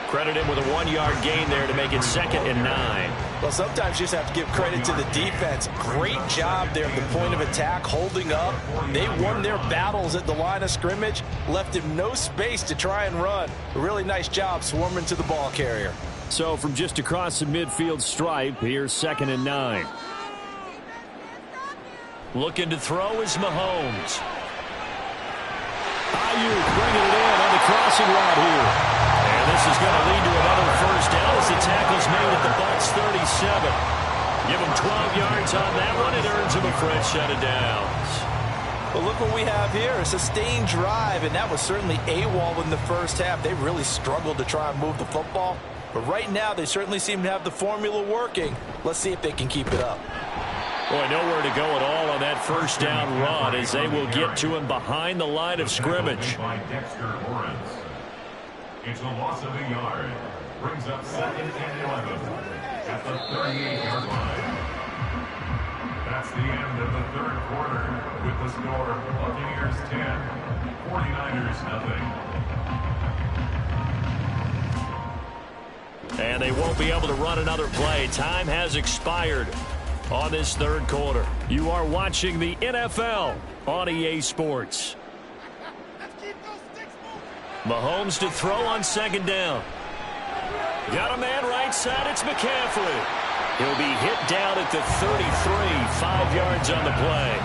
Credit him with a 1-yard gain there to make it 2nd and 9. Well, sometimes you just have to give credit to the defense. Great job there at the point of attack, holding up. They won their battles at the line of scrimmage, left him no space to try and run. A really nice job swarming to the ball carrier. So from just across the midfield stripe, here's 2nd and 9. Looking to throw is Mahomes. Ayuk bringing it in on the crossing route here. And this is going to lead to another first down as the tackle's made at the Bucs 37. Give him 12 yards on that one. It earns him a fresh set of downs. Well, look what we have here. A sustained drive, and that was certainly AWOL in the first half. They really struggled to try and move the football. But right now, they certainly seem to have the formula working. Let's see if they can keep it up. Boy, nowhere to go at all on that first down run as they will get to him behind the line of scrimmage. By Dexter Lawrence. It's a loss of a yard. Brings up second and 11 at the 38-yard line. That's the end of the third quarter with the score Buccaneers 10, 49ers nothing. And they won't be able to run another play. Time has expired on this third quarter. You are watching the NFL on EA Sports. Mahomes to throw on second down. Got a man right side. It's McCaffrey. He'll be hit down at the 33, 5 yards on the play.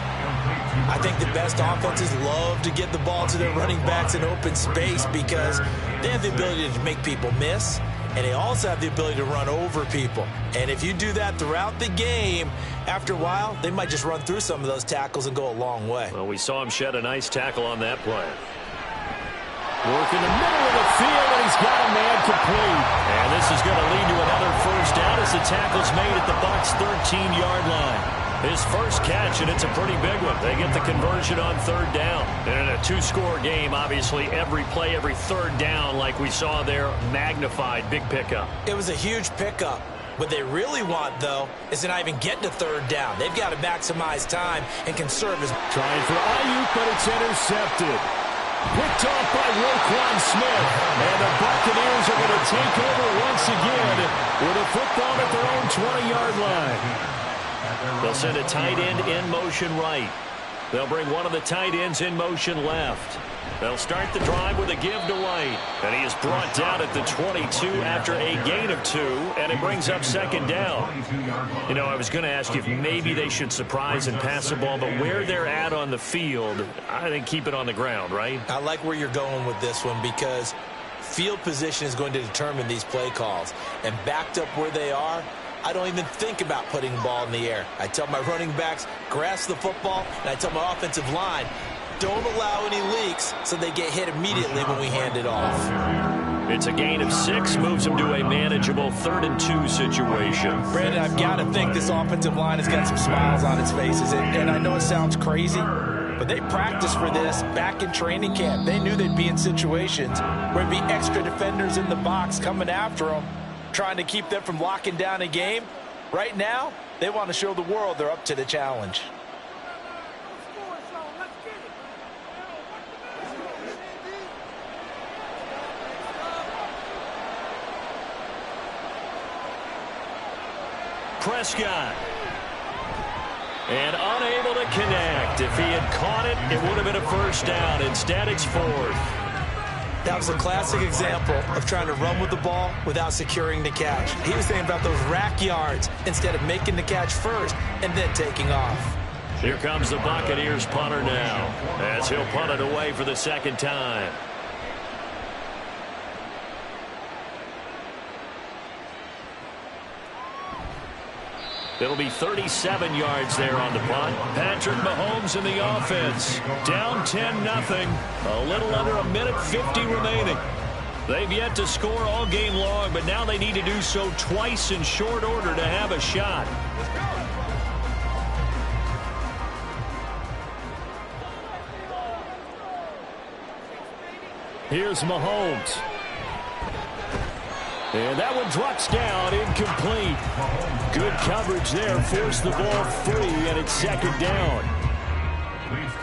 I think the best offenses love to get the ball to their running backs in open space because they have the ability to make people miss, and they also have the ability to run over people. And if you do that throughout the game, after a while, they might just run through some of those tackles and go a long way. Well, we saw him shed a nice tackle on that play. Work in the middle of the field, and he's got a man complete. And this is going to lead to another first down as the tackle's made at the Bucs' 13-yard line. His first catch, and it's a pretty big one. They get the conversion on third down. And in a two-score game, obviously, every play, every third down, like we saw there, magnified, big pickup. It was a huge pickup. What they really want, though, is to not even get to third down. They've got to maximize time and conserve his... Trying for Ayuk, but it's intercepted. Picked off by Roquan Smith. And the Buccaneers are going to take over once again with a football at their own 20-yard line. They'll send a tight end in motion right. They'll bring one of the tight ends in motion left. They'll start the drive with a give to White. And he is brought down at the 22 after a gain of 2, and it brings up second down. You know, I was going to ask you if maybe they should surprise and pass the ball, but where they're at on the field, I think keep it on the ground, right? I like where you're going with this one because field position is going to determine these play calls. And backed up where they are, I don't even think about putting the ball in the air. I tell my running backs, grasp the football, and I tell my offensive line, don't allow any leaks so they get hit immediately when we hand it off. It's a gain of 6, moves them to a manageable 3rd and 2 situation. Brandon, I've got to think this offensive line has got some smiles on its faces. And I know it sounds crazy, but they practiced for this back in training camp. They knew they'd be in situations where there'd be extra defenders in the box coming after them, trying to keep them from locking down a game. Right now, they want to show the world they're up to the challenge. Prescott. And unable to connect. If he had caught it, it would have been a first down. Instead, it's 4th. That was a classic example of trying to run with the ball without securing the catch. He was thinking about those rack yards instead of making the catch first and then taking off. Here comes the Buccaneers punter now, as he'll punt it away for the second time. It'll be 37 yards there on the punt. Patrick Mahomes in the offense. Down 10-0. A little under a minute 50 remaining. They've yet to score all game long, but now they need to do so twice in short order to have a shot. Here's Mahomes. And that one drops down, incomplete. Good coverage there, forced the ball free, and it's second down.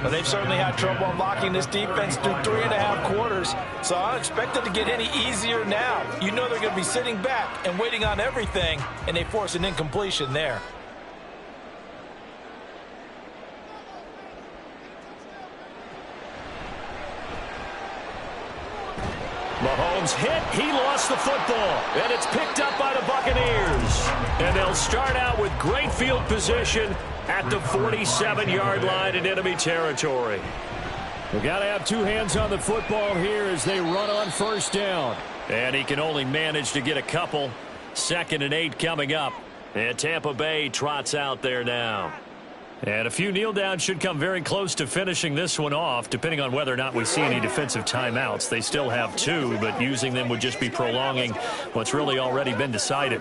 Well, they've certainly had trouble unlocking this defense through 3.5 quarters, so I don't expect it to get any easier now. You know they're going to be sitting back and waiting on everything, and they force an incompletion there. Mahomes hit. He lost the football. And it's picked up by the Buccaneers. And they'll start out with great field position at the 47-yard line in enemy territory. We've got to have two hands on the football here as they run on first down. And he can only manage to get a couple. 2nd and 8 coming up. And Tampa Bay trots out there now. And a few kneel downs should come very close to finishing this one off, depending on whether or not we see any defensive timeouts. They still have 2, but using them would just be prolonging what's really already been decided.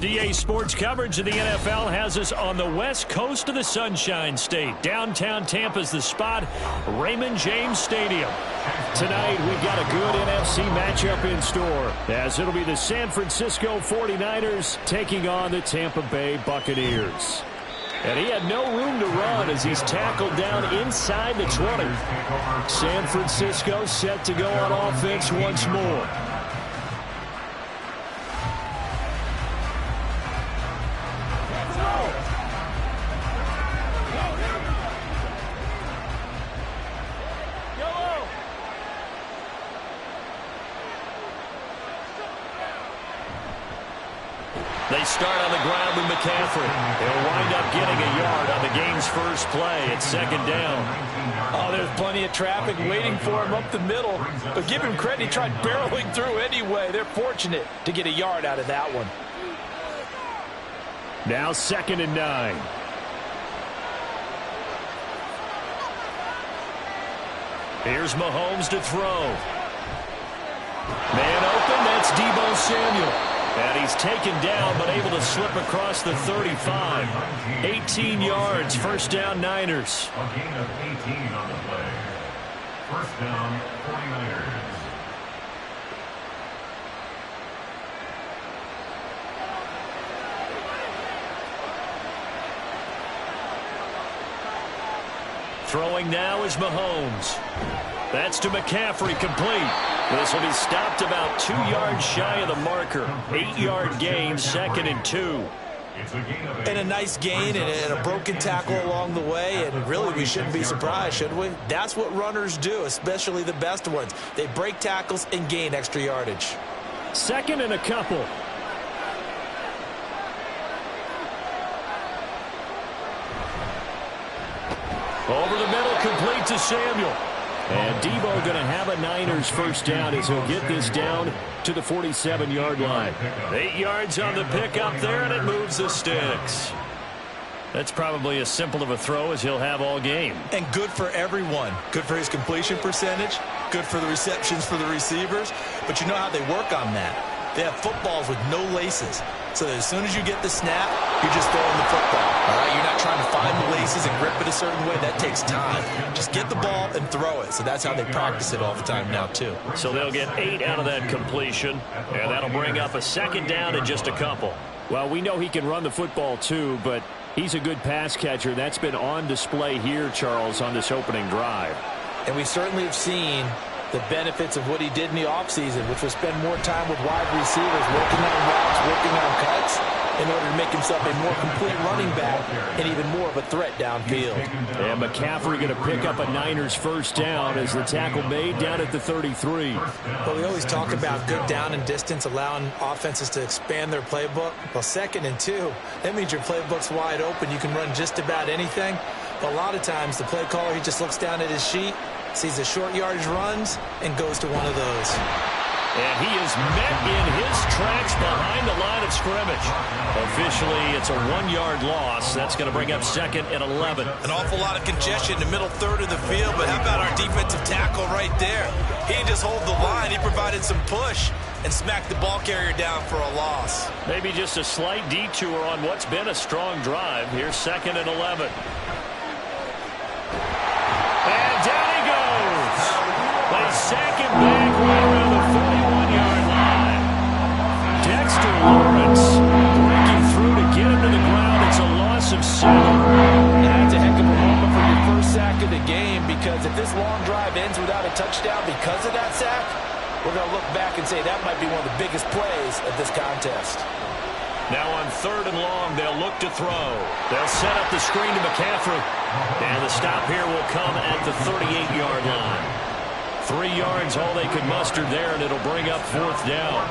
DA Sports coverage of the NFL has us on the west coast of the Sunshine State. Downtown Tampa's the spot, Raymond James Stadium. Tonight, we've got a good NFC matchup in store, as it'll be the San Francisco 49ers taking on the Tampa Bay Buccaneers. And he had no room to run as he's tackled down inside the 20. San Francisco set to go on offense once more. They start on the ground with McCaffrey. He'll wind up getting a yard on the game's first play. It's second down. Oh, there's plenty of traffic waiting for him up the middle. But give him credit, he tried barreling through anyway. They're fortunate to get a yard out of that one. Now 2nd and 9. Here's Mahomes to throw. Man open, that's Deebo Samuel. And he's taken down, but able to slip across the 35. 18 yards, first down, Niners. A gain of 18 on the play. First down, 49ers. Throwing now is Mahomes. That's to McCaffrey, complete. This will be stopped about 2 yards shy of the marker. 8-yard gain, 2nd and 2. And a nice gain and a broken tackle along the way, and really we shouldn't be surprised, should we? That's what runners do, especially the best ones. They break tackles and gain extra yardage. 2nd and a couple. Over the middle, complete to Samuel. And Deebo going to have a Niners first down as he'll get this down to the 47-yard line. 8 yards on the pickup there, and it moves the sticks. That's probably as simple of a throw as he'll have all game. And good for everyone. Good for his completion percentage. Good for the receptions for the receivers. But you know how they work on that. They have footballs with no laces. so that as soon as you get the snap, you're just throwing the football. All right, you're not trying to find the laces and grip it a certain way. That takes time. Just get the ball and throw it. So that's how they practice it all the time now, too. So they'll get 8 out of that completion, and that'll bring up a second down in just a couple. Well, we know he can run the football, too, but he's a good pass catcher. That's been on display here, Charles, on this opening drive. And we certainly have seen the benefits of what he did in the offseason, which was spend more time with wide receivers, working on routes, working on cuts, in order to make himself a more complete running back and even more of a threat downfield. And McCaffrey going to pick up a Niners first down as the tackle made down at the 33. Well, we always talk about good down and distance, allowing offenses to expand their playbook. Well, 2nd and 2, that means your playbook's wide open. You can run just about anything. But a lot of times, the play caller, he just looks down at his sheet, sees the short yardage runs, and goes to one of those. And he is met in his tracks behind the line of scrimmage. Officially, it's a 1-yard loss. That's going to bring up 2nd and 11. An awful lot of congestion in the middle third of the field, but how about our defensive tackle right there? He didn't just hold the line. He provided some push and smacked the ball carrier down for a loss. Maybe just a slight detour on what's been a strong drive. Here's 2nd and 11. And down he goes. They sack him back right around the 41-yard line. Dexter Lawrence breaking through to get him to the ground. It's a loss of 7. That's a heck of a moment for your first sack of the game, because if this long drive ends without a touchdown because of that sack, we're going to look back and say that might be one of the biggest plays of this contest. Now on 3rd and long, they'll look to throw. They'll set up the screen to McCaffrey. And the stop here will come at the 38-yard line. 3 yards, all they could muster there, and it'll bring up 4th down.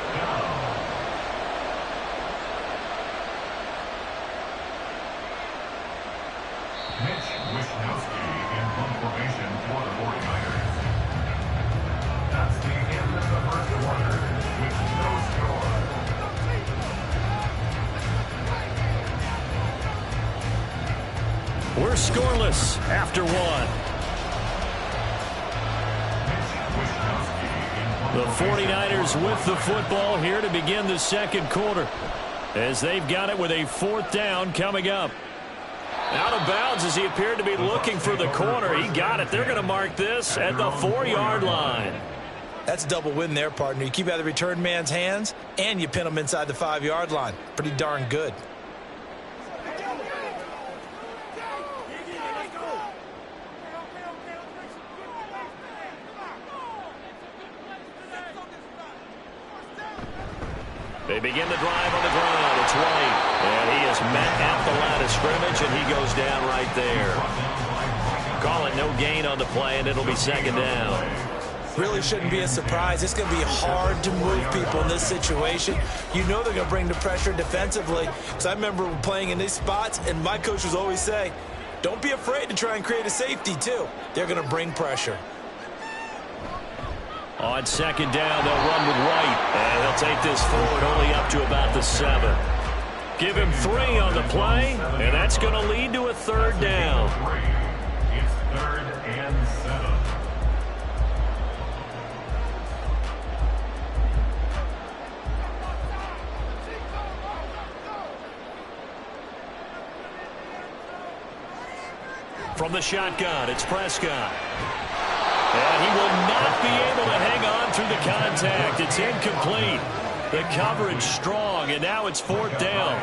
Mitch Wishnowsky in punt formation for the 49ers. That's the end of the first quarter with no score. We're scoreless after 1. The 49ers with the football here to begin the 2nd quarter, as they've got it with a 4th down coming up. Out of bounds as he appeared to be looking for the corner. He got it. They're going to mark this at the 4-yard line. That's a double win there, partner. You keep out of the return man's hands, and you pin him inside the 5-yard line. Pretty darn good. They begin the drive on the ground. It's White. And he is met at the line of scrimmage, and he goes down right there. Call it no gain on the play, and it'll be 2nd down. Really shouldn't be a surprise. It's going to be hard to move people in this situation. You know they're going to bring the pressure defensively. Because I remember playing in these spots, and my coach was always saying, don't be afraid to try and create a safety, too. They're going to bring pressure. On 2nd down, they'll run with White. And he'll take this forward only up to about the 7. Give him 3 on the play, and that's going to lead to a 3rd down. It's 3rd and 7. From the shotgun, it's Prescott. And he will not be able to hang on through the contact. It's incomplete. The coverage strong, and now it's 4th down.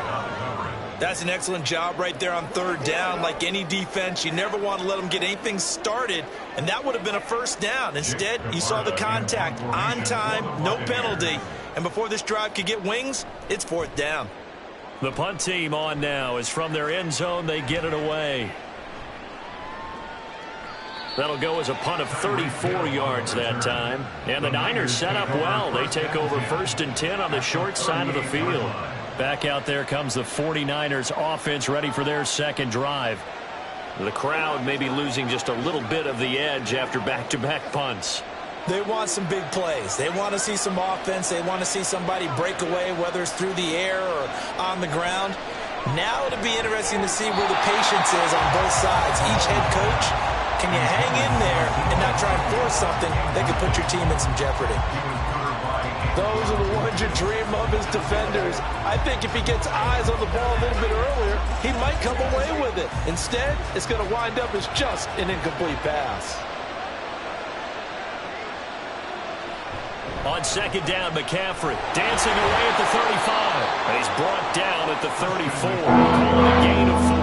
That's an excellent job right there on 3rd down. Like any defense, you never want to let them get anything started, and that would have been a 1st down. Instead, you saw the contact on time, no penalty, and before this drive could get wings, it's 4th down. The punt team on now is from their end zone. They get it away. That'll go as a punt of 34 yards that time. And the Niners set up well. They take over 1st and 10 on the short side of the field. Back out there comes the 49ers offense ready for their 2nd drive. The crowd may be losing just a little bit of the edge after back-to-back punts. They want some big plays. They want to see some offense. They want to see somebody break away, whether it's through the air or on the ground. Now it'll be interesting to see where the patience is on both sides. Each head coach, can you hang in there and not try and force something that could put your team in some jeopardy? Those are the ones you dream of as defenders. I think if he gets eyes on the ball a little bit earlier, he might come away with it. Instead, it's going to wind up as just an incomplete pass. On second down, McCaffrey dancing away at the 35. He's brought down at the 34. Calling a gain of 4.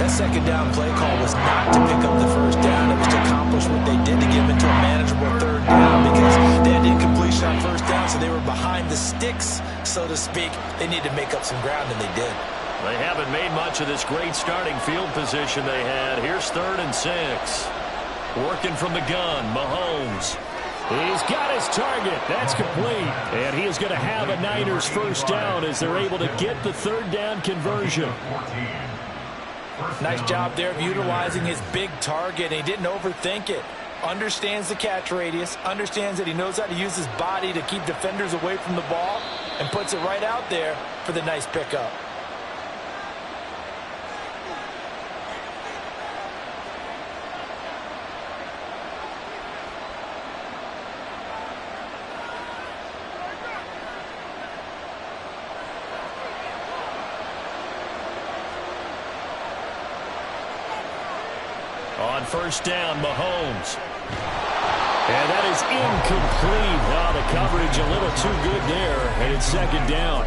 That second down play call was not to pick up the first down. It was to accomplish what they did to get him into a manageable third down because they had incompletion on first down, so they were behind the sticks, so to speak. They needed to make up some ground, and they did. They haven't made much of this great starting field position they had. Here's 3rd and 6. Working from the gun, Mahomes. He's got his target. That's complete. And he is going to have a Niners first down as they're able to get the third down conversion. Nice job there of utilizing his big target. He didn't overthink it. Understands the catch radius. Understands that he knows how to use his body to keep defenders away from the ball. And puts it right out there for the nice pickup. On first down, Mahomes. And that is incomplete. Now the coverage a little too good there, and it's second down.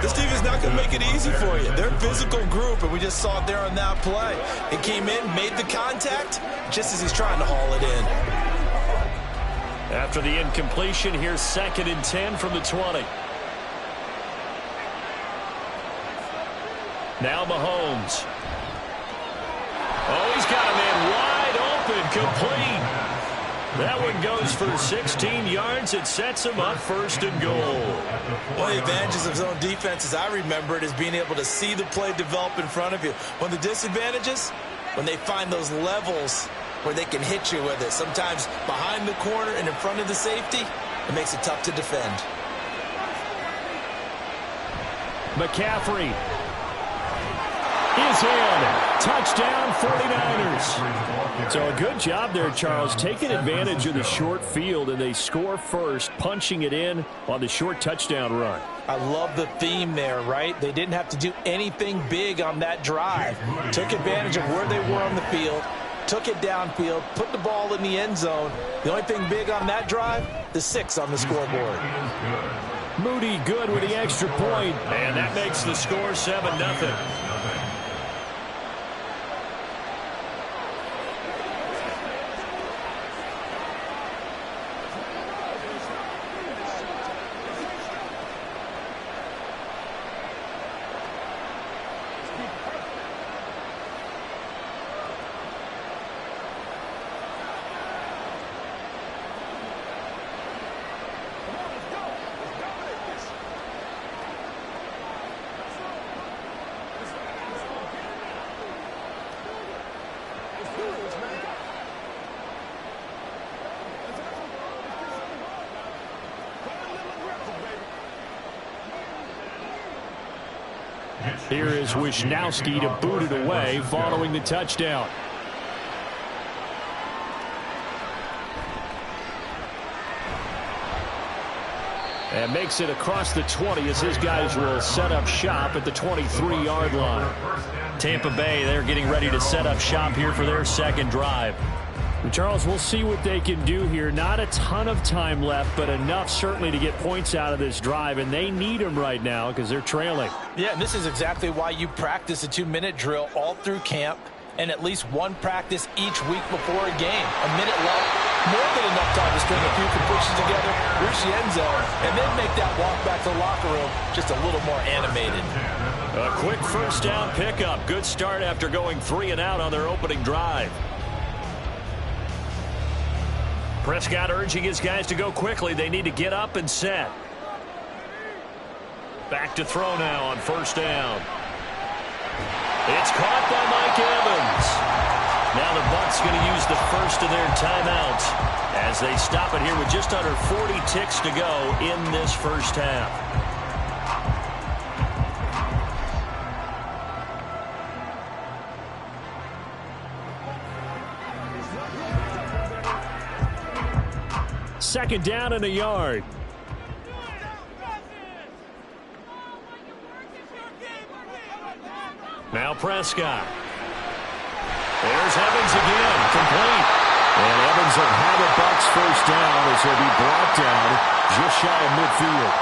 This team is not going to make it easy for you. They're a physical group, and we just saw it there on that play. It came in, made the contact, just as he's trying to haul it in. After the incompletion, here's 2nd and 10 from the 20. Now Mahomes. Oh, he's got a man wide open, complete. That one goes for 16 yards. It sets him up 1st and goal. One of the advantages of zone defense, as I remember it, is being able to see the play develop in front of you. One of the disadvantages, when they find those levels where they can hit you with it. Sometimes behind the corner and in front of the safety, it makes it tough to defend. McCaffrey is in. Touchdown, 49ers. So a good job there, Charles, taking advantage of the short field, and they score first, punching it in on the short touchdown run. I love the theme there, right? They didn't have to do anything big on that drive. Took advantage of where they were on the field, took it downfield, put the ball in the end zone. The only thing big on that drive, the 6 on the scoreboard. Moody good with the extra point, and that makes the score 7-0. Here is Wisnowski to boot it away following the touchdown. And makes it across the 20 as his guys will set up shop at the 23-yard line. Tampa Bay, they're getting ready to set up shop here for their second drive. And Charles, we'll see what they can do here. Not a ton of time left, but enough certainly to get points out of this drive, and they need them right now because they're trailing. Yeah, and this is exactly why you practice a 2-minute drill all through camp and at least one practice each week before a game. A minute left, more than enough time to string a few completions together, reach the end zone, and then make that walk back to the locker room just a little more animated. A quick first down pickup. Good start after going 3 and out on their opening drive. Prescott urging his guys to go quickly. They need to get up and set. Back to throw now on first down. It's caught by Mike Evans. Now the Bucs going to use the first of their timeouts as they stop it here with just under 40 ticks to go in this first half. 2nd down and a yard. Now Prescott. There's Evans again, complete. And Evans will have a Bucs first down as he'll be brought down just shy of midfield.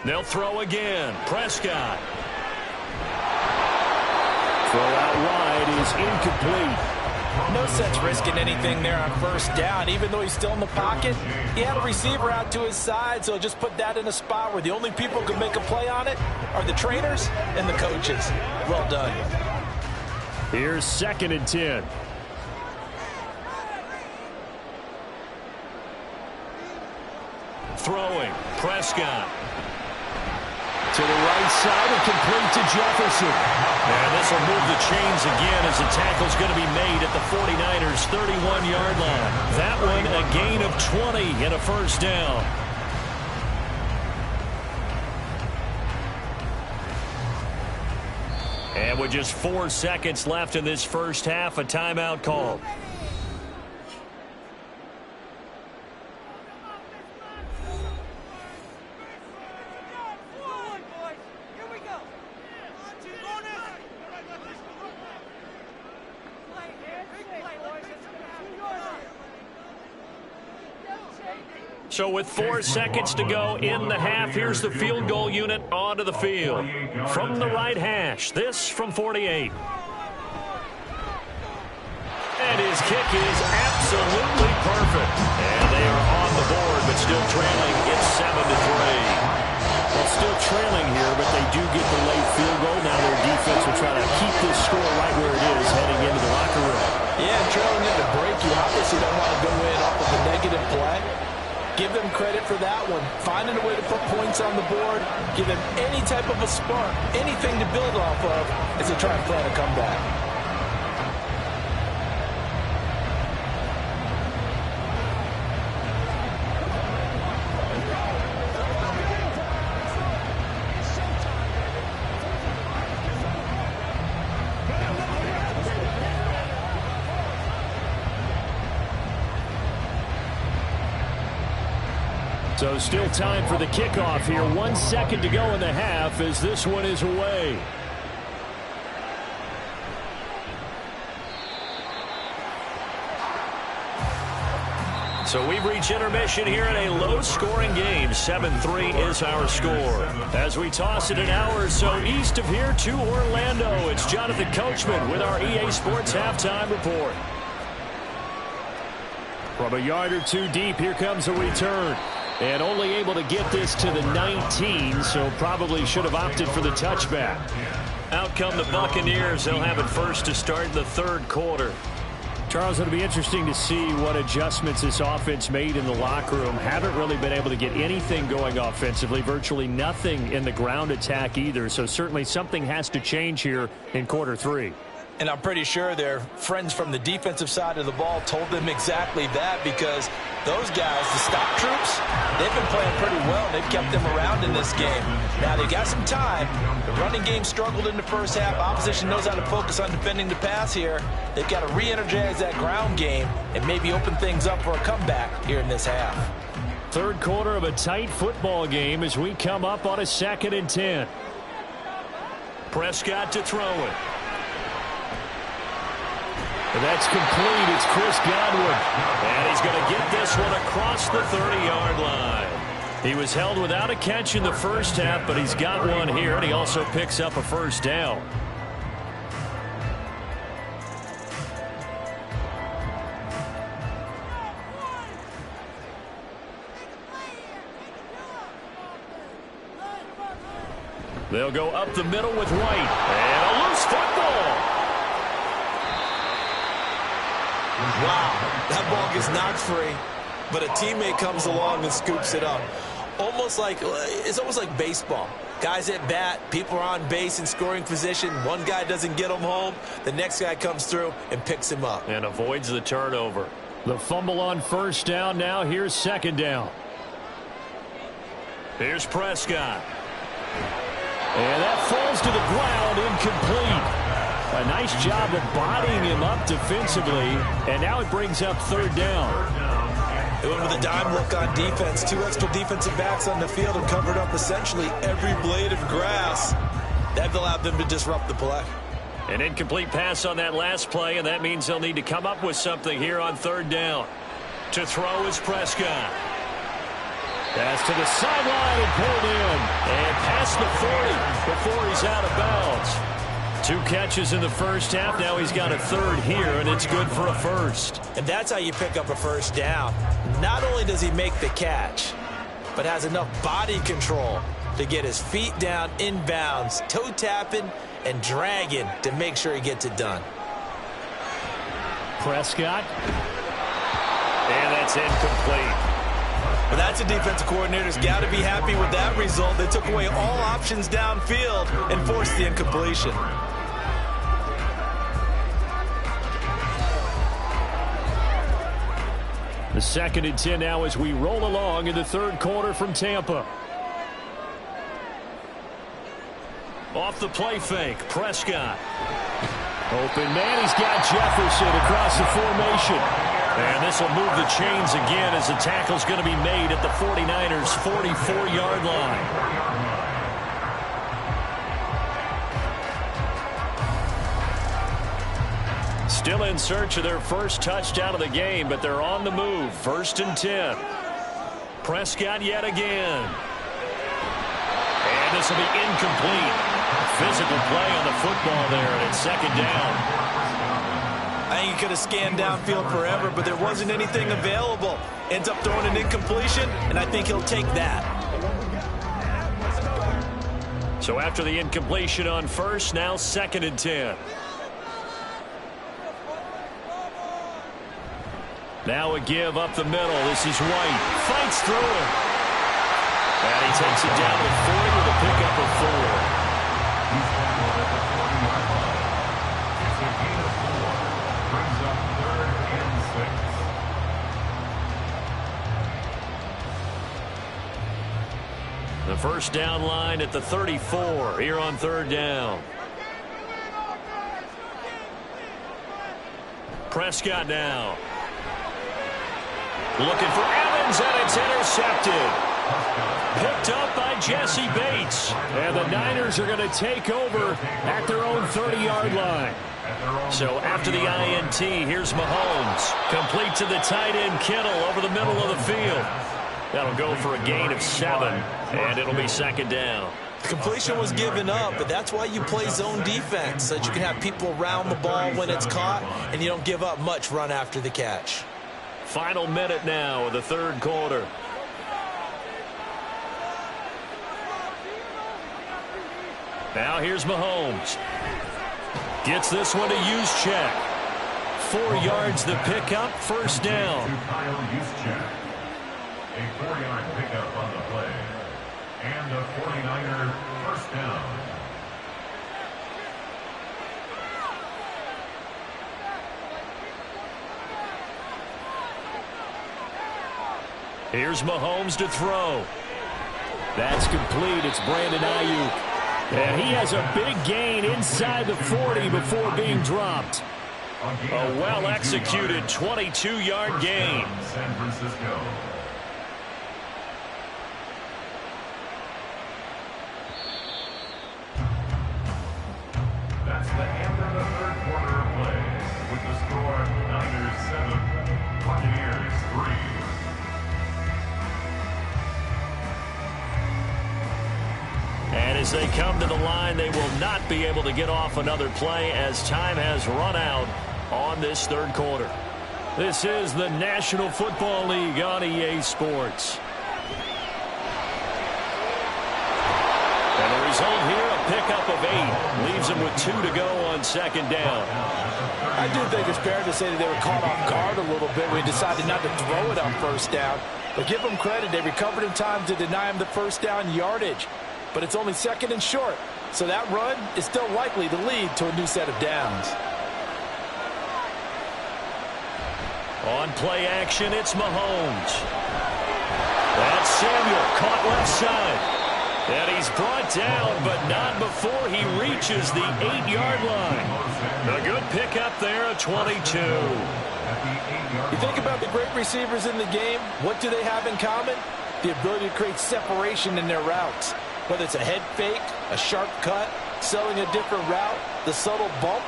They'll throw again. Prescott. Throw out wide is incomplete. No sense risking anything there on first down. Even though he's still in the pocket, he had a receiver out to his side, so just put that in a spot where the only people who can make a play on it are the trainers and the coaches. Well done. Here's 2nd and 10. Throwing. Prescott. To the right side and complete to Jefferson. And this will move the chains again as the tackle's going to be made at the 49ers' 31-yard line. That one a gain of 20 and a first down. And with just 4 seconds left in this first half, a timeout call. So with 4 seconds to go in the half, here's the field goal unit onto the field. From the right hash, this from 48. And his kick is absolutely perfect. And they are on the board, but still trailing. It's 7-3. Well, still trailing here, but they do get the late field goal. Now their defense will try to keep this score right where it is heading into the locker room. Yeah, trailing into break, you obviously don't want to go in off of a negative play. Give them credit for that one. Finding a way to put points on the board. Give them any type of a spark, anything to build off of as they try and plan a comeback. So still time for the kickoff here. 1 second to go in the half as this one is away. So we've reached intermission here in a low-scoring game. 7-3 is our score. As we toss it an hour or so east of here to Orlando, it's Jonathan Coachman with our EA Sports Halftime Report. From a yard or two deep, here comes a return. And only able to get this to the 19, so probably should have opted for the touchback. Out come the Buccaneers. They'll have it first to start the 3rd quarter. Charles, it'll be interesting to see what adjustments this offense made in the locker room. Haven't really been able to get anything going offensively, virtually nothing in the ground attack either. So certainly something has to change here in quarter 3. And I'm pretty sure their friends from the defensive side of the ball told them exactly that, because those guys, the stop troops, they've been playing pretty well. They've kept them around in this game. Now, they've got some time. The running game struggled in the first half. Opposition knows how to focus on defending the pass here. They've got to re-energize that ground game and maybe open things up for a comeback here in this half. 3rd quarter of a tight football game as we come up on a 2nd and 10. Prescott to throw it. And that's complete. It's Chris Godwin. And he's going to get this one across the 30-yard line. He was held without a catch in the first half, but he's got one here, and he also picks up a first down. They'll go up the middle with White. And a loose football. Wow, that ball gets knocked free, but a teammate comes along and scoops it up. It's almost like baseball. Guys at bat, people are on base in scoring position. One guy doesn't get him home. The next guy comes through and picks him up. And avoids the turnover. The fumble on first down. Now here's second down. Here's Prescott. And that falls to the ground, incomplete. A nice job of bodying him up defensively. And now it brings up third down. They went with a dime look on defense. 2 extra defensive backs on the field and covered up essentially every blade of grass. That allowed them to disrupt the play. An incomplete pass on that last play, and that means they'll need to come up with something here on third down. To throw is Prescott. Pass to the sideline and pulled in. And past the 40 before he's out of bounds. 2 catches in the first half. Now he's got a third here, and it's good for a first. And that's how you pick up a first down. Not only does he make the catch, but has enough body control to get his feet down inbounds, toe tapping and dragging to make sure he gets it done. Prescott. And that's incomplete. Well, that's a defensive coordinator's got to be happy with that result. They took away all options downfield and forced the incompletion. The 2nd and 10 now as we roll along in the third quarter from Tampa. Off the play fake, Prescott. Open man, he's got Jefferson across the formation. And this will move the chains again as the tackle's going to be made at the 49ers' 44-yard line. Still in search of their first touchdown of the game, but they're on the move. 1st and 10. Prescott yet again. And this will be incomplete. Physical play on the football there, and it's second down. I think he could have scanned downfield forever, but there wasn't anything available. Ends up throwing an incompletion, and I think he'll take that. So after the incompletion on first, now 2nd and 10. Now a give up the middle. This is White. Fights through it. And he takes it down to 40 with a pickup of 4. He's tackled at the 40-yard line. It's a gain of 4. Brings up 3rd and 6. The first down line at the 34 here on third down. Prescott now. Looking for Evans, and it's intercepted. Picked up by Jesse Bates. And the Niners are going to take over at their own 30-yard line. So after the INT, here's Mahomes. Complete to the tight end, Kittle, over the middle of the field. That'll go for a gain of 7, and it'll be second down. The completion was given up, but that's why you play zone defense, so that you can have people around the ball when it's caught, and you don't give up much run after the catch. Final minute now of the third quarter. Now here's Mahomes. Gets this one to Juszczyk. 4 yards the pickup, first down. To Kyle Juszczyk. A 4-yard pickup on the play. And a 49er first down. Here's Mahomes to throw. That's complete. It's Brandon Ayuk. And he has a big gain inside the 40 before being dropped. A well-executed 22-yard gain. San Francisco. That's the end of the third quarter of play. With the score, Niners 7, Buccaneers 3. And as they come to the line, they will not be able to get off another play as time has run out on this third quarter. This is the National Football League on EA Sports. And the result here, a pickup of 8. Leaves them with 2 to go on second down. I do think it's fair to say that they were caught off guard a little bit when they decided not to throw it on first down. But give them credit. They recovered in time to deny him the first down yardage. but it's only 2nd and short. So that run is still likely to lead to a new set of downs. On play action, it's Mahomes. That's Samuel, caught left side. And he's brought down, but not before he reaches the 8-yard line. A good pickup there at 22. You think about the great receivers in the game, what do they have in common? The ability to create separation in their routes. Whether it's a head fake, a sharp cut, selling a different route, the subtle bump,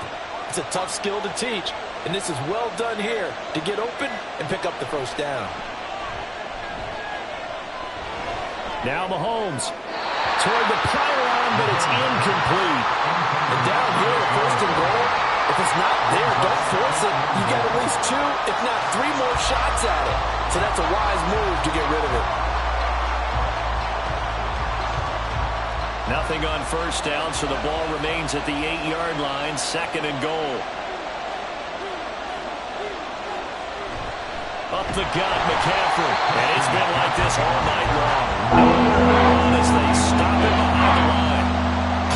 it's a tough skill to teach. And this is well done here to get open and pick up the first down. Now Mahomes toward the pylon, but it's incomplete. And down here, 1st and goal, if it's not there, don't force it. You got at least 2, if not 3 more shots at it. So that's a wise move to get rid of it. Nothing on first down, so the ball remains at the 8-yard line, 2nd and goal. Up the gut, McCaffrey. And it's been like this all night long. No as they stop it behind the line.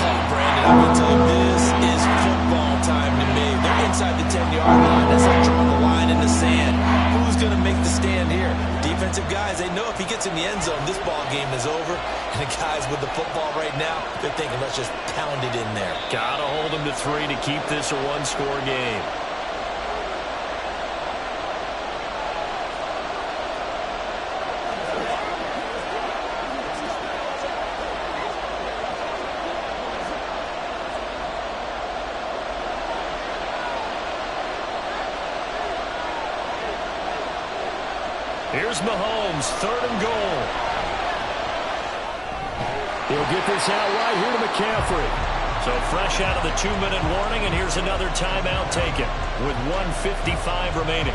Oh, Brandon, I'm going to tell you, this is football time to me. They're inside the 10-yard line. That's like drawing the line in the sand. Who's going to make the stand here? Defensive guys, they know if he gets in the end zone, this ball game is over. And the guys with the football right now, they're thinking, let's just pound it in there. Got to hold them to 3 to keep this a one-score game. Here's Mahomes, 3rd and goal. He'll get this out right here to McCaffrey. So fresh out of the 2-minute warning, and here's another timeout taken with 1:55 remaining.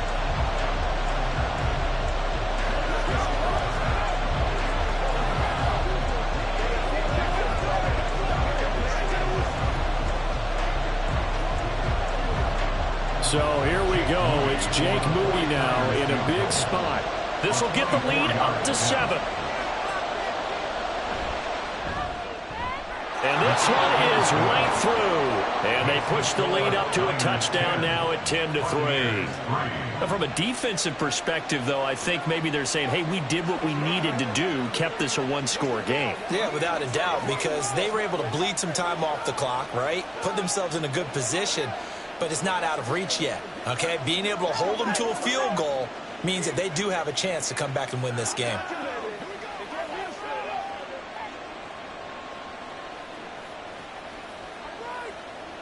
So here we go. It's Jake Moody now in a big spot. This will get the lead up to 7. And this one is right through. And they push the lead up to a touchdown now at 10-3. Now, from a defensive perspective, though, I think maybe they're saying, hey, we did what we needed to do, kept this a one-score game. Yeah, without a doubt, because they were able to bleed some time off the clock, right? Put themselves in a good position, but it's not out of reach yet, okay? Being able to hold them to a field goal means that they do have a chance to come back and win this game.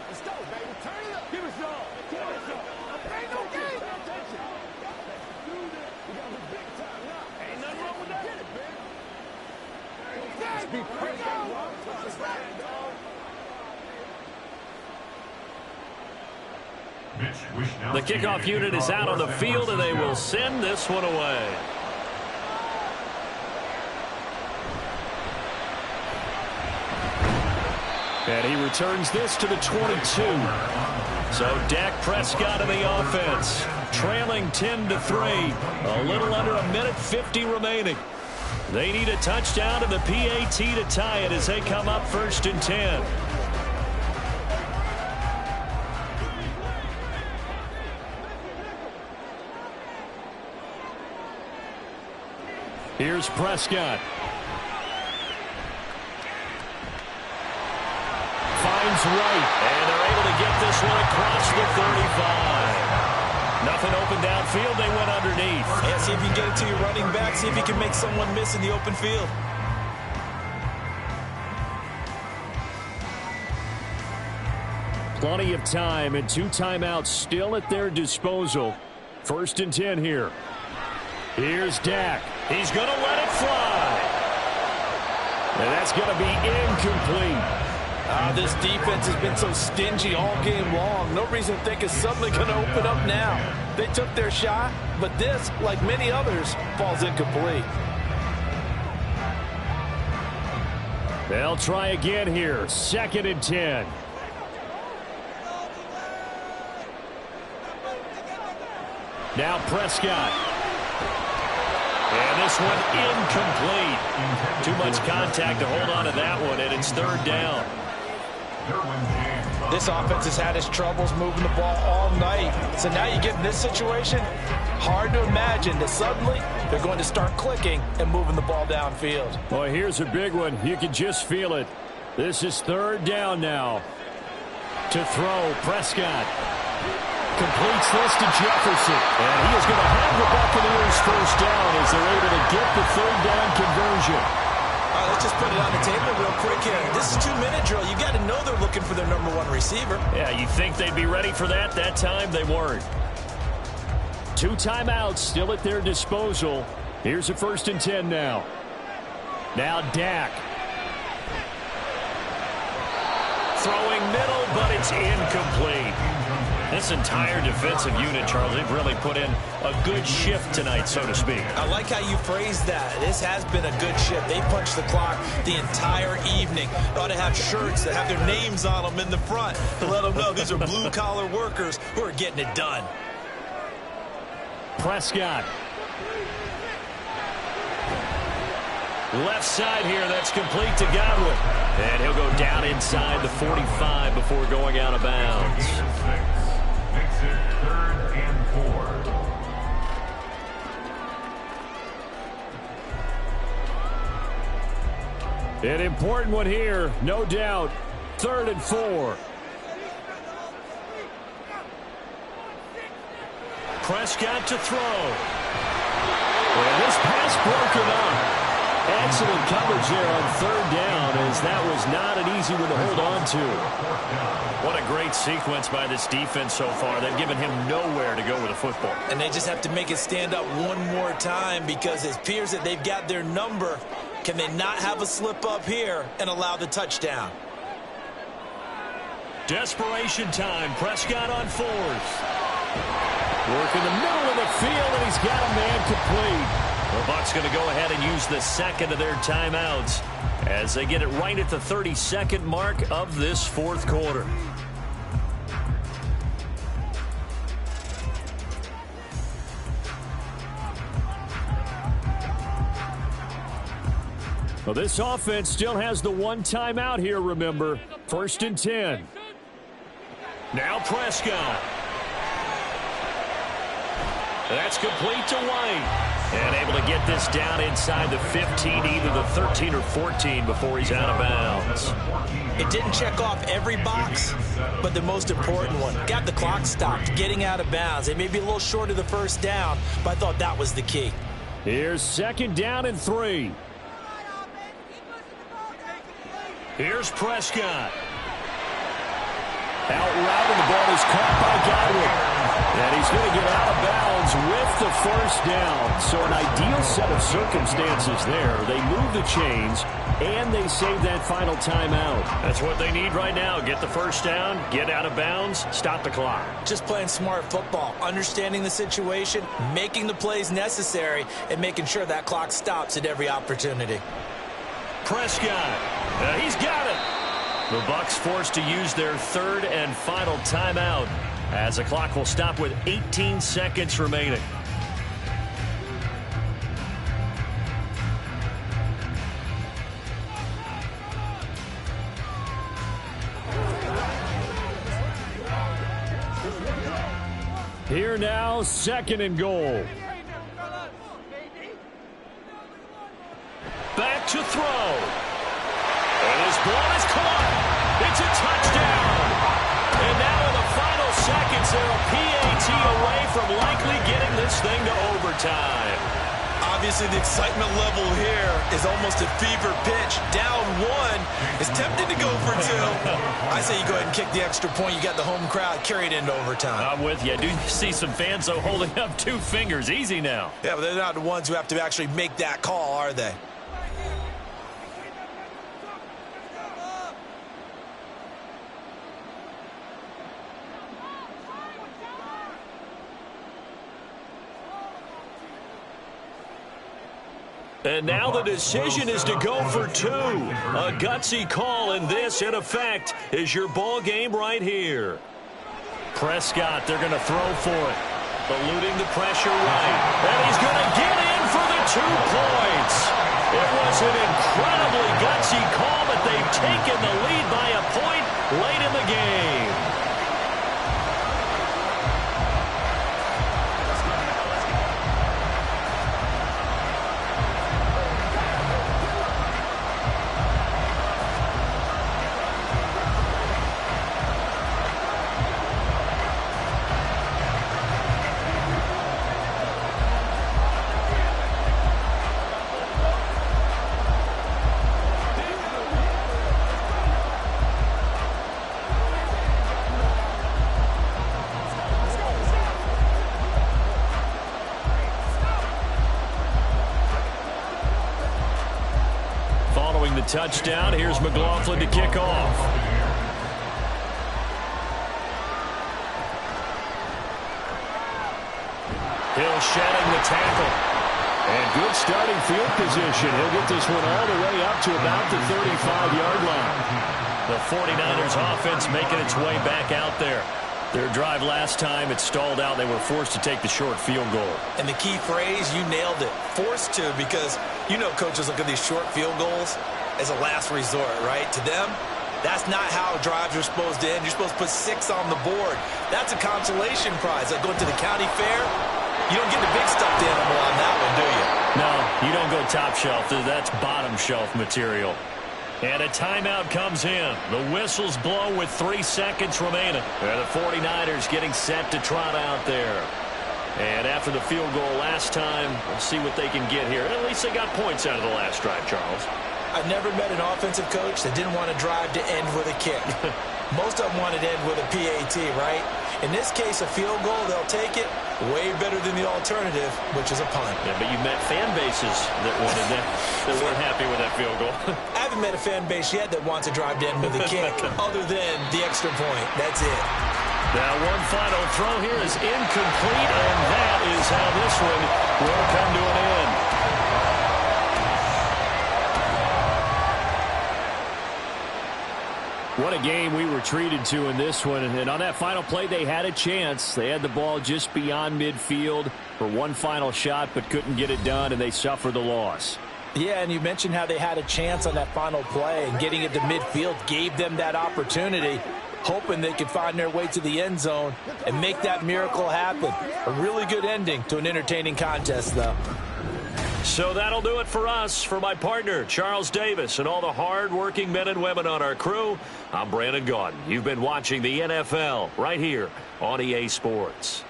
Let's go, baby. Turn it up. Give us y'all. Ain't no game. We got the big time now. Ain't nothing wrong with that. Get it, man. Let's be perfect. The kickoff unit is out on the field, and they will send this one away. And he returns this to the 22. So Dak Prescott in the offense, trailing 10-3. A little under 1:50 remaining. They need a touchdown and the PAT to tie it as they come up 1st and 10. Here's Prescott. Finds right, and they're able to get this one across the 35. Nothing open downfield, they went underneath. Yeah, see if you can get it to your running back, see if you can make someone miss in the open field. Plenty of time and 2 timeouts still at their disposal. 1st and 10 here. Here's Dak. He's going to let it fly. And that's going to be incomplete. This defense has been so stingy all game long. No reason to think it's suddenly going to open up now. They took their shot, but this, like many others, falls incomplete. They'll try again here. 2nd and 10. Now Prescott. And this one incomplete. Too much contact to hold on to that one, and it's third down. This offense has had its troubles moving the ball all night. So now you get in this situation, hard to imagine that suddenly they're going to start clicking and moving the ball downfield. Boy, here's a big one. You can just feel it. This is third down now. To throw, Prescott completes this to Jefferson. And he is going to have the Buccaneers first down as they're able to get the third down conversion. All right, let's just put it on the table real quick here. This is 2-minute drill. You got to know they're looking for their number one receiver. Yeah, you think they'd be ready for that? That time they weren't. 2 timeouts still at their disposal. Here's a 1st and 10 now. Now Dak. Throwing middle, but it's incomplete. This entire defensive unit, Charles, they've really put in a good shift tonight, so to speak. I like how you phrased that. This has been a good shift. They punched the clock the entire evening. They ought to have shirts that have their names on them in the front to let them know these are blue-collar workers who are getting it done. Prescott. Left side here, that's complete to Godwin. And he'll go down inside the 45 before going out of bounds. Makes it 3rd and 4. An important one here, no doubt. 3rd and 4. Prescott to throw. And this pass broken up. Excellent coverage there on 3rd down, as that was not an easy one to hold on to. What a great sequence by this defense so far. They've given him nowhere to go with the football. And they just have to make it stand up one more time, because it appears that they've got their number. Can they not have a slip up here and allow the touchdown? Desperation time. Prescott on 4th. Work in the middle of the field, and he's got a man complete. The Bucs going to go ahead and use the second of their timeouts as they get it right at the 32nd mark of this 4th quarter. Well, this offense still has the 1 timeout here, remember. 1st and 10. Now Prescott. That's complete to White. And able to get this down inside the 15, either the 13 or 14 before he's out of bounds. It didn't check off every box, but the most important one. Got the clock stopped, getting out of bounds. It may be a little short of the first down, but I thought that was the key. Here's 2nd down and 3. Here's Prescott. Out route, and the ball is caught by Godwin. And he's going to get out of bounds with the 1st down. So an ideal set of circumstances there. They move the chains, and they save that final timeout. That's what they need right now. Get the 1st down, get out of bounds, stop the clock. Just playing smart football, understanding the situation, making the plays necessary, and making sure that clock stops at every opportunity. Prescott. He's got it. The Bucs forced to use their 3rd and final timeout, as the clock will stop with 18 seconds remaining. Here now, 2nd and goal. Back to throw. And his ball is caught. It's a touchdown. And now in the final seconds, they're a PAT away from likely getting this thing to overtime. Obviously, the excitement level here is almost a fever pitch. Down 1 is tempted to go for 2. I say you go ahead and kick the extra point. You got the home crowd, carry it into overtime. I'm with you. I do see some fans, though, holding up 2 fingers. Easy now. Yeah, but they're not the ones who have to actually make that call, are they? And now the decision is to go for 2. A gutsy call, and this, in effect, is your ball game right here. Prescott, they're going to throw for it. Eluding the pressure right. And he's going to get in for the 2 points. It was an incredibly gutsy call, but they've taken the lead by a point late in the game. Following the touchdown, here's McLaughlin to kick off. Hill shedding the tackle. And good starting field position. He'll get this one all the way up to about the 35-yard line. The 49ers offense making its way back out there. Their drive last time, it stalled out. They were forced to take the short field goal. And the key phrase, you nailed it. Forced to, because you know coaches look at these short field goals as a last resort, right? To them, that's not how drives are supposed to end. You're supposed to put 6 on the board. That's a consolation prize. Like going to the county fair, you don't get the big stuffed animal on that one, do you? No, you don't go top shelf. That's bottom shelf material. And a timeout comes in. The whistles blow with 3 seconds remaining. And the 49ers getting set to trot out there. And after the field goal last time, we'll see what they can get here. At least they got points out of the last drive, Charles. I've never met an offensive coach that didn't want to drive to end with a kick. Most of them wanted to end with a PAT, right? In this case, a field goal, they'll take it. Way better than the alternative, which is a punt. Yeah, but you met fan bases that wanted that, that weren't happy with that field goal. I haven't met a fan base yet that wants to drive to end with a kick, other than the extra point. That's it. Now one final throw here is incomplete, and that is how this one will come to an end. What a game we were treated to in this one. And on that final play, they had a chance. They had the ball just beyond midfield for one final shot, but couldn't get it done, and they suffered the loss. Yeah, and you mentioned how they had a chance on that final play, and getting it to midfield gave them that opportunity, hoping they could find their way to the end zone and make that miracle happen. A really good ending to an entertaining contest, though. So that'll do it for us. For my partner, Charles Davis, and all the hard-working men and women on our crew, I'm Brandon Gaudin. You've been watching the NFL right here on EA Sports.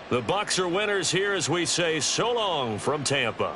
The Bucs are winners here as we say so long from Tampa.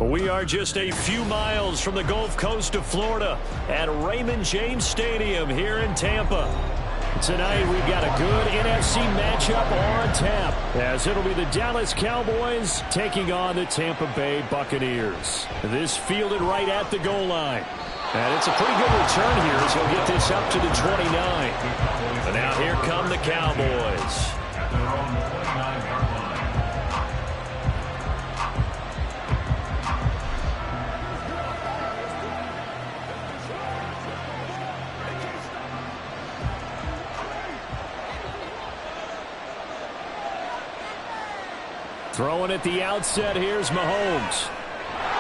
We are just a few miles from the Gulf Coast of Florida at Raymond James Stadium here in Tampa. Tonight we've got a good NFC matchup on tap, as it'll be the Dallas Cowboys taking on the Tampa Bay Buccaneers. This fielded right at the goal line. And it's a pretty good return here as he'll get this up to the 29. And now here come the Cowboys. At their own 29-yard line. Throwing at the outset, here's Mahomes.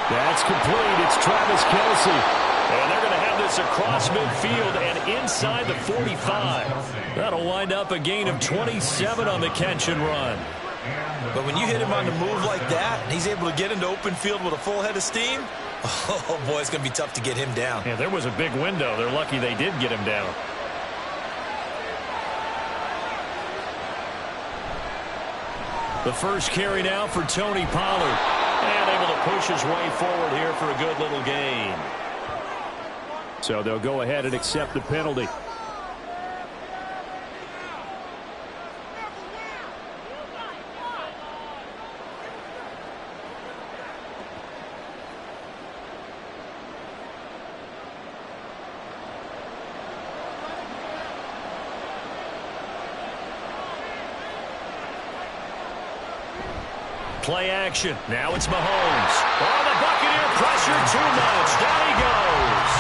That's complete. It's Travis Kelce. And they're going to have this across midfield and inside the 45. That'll wind up a gain of 27 on the catch and run. But when you hit him on the move like that, and he's able to get into open field with a full head of steam, oh boy, it's going to be tough to get him down. Yeah, there was a big window. They're lucky they did get him down. The first carry now for Tony Pollard. And able to push his way forward here for a good little gain. So they'll go ahead and accept the penalty. Play action. Now it's Mahomes. Oh, the Buccaneer pressure too much. Down he goes.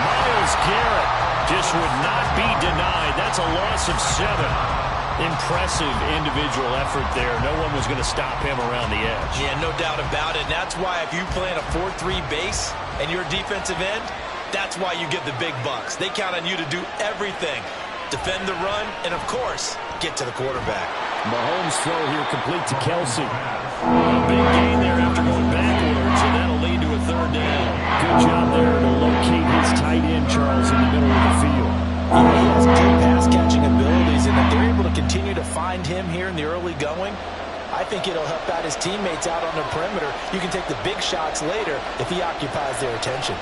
Myles Garrett just would not be denied. That's a loss of 7. Impressive individual effort there. No one was going to stop him around the edge. Yeah, no doubt about it. And that's why if you play in a 4-3 base and you're a defensive end, that's why you get the big bucks. They count on you to do everything. Defend the run and, of course, get to the quarterback. Mahomes' throw here complete to Kelce. A big gain there after going backwards, and that'll lead to a 3rd down. Good job there to locate his tight end, Charles, in the middle of the field. He has good pass-catching abilities, and if they're able to continue to find him here in the early going, I think it'll help out his teammates out on the perimeter. You can take the big shots later if he occupies their attention.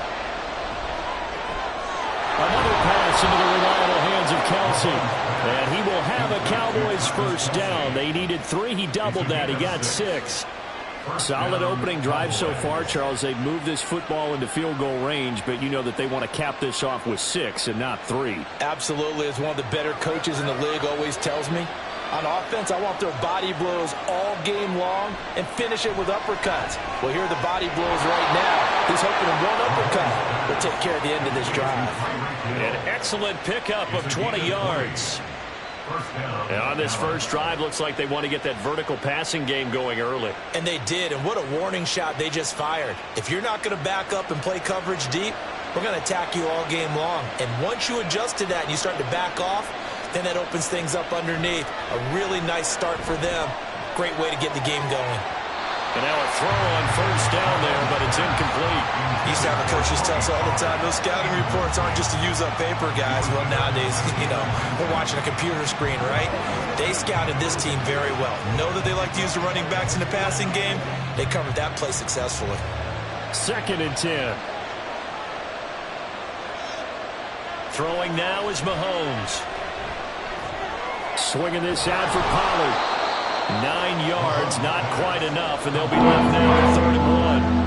Another pass into the reliable hands of Kelce. And he will have a Cowboys first down. They needed 3. He doubled that. He got 6. Solid opening drive so far, Charles. They've moved this football into field goal range, but you know that they want to cap this off with 6 and not 3. Absolutely. As one of the better coaches in the league always tells me, on offense, I want their body blows all game long and finish it with uppercuts. Well, here are the body blows right now. He's hoping one uppercut will take care of the end of this drive. An excellent pickup of 20 yards. And on this first drive, looks like they want to get that vertical passing game going early. And they did, and what a warning shot they just fired. If you're not going to back up and play coverage deep, we're going to attack you all game long. And once you adjust to that and you start to back off, then that opens things up underneath. A really nice start for them. Great way to get the game going. And now a throw on first down there, but it's incomplete. Used to have the coaches tell us all the time, those scouting reports aren't just to use up paper, guys. Well, nowadays, we're watching a computer screen, right? They scouted this team very well. Know that they like to use the running backs in the passing game. They covered that play successfully. 2nd and 10. Throwing now is Mahomes. Swinging this out for Pollard. 9 yards, not quite enough, and they'll be left now at 3rd and 1.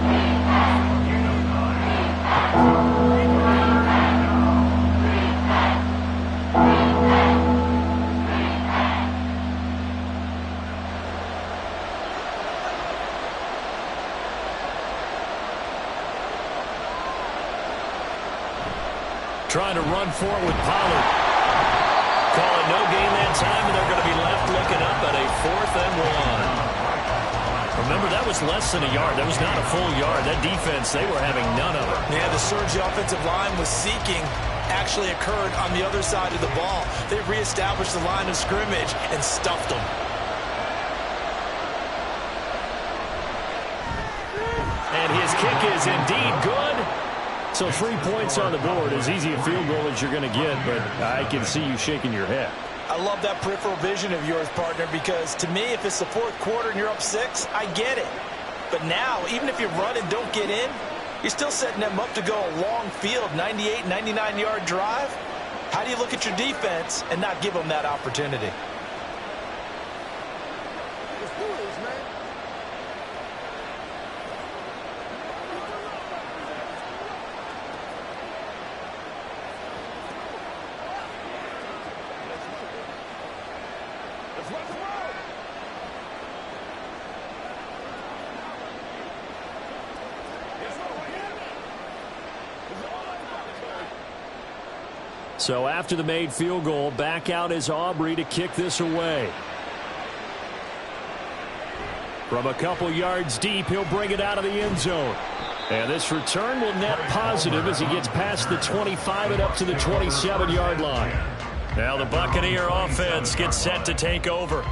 Trying to run for it with Pollard. Calling no gain that time, and they're going to be left looking up at a 4th and 1. Remember, that was less than a yard. That was not a full yard. That defense, they were having none of it. Yeah, the surge the offensive line was seeking actually occurred on the other side of the ball. They reestablished the line of scrimmage and stuffed them. And his kick is indeed good. So 3 points on the board, as easy a field goal as you're going to get, but I can see you shaking your head. I love that peripheral vision of yours, partner, because to me, if it's the 4th quarter and you're up 6, I get it. But now, even if you run and don't get in, you're still setting them up to go a long field, 98, 99-yard drive. How do you look at your defense and not give them that opportunity? Let's do this, man. Let's rock and roll. Yes, sir, right here. It's all like that, man. So after the made field goal, back out is Aubrey to kick this away. From a couple yards deep, he'll bring it out of the end zone. And this return will net positive as he gets past the 25 and up to the 27-yard line. Now the Buccaneer offense gets set to take over.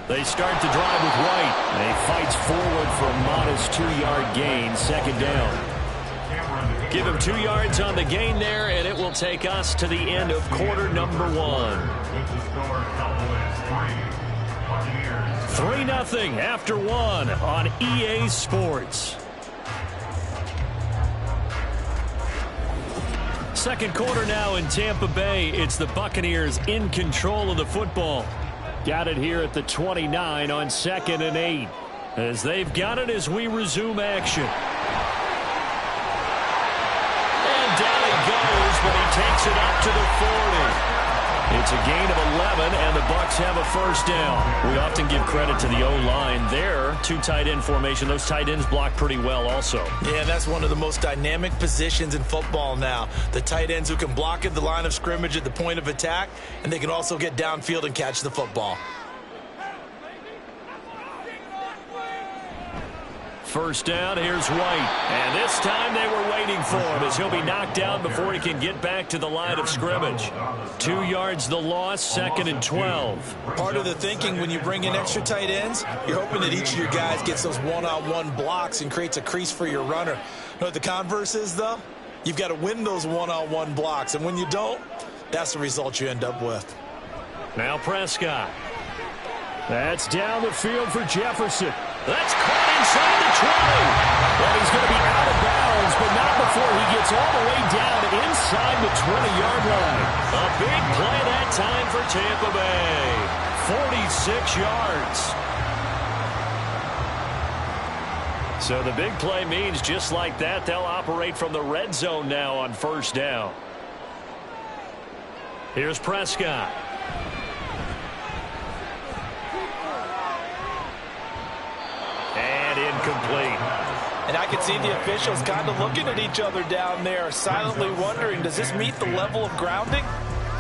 They start the drive with White. And he fights forward for a modest 2-yard gain, second down. Give him 2 yards on the gain there, and it will take us to the end of quarter number 1. 3-0 after 1 on EA Sports. Second quarter now in Tampa Bay. It's the Buccaneers in control of the football. Got it here at the 29 on 2nd and 8. As they've got it as we resume action. And down he goes, but he takes it up to the 40. It's a gain of 11, and the Bucs have a first down. We often give credit to the O-line there. 2 tight end formation. Those tight ends block pretty well also. Yeah, that's one of the most dynamic positions in football now. The tight ends who can block at the line of scrimmage at the point of attack, and they can also get downfield and catch the football. First down, here's White. And this time they were waiting for him as he'll be knocked down before he can get back to the line of scrimmage. 2 yards the loss, 2nd and 12. Part of the thinking when you bring in extra tight ends, you're hoping that each of your guys gets those one-on-one blocks and creates a crease for your runner. You know what the converse is, though? You've got to win those one-on-one blocks, and when you don't, that's the result you end up with. Now Prescott. That's down the field for Jefferson. That's caught inside the 20. Well, he's going to be out of bounds, but not before he gets all the way down inside the 20-yard line. A big play that time for Tampa Bay. 46 yards. So the big play means just like that, they'll operate from the red zone now on first down. Here's Prescott. And incomplete. And I could see the officials kind of looking at each other down there, silently wondering, does this meet the level of grounding?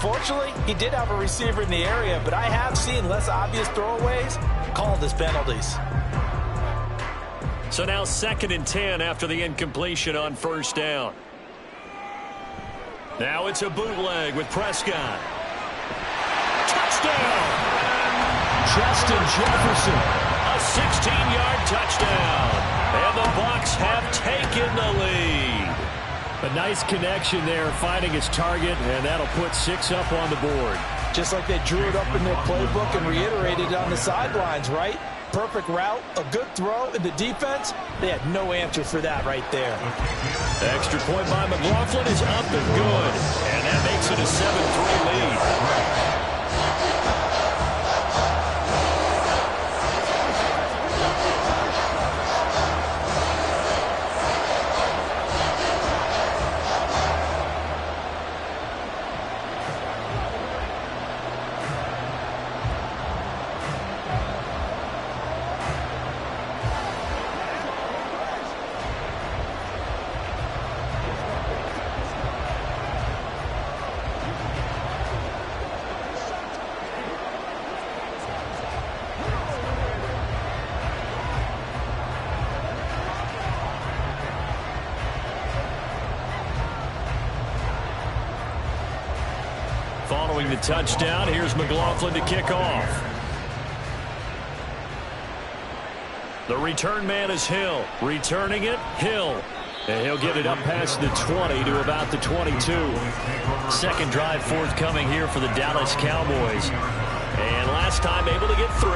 Fortunately, he did have a receiver in the area, but I have seen less obvious throwaways called as penalties. So now 2nd and 10 after the incompletion on first down. Now it's a bootleg with Prescott. Touchdown! Justin Jefferson. A 16-yard touchdown. And the Bucs have taken the lead. A nice connection there, finding his target, and that'll put 6 up on the board. Just like they drew it up in their playbook and reiterated it on the sidelines, right? Perfect route, a good throw, and the defense, they had no answer for that right there. Extra point by McLaughlin is up and good. And that makes it a 7-3 lead. Following the touchdown, here's McLaughlin to kick off. The return man is Hill. Returning it, Hill. And he'll get it up past the 20 to about the 22. Second drive forthcoming here for the Dallas Cowboys. And last time able to get 3.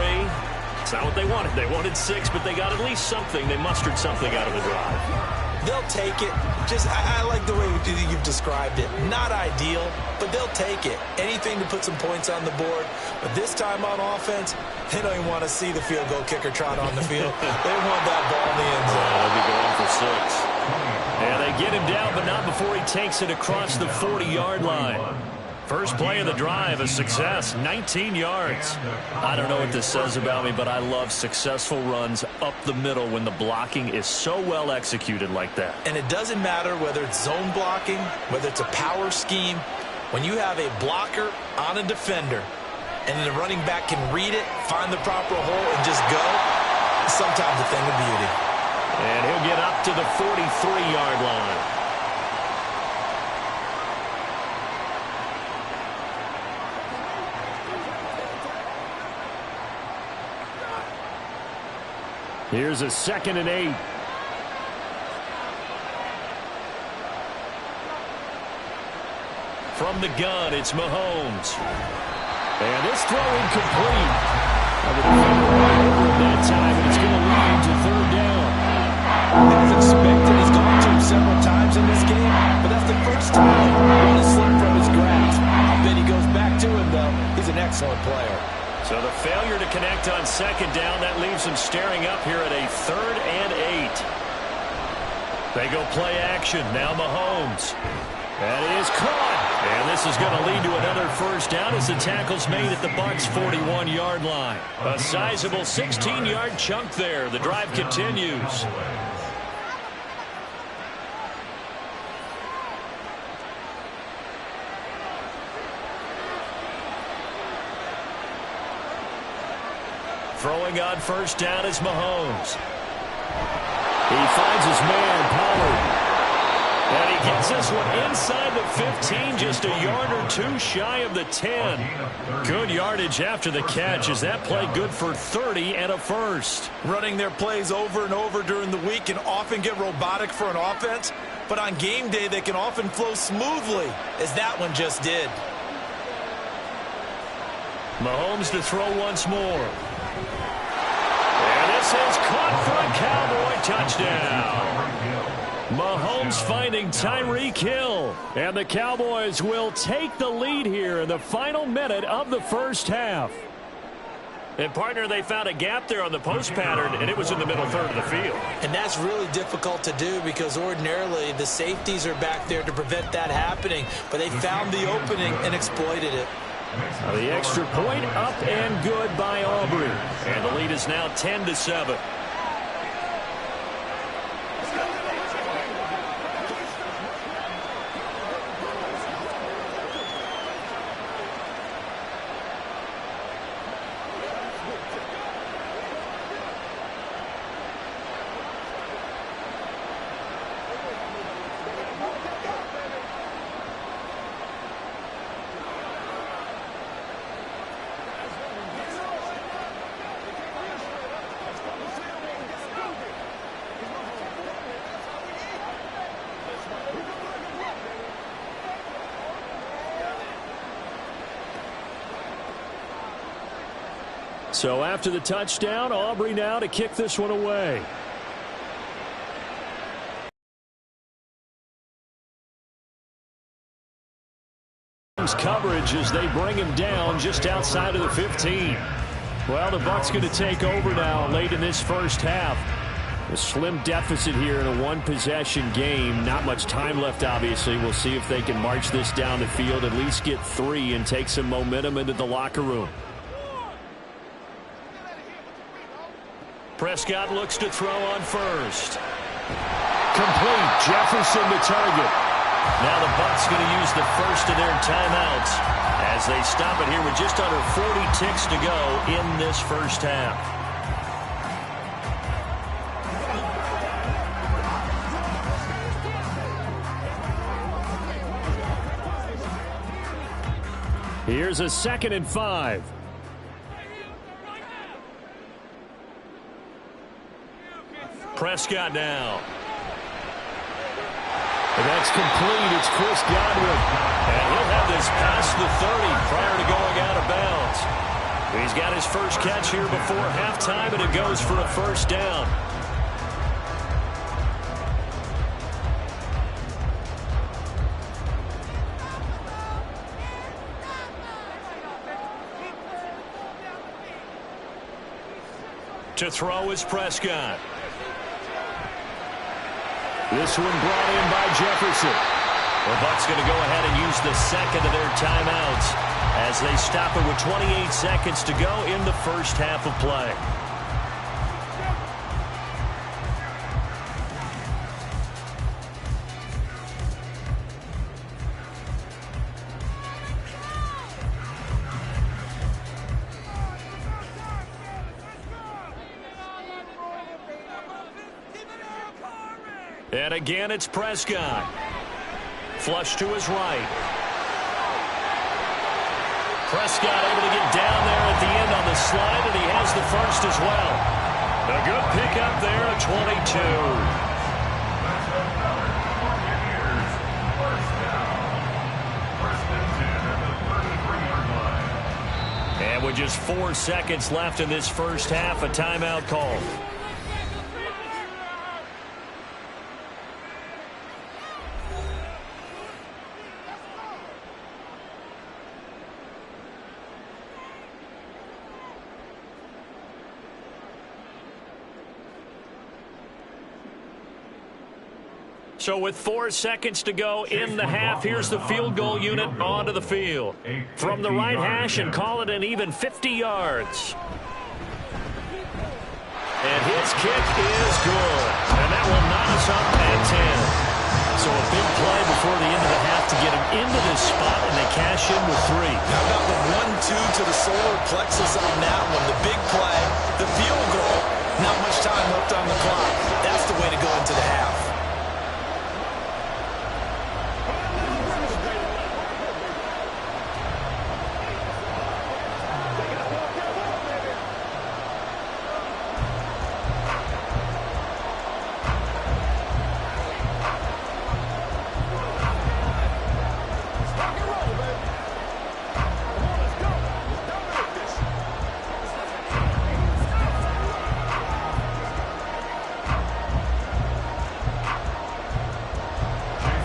It's not what they wanted. They wanted 6, but they got at least something. They mustered something out of the drive. They'll take it. I like the way you've described it. Not ideal, but they'll take it. Anything to put some points on the board. But this time on offense, they don't even want to see the field goal kicker trot on the field. They want that ball in the end zone. They'll be going for 6. And they get him down, but not before he takes it across the 40-yard line. First play of the drive, a success, 19 yards. I don't know what this says about me, but I love successful runs up the middle when the blocking is so well executed like that. And it doesn't matter whether it's zone blocking, whether it's a power scheme. When you have a blocker on a defender and the running back can read it, find the proper hole, and just go, it's sometimes a thing of beauty. And he'll get up to the 43-yard line. Here's a 2nd and 8. From the gun, it's Mahomes. And this throw incomplete. The defender right over him that time, and it's going to lead to 3rd down. As expected, he's gone to him several times in this game, but that's the first time one has slipped from his grasp. I bet he goes back to him, though. He's an excellent player. So the failure to connect on 2nd down, that leaves them staring up here at a 3rd and 8. They go play action. Now Mahomes. That is caught. And this is going to lead to another 1st down as the tackle's made at the Bucs' 41-yard line. A sizable 16-yard chunk there. The drive continues. Throwing on 1st down is Mahomes. He finds his man, Pollard. And he gets this one inside the 15, just a yard or 2 shy of the 10. Good yardage after the catch. Is that play good for 30 and a 1st? Running their plays over and over during the week can often get robotic for an offense, but on game day they can often flow smoothly, as that one just did. Mahomes to throw once more. And this is caught for a Cowboy touchdown. Mahomes finding Tyreek Hill. And the Cowboys will take the lead here in the final minute of the 1st half. And, partner, they found a gap there on the post pattern, and it was in the middle 3rd of the field. And that's really difficult to do because ordinarily the safeties are back there to prevent that happening. But they found the opening and exploited it. The extra point up and good by Aubrey. And the lead is now 10-7. So after the touchdown, Aubrey now to kick this one away. Coverage as they bring him down just outside of the 15. Well, the Bucs going to take over now late in this 1st half. A slim deficit here in a one-possession game. Not much time left, obviously. We'll see if they can march this down the field, at least get 3 and take some momentum into the locker room. Prescott looks to throw on 1st. Complete. Jefferson the target. Now the Bucs going to use the 1st of their timeouts as they stop it here with just under 40 ticks to go in this 1st half. Here's a 2nd and 5. Prescott now. And that's complete. It's Chris Godwin. And he'll have this past the 30 prior to going out of bounds. He's got his first catch here before halftime, and it goes for a first down. To throw is Prescott. This one brought in by Jefferson. The Bucs going to go ahead and use the second of their timeouts as they stop it with 28 seconds to go in the first half of play. And again, it's Prescott. Flush to his right. Prescott able to get down there at the end on the slide, and he has the first as well. A good pickup there at 22. And with just 4 seconds left in this first half, a timeout call. So with 4 seconds to go in the half, here's the field goal unit onto the field. From the right hash and call it an even 50 yards. And his kick is good. And that will knock us up at 10. So a big play before the end of the half to get him into this spot, and they cash in with 3. How about the 1-2 to the solar plexus on that one? The big play, the field goal, not much time left on the clock. That's the way to go into the half.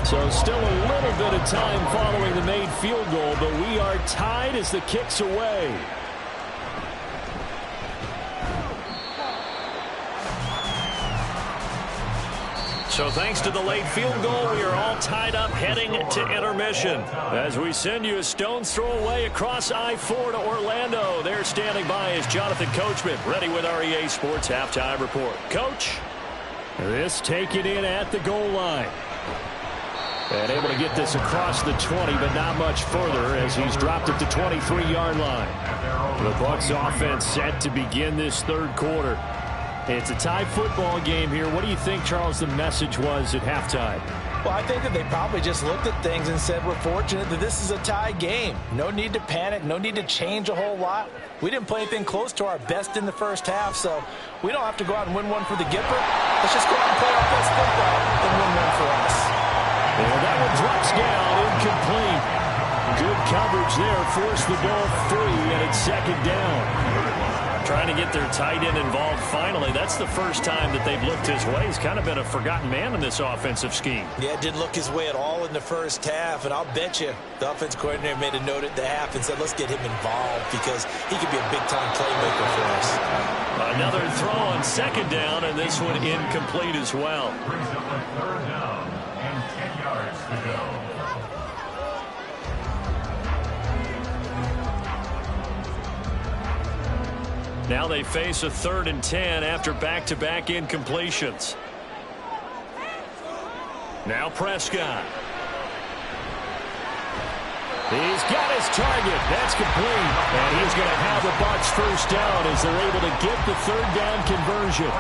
So still a little bit of time following the made field goal, but we are tied as the kick's away. So thanks to the late field goal, we are all tied up heading to intermission. As we send you a stone's throw away across I-4 to Orlando. There standing by is Jonathan Coachman, ready with our EA Sports Halftime Report. Coach, this taken in at the goal line. And able to get this across the 20, but not much further as he's dropped it to 23-yard line. The Bucs offense set to begin this third quarter. It's a tie football game here. What do you think, Charles, the message was at halftime? Well, I think that they probably just looked at things and said, we're fortunate that this is a tie game. No need to panic. No need to change a whole lot. We didn't play anything close to our best in the first half, so we don't have to go out and win one for the Gipper. Let's just go out and play our best football and win one for us. And that one drops down, incomplete. Good coverage there, forced the ball free, and it's second down. Trying to get their tight end involved finally. That's the first time that they've looked his way. He's kind of been a forgotten man in this offensive scheme. Yeah, didn't look his way at all in the first half, and I'll bet you the offense coordinator made a note at the half and said, let's get him involved because he could be a big-time playmaker for us. Another throw on second down, and this one incomplete as well. Brings up a third down and 10 yards to go. Now they face a 3rd and 10 after back-to-back incompletions. Now Prescott. He's got his target. That's complete. And he's going to have the Bucs first down as they're able to get the third down conversion.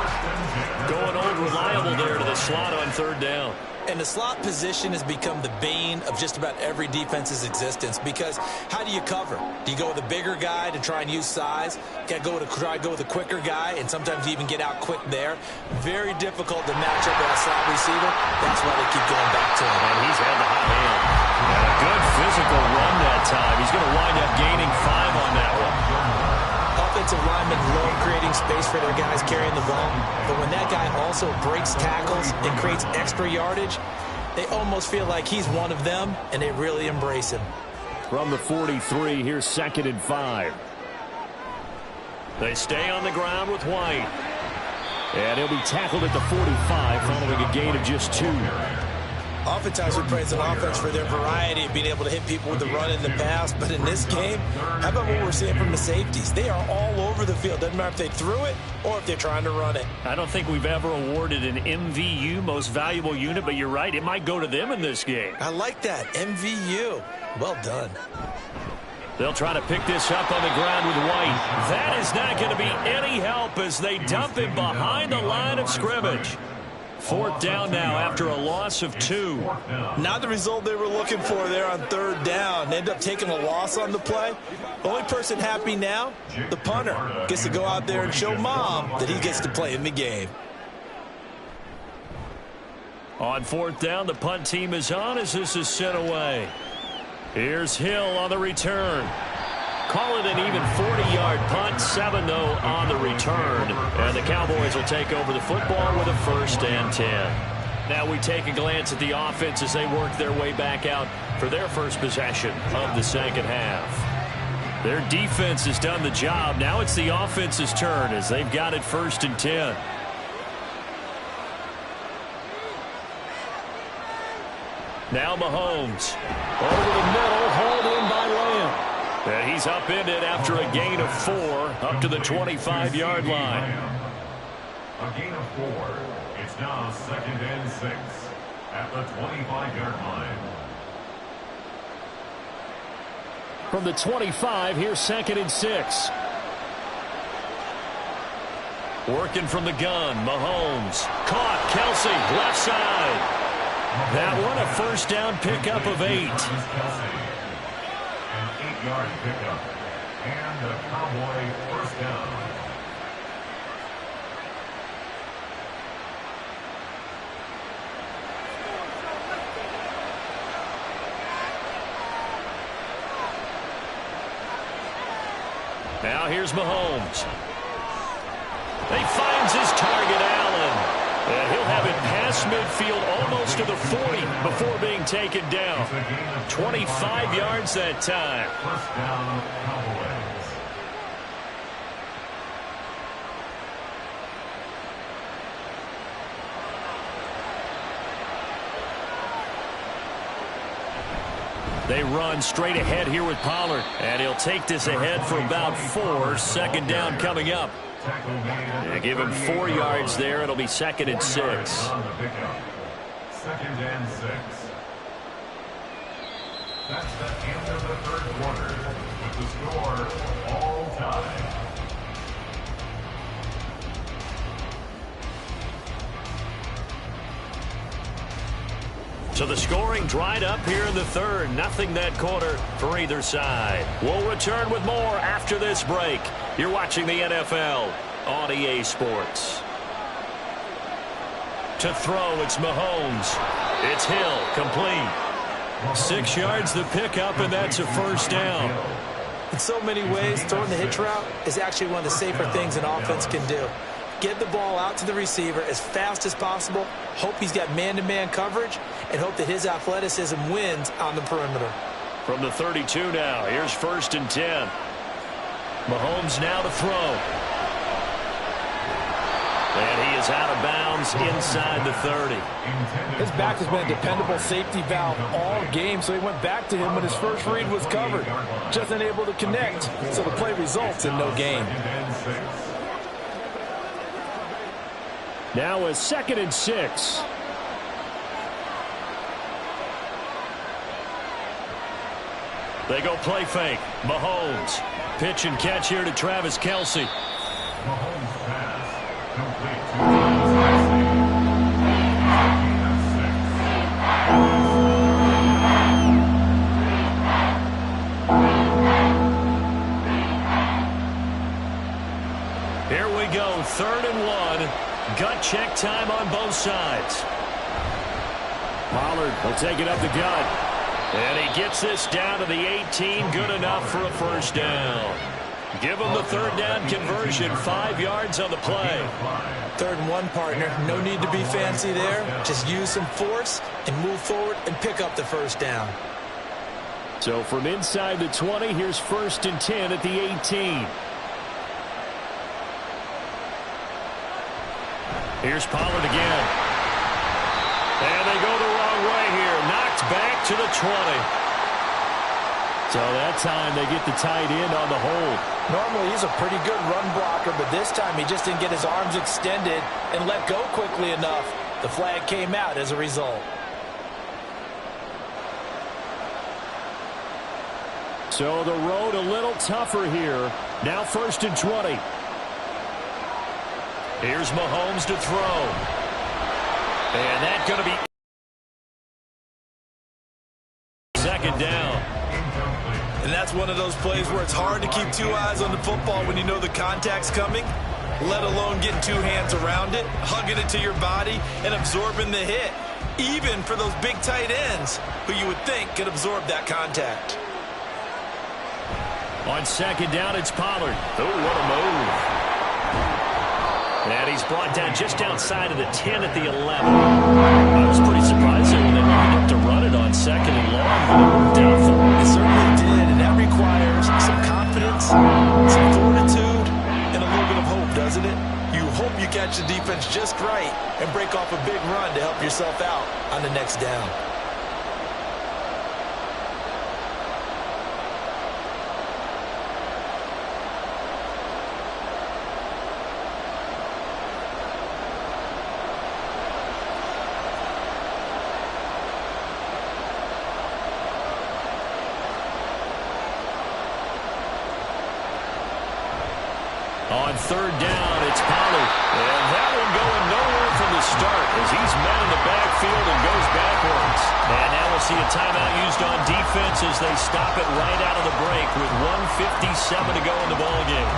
Going old reliable there to the slot on third down. And the slot position has become the bane of just about every defense's existence, because how do you cover? Do you go with a bigger guy to try and use size? Got to try to go with a quicker guy, and sometimes you even get out quick there. Very difficult to match up with a slot receiver. That's why they keep going back to him. And he's had the hot hand. And a good physical run that time. He's going to wind up gaining 5 on that one. Offensive linemen love creating space for their guys carrying the ball, but when that guy also breaks tackles and creates extra yardage, they almost feel like he's one of them, and they really embrace him. From the 43, here's 2nd and 5. They stay on the ground with White. And he'll be tackled at the 45 following a gain of just 2. Oftentimes we praise an offense for their variety of being able to hit people with the run in the pass, but in this game, how about what we're seeing from the safeties? They are all over the field. Doesn't matter if they threw it or if they're trying to run it. I don't think we've ever awarded an MVU, most valuable unit, but you're right, it might go to them in this game. I like that, MVU. Well done. They'll try to pick this up on the ground with White. That is not going to be any help as they dump him behind the line of scrimmage. 4th down now after a loss of 2. Not the result they were looking for there on 3rd down. They end up taking a loss on the play. The only person happy now, the punter, gets to go out there and show Mom that he gets to play in the game. On 4th down, the punt team is on as this is sent away. Here's Hill on the return. Call it an even 40-yard punt, 7 though on the return. And the Cowboys will take over the football with a 1st and 10. Now we take a glance at the offense as they work their way back out for their first possession of the second half. Their defense has done the job. Now it's the offense's turn as they've got it 1st and 10. Now Mahomes. Over the middle, hauled in by Lamb. And he's upended after a gain of 4 up to the 25-yard line. A gain of 4. It's now 2nd and 6 at the 25-yard line. From the 25, here's 2nd and 6. Working from the gun, Mahomes. Caught, Kelsey, left side. That one, a 1st down pickup of 8. An 8-yard pickup. And the Cowboy 1st down. Now here's Mahomes. He finds his target, Allen. And he'll have it past midfield almost to the 40 before being taken down. 25 yards that time. 1st down, Cowboys. They run straight ahead here with Pollard. And he'll take this ahead for about 4. 2nd down coming up. They give him 4 yards there. It'll be 2nd and 6. 2nd and 6. That's the end of the 3rd quarter with the score all tied. So the scoring dried up here in the 3rd. Nothing that quarter for either side. We'll return with more after this break. You're watching the NFL on EA Sports. To throw, it's Mahomes. It's Hill, complete. 6 yards the pickup, and that's a 1st down. In so many ways, throwing the hitch route is actually one of the safer things an offense can do. Get the ball out to the receiver as fast as possible, hope he's got man-to-man coverage, and hope that his athleticism wins on the perimeter. From the 32 now, here's 1st and 10. Mahomes now to throw. And he is out of bounds inside the 30. His back has been a dependable safety valve all game, so he went back to him when his first read was covered. Just unable to connect, so the play results in no gain. Now a 2nd and 6. They go play fake. Mahomes. Pitch and catch here to Travis Kelce. Mahomes pass. Complete to Travis Kelce. 14 of 6. Here we go, 3rd and 1. Gut check time on both sides. Pollard will take it up the gut. And he gets this down to the 18. Good enough for a first down. Give him the 3rd down conversion. 5 yards on the play. 3rd and 1, partner. No need to be fancy there. Just use some force and move forward and pick up the first down. So from inside the 20, here's 1st and 10 at the 18. Here's Pollard again. And they go the wrong way here. Knocked back to the 20. So that time they get the tight end on the hold. Normally he's a pretty good run blocker, but this time he just didn't get his arms extended and let go quickly enough. The flag came out as a result. So the road a little tougher here. Now 1st and 20. Here's Mahomes to throw. And that's going to be 2nd down. And that's one of those plays where it's hard to keep 2 eyes on the football when you know the contact's coming, let alone getting 2 hands around it, hugging it to your body, and absorbing the hit, even for those big tight ends who you would think could absorb that contact. On 2nd down, it's Pollard. Oh, what a move. And he's brought down just outside of the 10 at the 11. I was pretty surprised there when they lined up to run it on 2nd and long, but it worked out for them. It certainly did, and that requires some confidence, some fortitude, and a little bit of hope, doesn't it? You hope you catch the defense just right and break off a big run to help yourself out on the next down. On 3rd down, it's Pollard. And that one going nowhere from the start as he's met in the backfield and goes backwards. And now we'll see a timeout used on defense as they stop it right out of the break with 1:57 to go in the ballgame.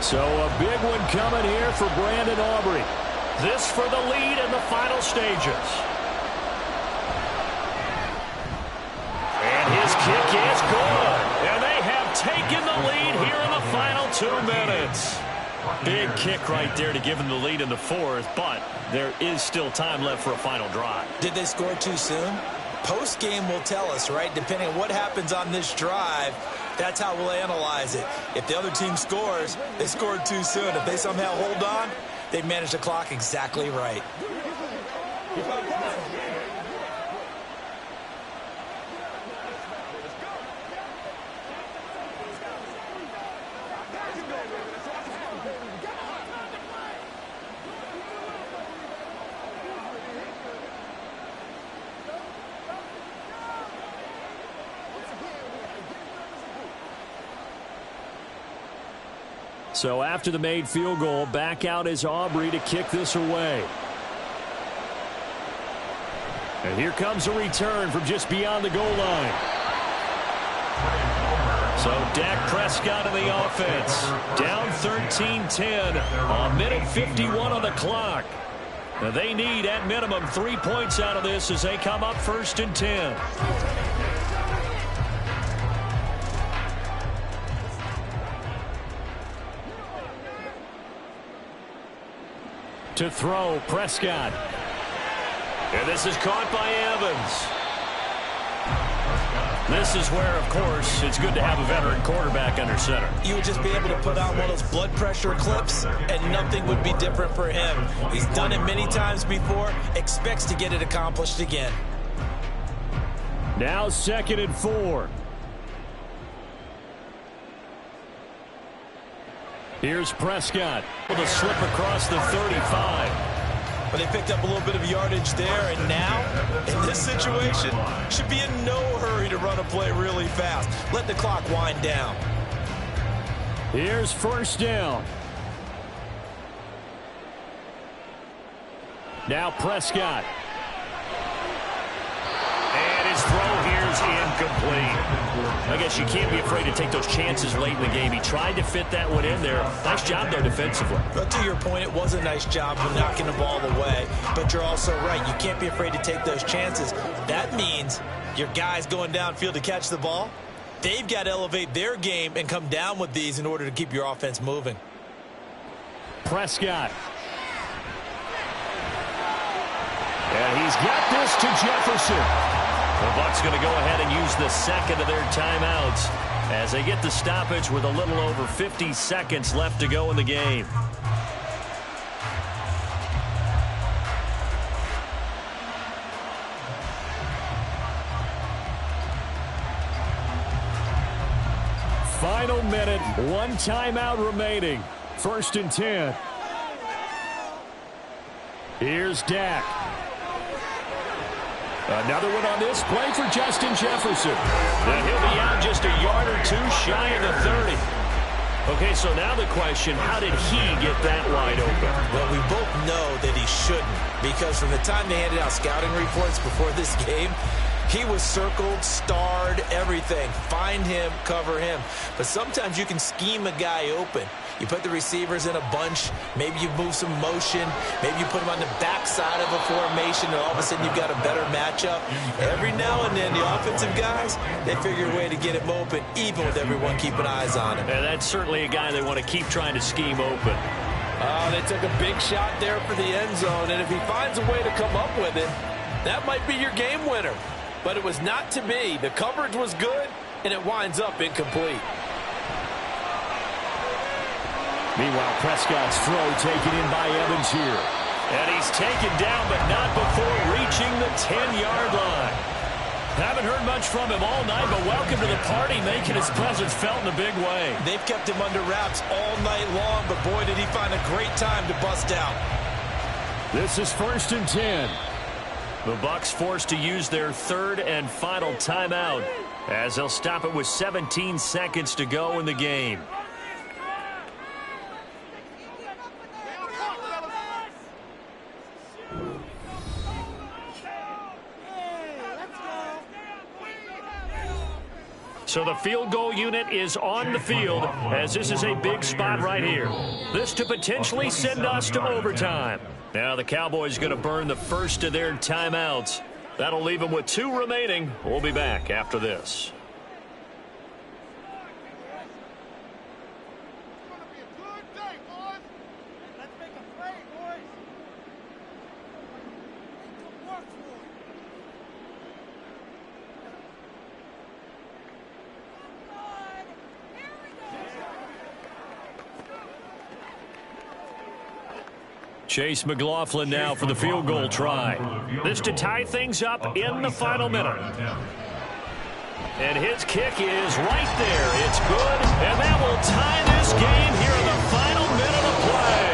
So a big one coming here for Brandon Aubrey. This for the lead in the final stages. His kick is good, and they have taken the lead here in the final 2 minutes. Big kick right there to give them the lead in the 4th, but there is still time left for a final drive. Did they score too soon? Post-game will tell us, right? Depending on what happens on this drive, that's how we'll analyze it. If the other team scores, they scored too soon. If they somehow hold on, they managed the clock exactly right. So after the made field goal, back out is Aubrey to kick this away. And here comes a return from just beyond the goal line. So Dak Prescott in the offense. Down 13-10. A minute 51 on the clock. Now they need at minimum 3 points out of this as they come up 1st and 10. To throw, Prescott. And this is caught by Evans. This is where, of course, it's good to have a veteran quarterback under center. You would just be able to put on one of those blood pressure clips, and nothing would be different for him. He's done it many times before, expects to get it accomplished again. Now 2nd and 4. Here's Prescott with a slip across the 35. But they picked up a little bit of yardage there, and now, in this situation, should be in no hurry to run a play really fast. Let the clock wind down. Here's first down. Now Prescott. And his throw here's incomplete. I guess you can't be afraid to take those chances late in the game. He tried to fit that one in there. Nice job, though, defensively. But to your point, it was a nice job of knocking the ball away. But you're also right. You can't be afraid to take those chances. That means your guys going downfield to catch the ball, they've got to elevate their game and come down with these in order to keep your offense moving. Prescott. And he's got this to Jefferson. The Bucs going to go ahead and use the second of their timeouts as they get the stoppage with a little over 50 seconds left to go in the game. Final minute, one timeout remaining. 1st and 10. Here's Dak. Another one on this play for Justin Jefferson. And he'll be out just a yard or two shy of the 30. Okay, so now the question, how did he get that wide open? Well, we both know that he shouldn't, because from the time they handed out scouting reports before this game, he was circled, starred, everything. Find him, cover him. But sometimes you can scheme a guy open. You put the receivers in a bunch. Maybe you move some motion. Maybe you put them on the backside of a formation, and all of a sudden you've got a better matchup. Every now and then, the offensive guys, they figure a way to get him open, even with everyone keeping eyes on him. And that's certainly a guy they want to keep trying to scheme open. They took a big shot there for the end zone, and if he finds a way to come up with it, that might be your game winner. But it was not to be. The coverage was good, and it winds up incomplete. Meanwhile, Prescott's throw taken in by Evans here. And he's taken down, but not before reaching the 10-yard line. Haven't heard much from him all night, but welcome to the party, making his presence felt in a big way. They've kept him under wraps all night long, but boy, did he find a great time to bust out. This is 1st and 10. The Bucs forced to use their third and final timeout as they'll stop it with 17 seconds to go in the game. So the field goal unit is on the field as this is a big spot right here. This to potentially send us to overtime. Now the Cowboys going to burn the first of their timeouts. That'll leave them with 2 remaining. We'll be back after this. Chase McLaughlin now for the field goal try. This to tie things up in the final minute. And his kick is right there. It's good, and that will tie this game here in the final minute of play.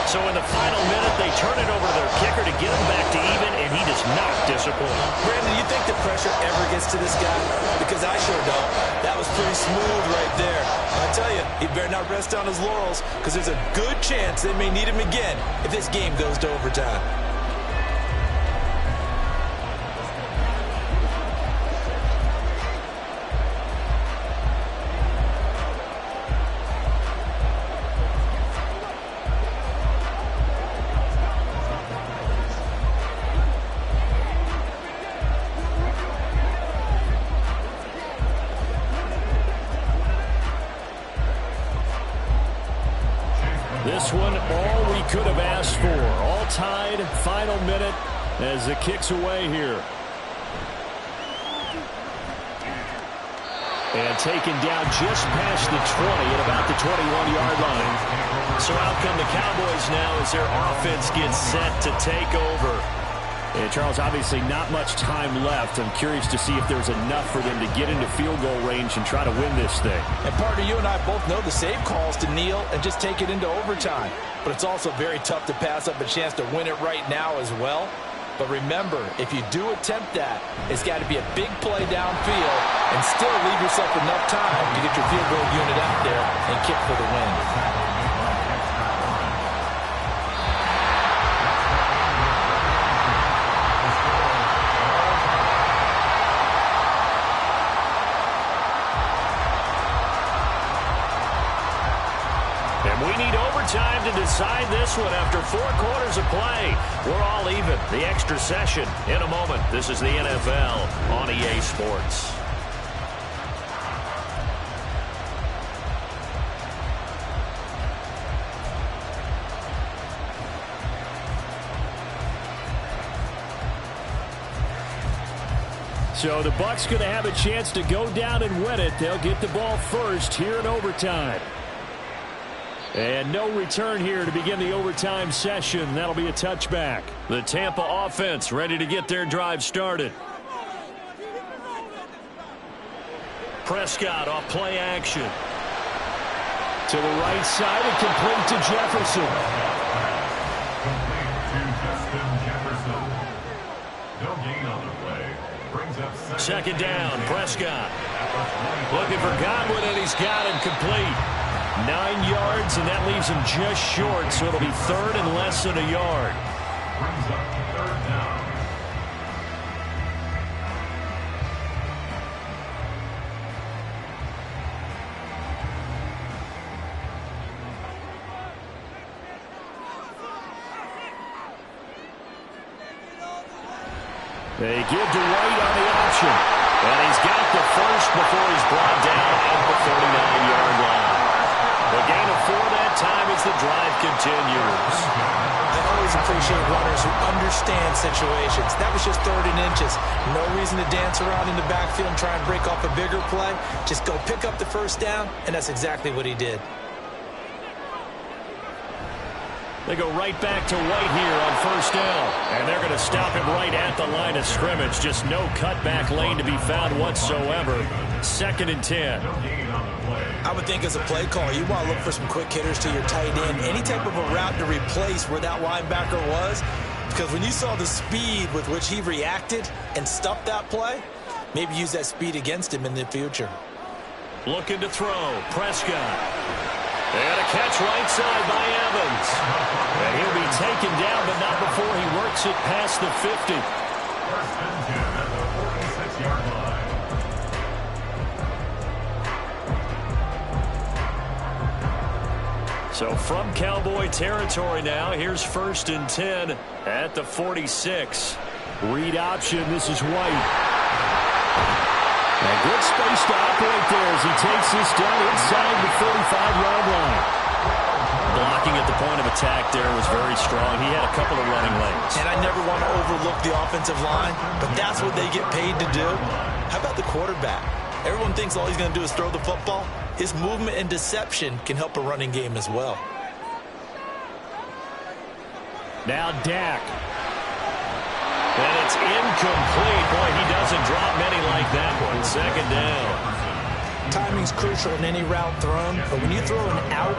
So in the final minute, they turn it over to their kicker to get him back to even, and he does not disappoint. Brandon, you think the pressure ever gets to this guy? Because I sure don't. That was pretty smooth right there. I tell you, he better not rest on his laurels, because there's a good chance they may need him again if this game goes to overtime. This one, all we could have asked for. All tied, final minute as the kick's away here. And taken down just past the 20 at about the 21-yard line. So out come the Cowboys now as their offense gets set to take over. And Charles, obviously not much time left. I'm curious to see if there's enough for them to get into field goal range and try to win this thing. And partner, you and I both know the save calls to kneel and just take it into overtime. But it's also very tough to pass up a chance to win it right now as well. But remember, if you do attempt that, it's got to be a big play downfield and still leave yourself enough time to get your field goal unit out there and kick for the win. Time to decide this one after 4 quarters of play. We're all even. The extra session in a moment. This is the NFL on EA Sports. So the Bucs going to have a chance to go down and win it. They'll get the ball first here in overtime. And no return here to begin the overtime session. That'll be a touchback. The Tampa offense ready to get their drive started. Prescott off play action. To the right side and complete to Jefferson. Complete to Justin Jefferson. No gain on the play. Brings up second down, Prescott. Looking for Godwin, and he's got him complete. 9 yards, and that leaves him just short, so it'll be third and less than a yard. Brings up third down. They give to White on the option, and he's got the first before he's brought down at the 49-yard line. The gain of 4 that time as the drive continues. I always appreciate runners who understand situations. That was just 3rd and inches. No reason to dance around in the backfield and try and break off a bigger play. Just go pick up the first down, and that's exactly what he did. They go right back to White here on first down. And they're going to stop him right at the line of scrimmage. Just no cutback lane to be found whatsoever. 2nd and 10. I would think as a play call, you want to look for some quick hitters to your tight end. Any type of a route to replace where that linebacker was. Because when you saw the speed with which he reacted and stuffed that play, maybe use that speed against him in the future. Looking to throw. Prescott. And a catch right side by Evans. And he'll be taken down, but not before he works it past the 50. First and 10 at the 46-yard line. So from Cowboy territory now, here's 1st and 10 at the 46. Read option, this is White. And good space to operate there as he takes this down inside the 45-yard line. Blocking at the point of attack there was very strong. He had a couple of running lanes. And I never want to overlook the offensive line, but that's what they get paid to do. How about the quarterback? Everyone thinks all he's going to do is throw the football. His movement and deception can help a running game as well. Now Dak. And it's incomplete. Boy, he doesn't drop many like that one. 2nd down. Timing's crucial in any route thrown, but when you throw an out,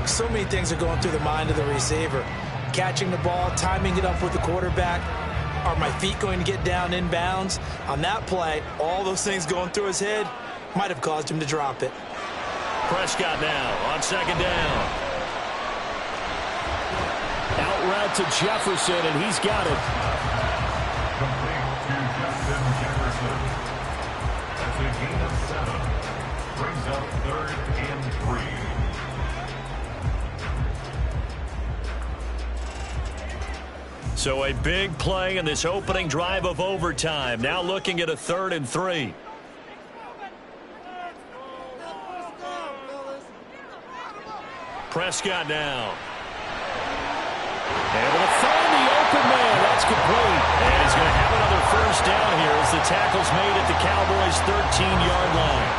so many things are going through the mind of the receiver. Catching the ball, timing it up with the quarterback. Are my feet going to get down in bounds? On that play, all those things going through his head might have caused him to drop it. Prescott now on 2nd down. Out route to Jefferson, and he's got it. Complete to Justin Jefferson. That's a gain of 7. Brings up 3rd and 3. So a big play in this opening drive of overtime. Now looking at a 3rd and 3. Prescott now. Able to find the open man. That's complete. And he's going to have another first down here as the tackle's made at the Cowboys' 13-yard line.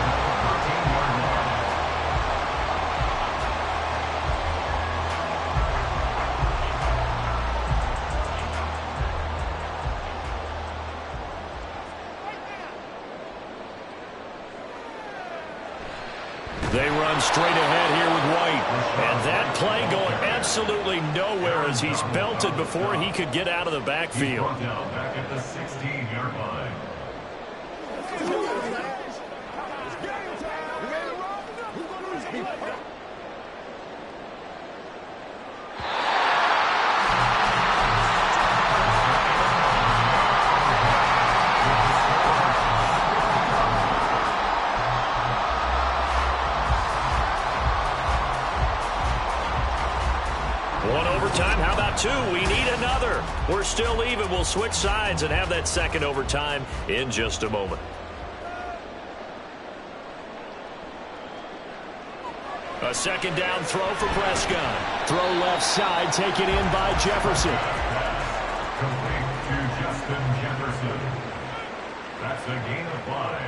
They run straight ahead here with White. And that play going absolutely nowhere as he's belted before he could get out of the backfield. Down back at the 16-yard line. One overtime. How about two? We need another. We're still even. We'll switch sides and have that second overtime in just a moment. A second down throw for Prescott. Throw left side, taken in by Jefferson. Complete to Justin Jefferson. That's a gain of 5.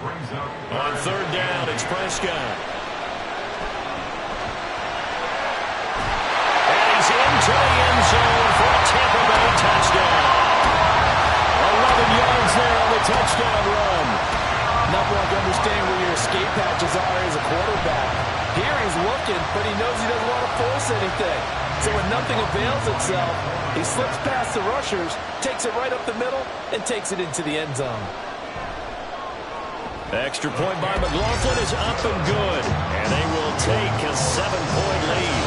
Brings up On third down, it's Prescott. And he's into the end zone for a Tampa Bay touchdown. 11 yards there on the touchdown run. Nothing like understanding where your escape hatches are as a quarterback. Here he's looking, but he knows he doesn't want to force anything. So when nothing avails itself, he slips past the rushers, takes it right up the middle, and takes it into the end zone. Extra point by McLaughlin is up and good. And they will take a 7-point lead.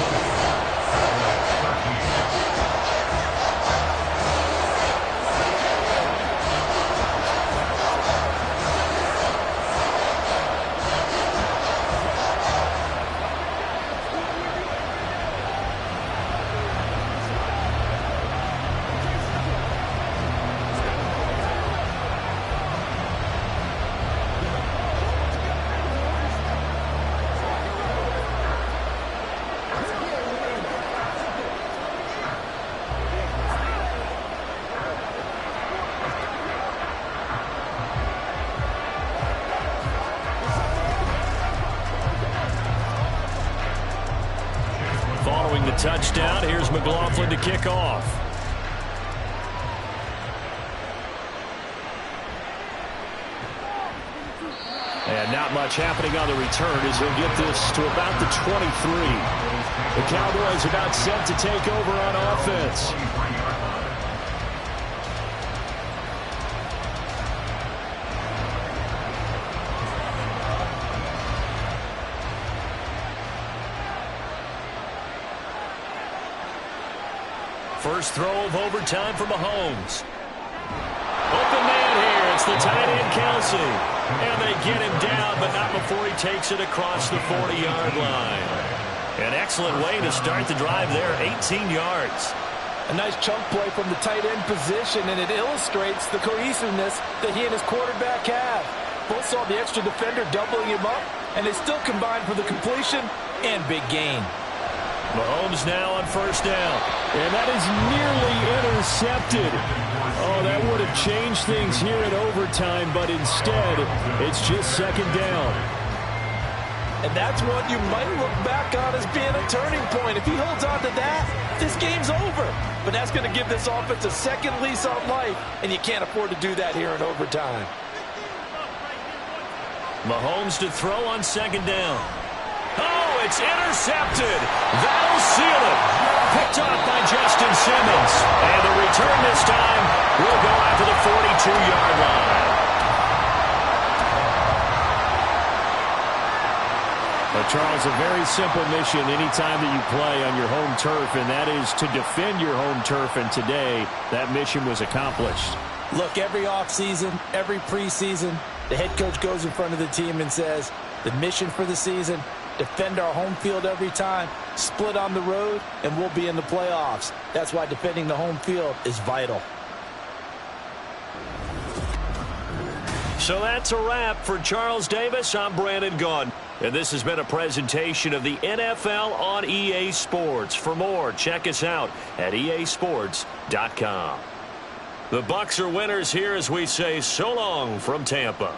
Following the touchdown, here's McLaughlin to kick off. And not much happening on the return as he'll get this to about the 23. The Cowboys about set to take over on offense. First throw of overtime for Mahomes. Open man here. It's the tight end, Kelsey. And they get him down, but not before he takes it across the 40-yard line. An excellent way to start the drive there, 18 yards. A nice chunk play from the tight end position, and it illustrates the cohesiveness that he and his quarterback have. Both saw the extra defender doubling him up, and they still combined for the completion and big gain. Mahomes now on first down. And that is nearly intercepted. Oh, that would have changed things here in overtime, but instead, it's just second down. And that's what you might look back on as being a turning point. If he holds on to that, this game's over. But that's going to give this offense a second lease on life, and you can't afford to do that here in overtime. Mahomes to throw on second down. Oh, it's intercepted. That'll seal it. Picked off by Justin Simmons. And the return this time will go out to the 42-yard line. But Charles, a very simple mission anytime that you play on your home turf, and that is to defend your home turf. And today, that mission was accomplished. Look, every offseason, every preseason, the head coach goes in front of the team and says, the mission for the season, defend our home field every time, split on the road, and we'll be in the playoffs. That's why defending the home field is vital. So that's a wrap for Charles Davis. I'm Brandon Gaudin. And this has been a presentation of the NFL on EA Sports. For more, check us out at easports.com. The Bucs are winners here as we say so long from Tampa.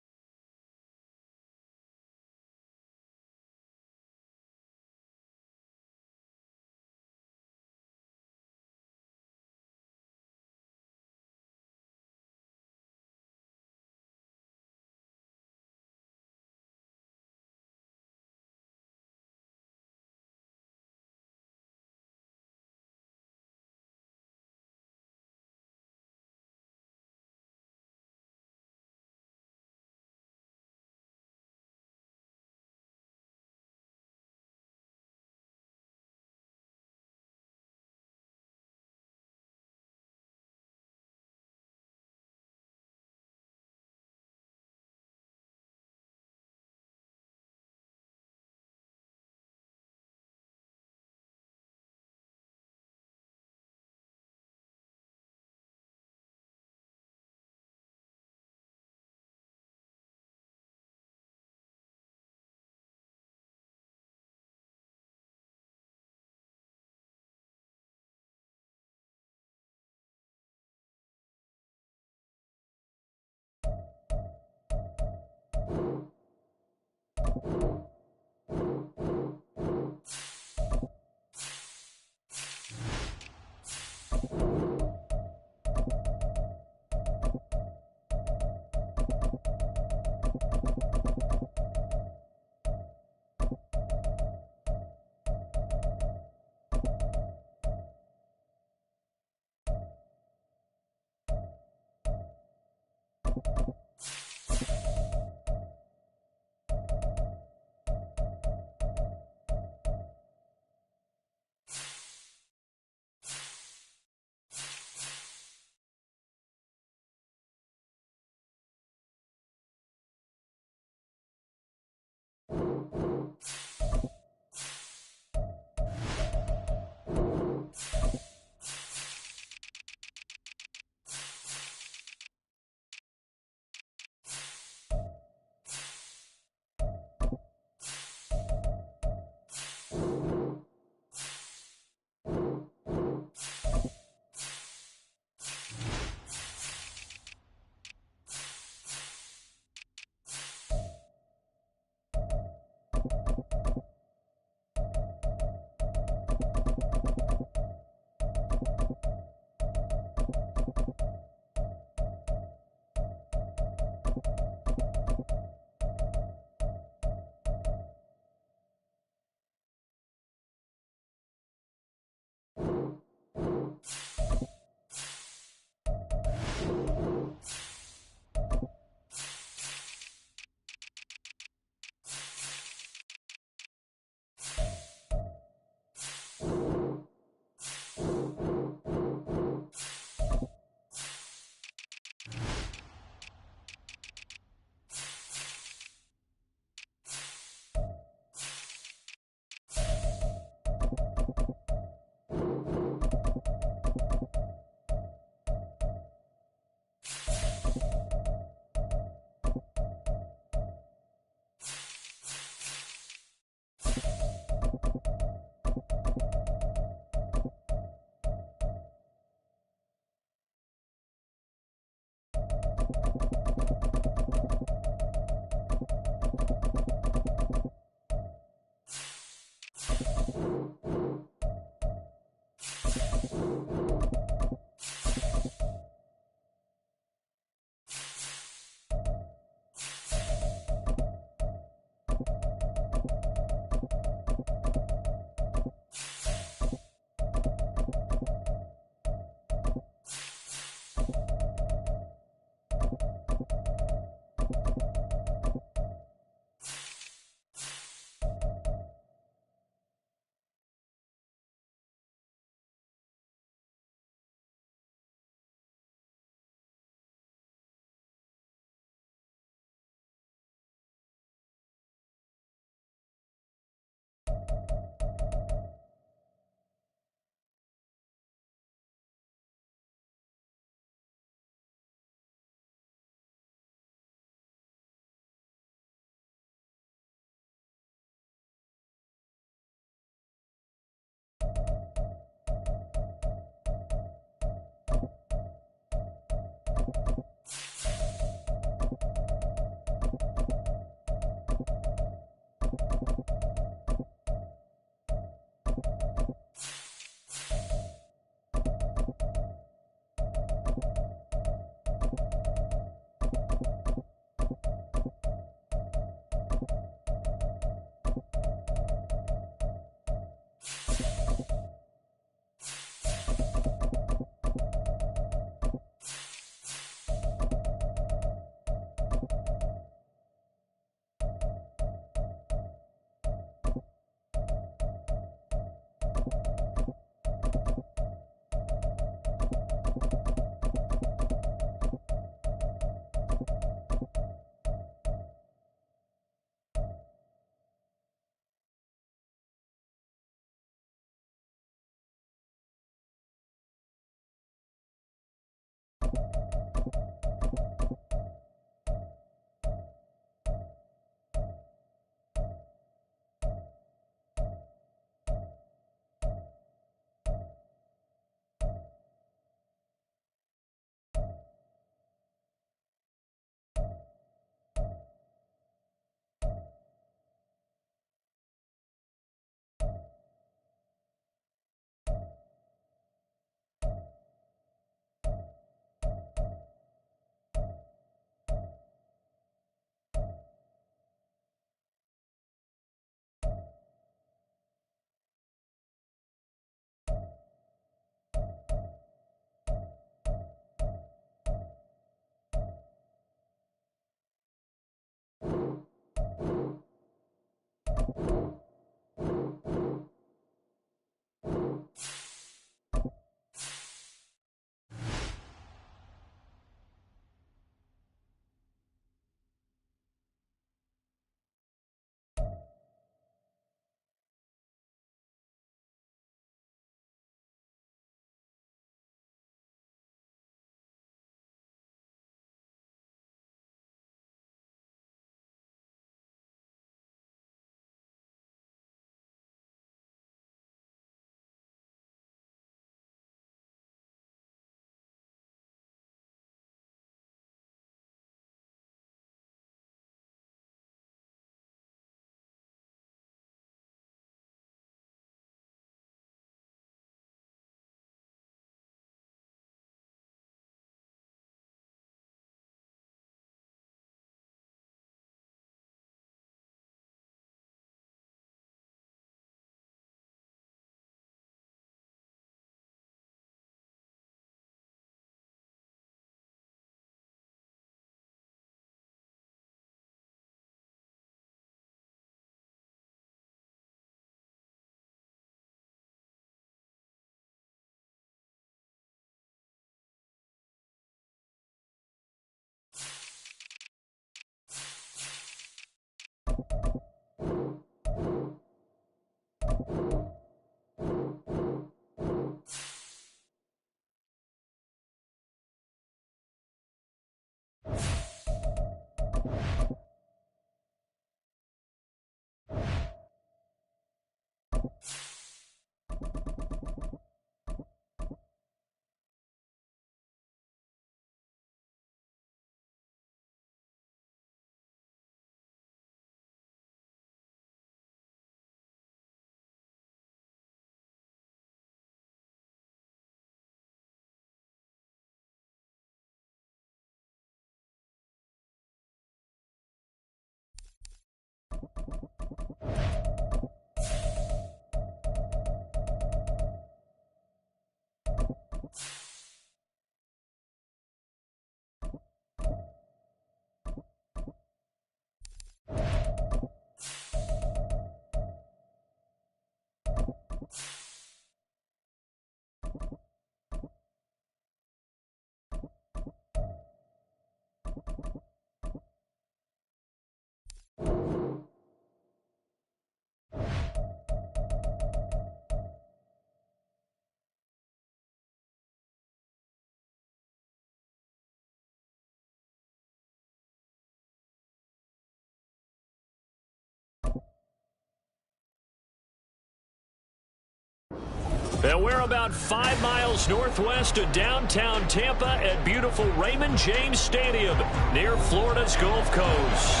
And we're about 5 miles northwest of downtown Tampa at beautiful Raymond James Stadium near Florida's Gulf Coast.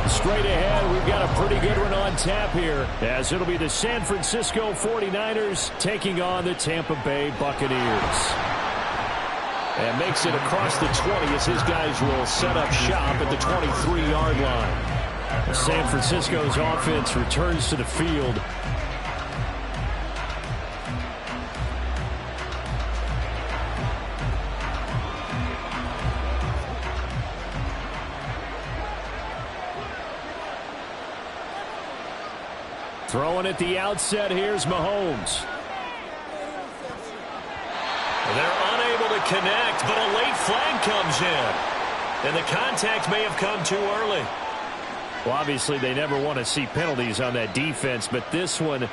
Straight ahead, we've got a pretty good one on tap here, as it'll be the San Francisco 49ers taking on the Tampa Bay Buccaneers. And makes it across the 20 as his guys will set up shop at the 23-yard line. San Francisco's offense returns to the field. Throwing at the outset, here's Mahomes. They're unable to connect, but a late flag comes in. And the contact may have come too early. Well, obviously, they never want to see penalties on that defense, but this one a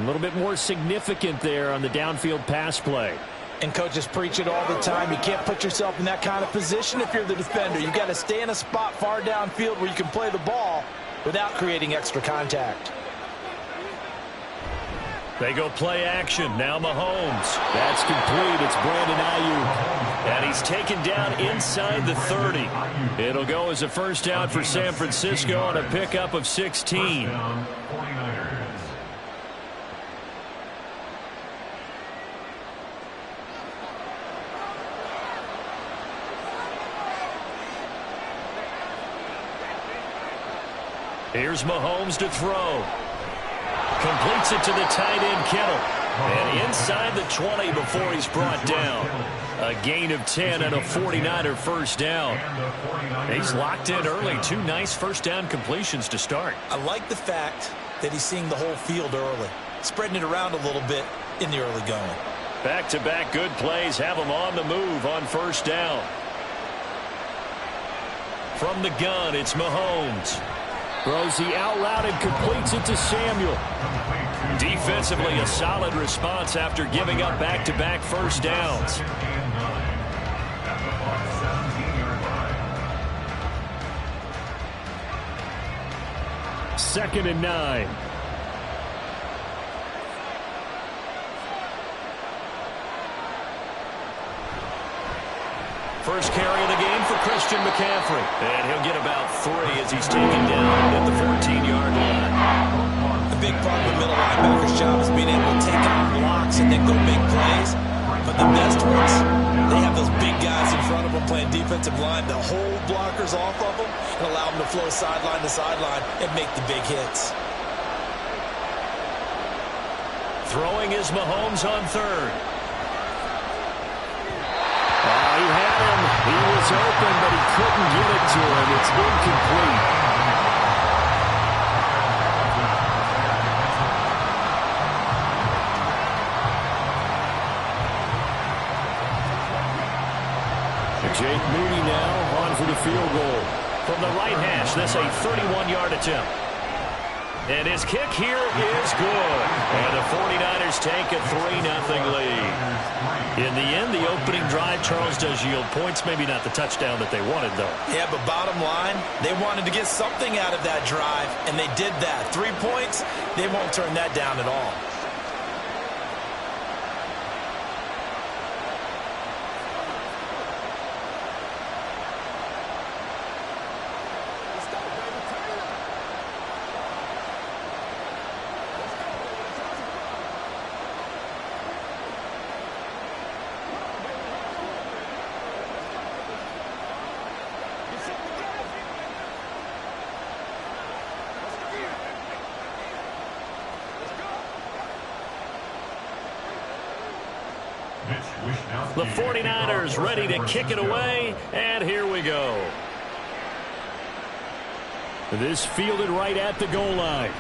little bit more significant there on the downfield pass play. And coaches preach it all the time. You can't put yourself in that kind of position if you're the defender. You've got to stay in a spot far downfield where you can play the ball without creating extra contact. They go play action. Now Mahomes. That's complete. It's Brandon Ayuk. And he's taken down inside the 30. It'll go as a first down for San Francisco on a pickup of 16. Here's Mahomes to throw. Completes it to the tight end, Kittle. And inside the 20 before he's brought down. A gain of 10 and a 49er first down. He's locked in early. 2 nice first down completions to start. I like the fact that he's seeing the whole field early, spreading it around a little bit in the early going. Back-to-back good plays have him on the move on first down. From the gun, it's Mahomes. Throws the out route and completes it to Samuel. Defensively, a solid response after giving up back-to-back first downs. Second and 9. First carry of the game for Christian McCaffrey. And he'll get about 3 as he's taken down at the 14-yard line. The big part of the middle linebacker's job is being able to take on blocks and then go big plays. But the best ones, they have those big guys in front of them playing defensive line that hold blockers off of them and allow them to flow sideline to sideline and make the big hits. Throwing is Mahomes on third. He had him. He was open, but he couldn't get it to him. It's incomplete. Jake Moody now on for the field goal. From the right hash, that's a 31-yard attempt. And his kick here is good. And the 49ers take a 3-0 lead. In the end, the opening drive, Charles, does yield points. Maybe not the touchdown that they wanted, though. Yeah, but bottom line, they wanted to get something out of that drive, and they did that. 3 points, they won't turn that down at all. The 49ers ready to kick it away, and here we go. This fielded right at the goal line.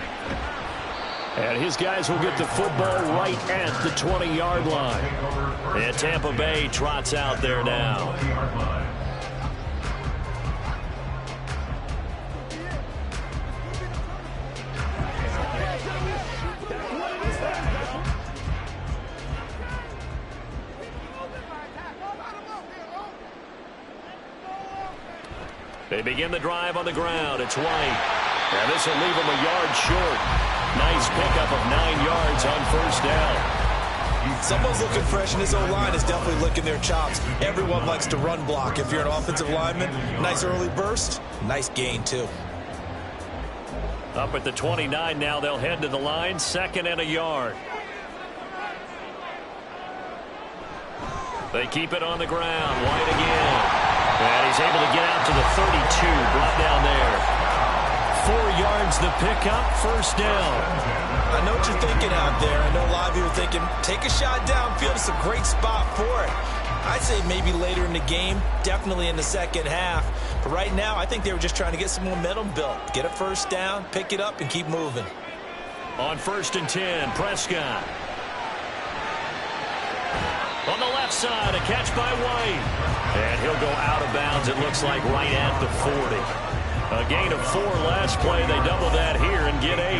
And his guys will get the football right at the 20-yard line. And Tampa Bay trots out there now. They begin the drive on the ground. It's White. And this will leave him a yard short. Nice pickup of 9 yards on first down. Someone's looking fresh, and his O-line is definitely licking their chops. Everyone likes to run block. If you're an offensive lineman, nice early burst, nice gain, too. Up at the 29 now, they'll head to the line. 2nd and a yard. They keep it on the ground. White again. And he's able to get out to the 32, brought down there. 4 yards the pickup, first down. I know what you're thinking out there. I know a lot of you are thinking, take a shot downfield. It's a great spot for it. I'd say maybe later in the game, definitely in the second half. But right now, I think they were just trying to get some momentum built. Get a first down, pick it up, and keep moving. On 1st and 10, Prescott. On the left side, a catch by White. And he'll go out of bounds, it looks like, right at the 40. A gain of 4 last play. They double that here and get 8.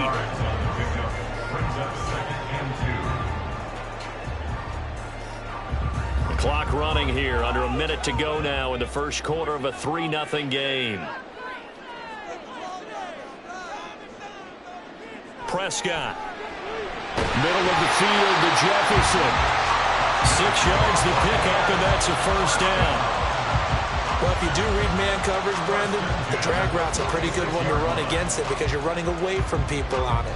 The clock running here, under a minute to go now in the first quarter of a 3-0 game. Prescott. Middle of the field to Jefferson. 6 yards the pickup, and that's a first down. Well, if you do read man coverage, Brandon, the drag route's a pretty good one to run against it because you're running away from people on it.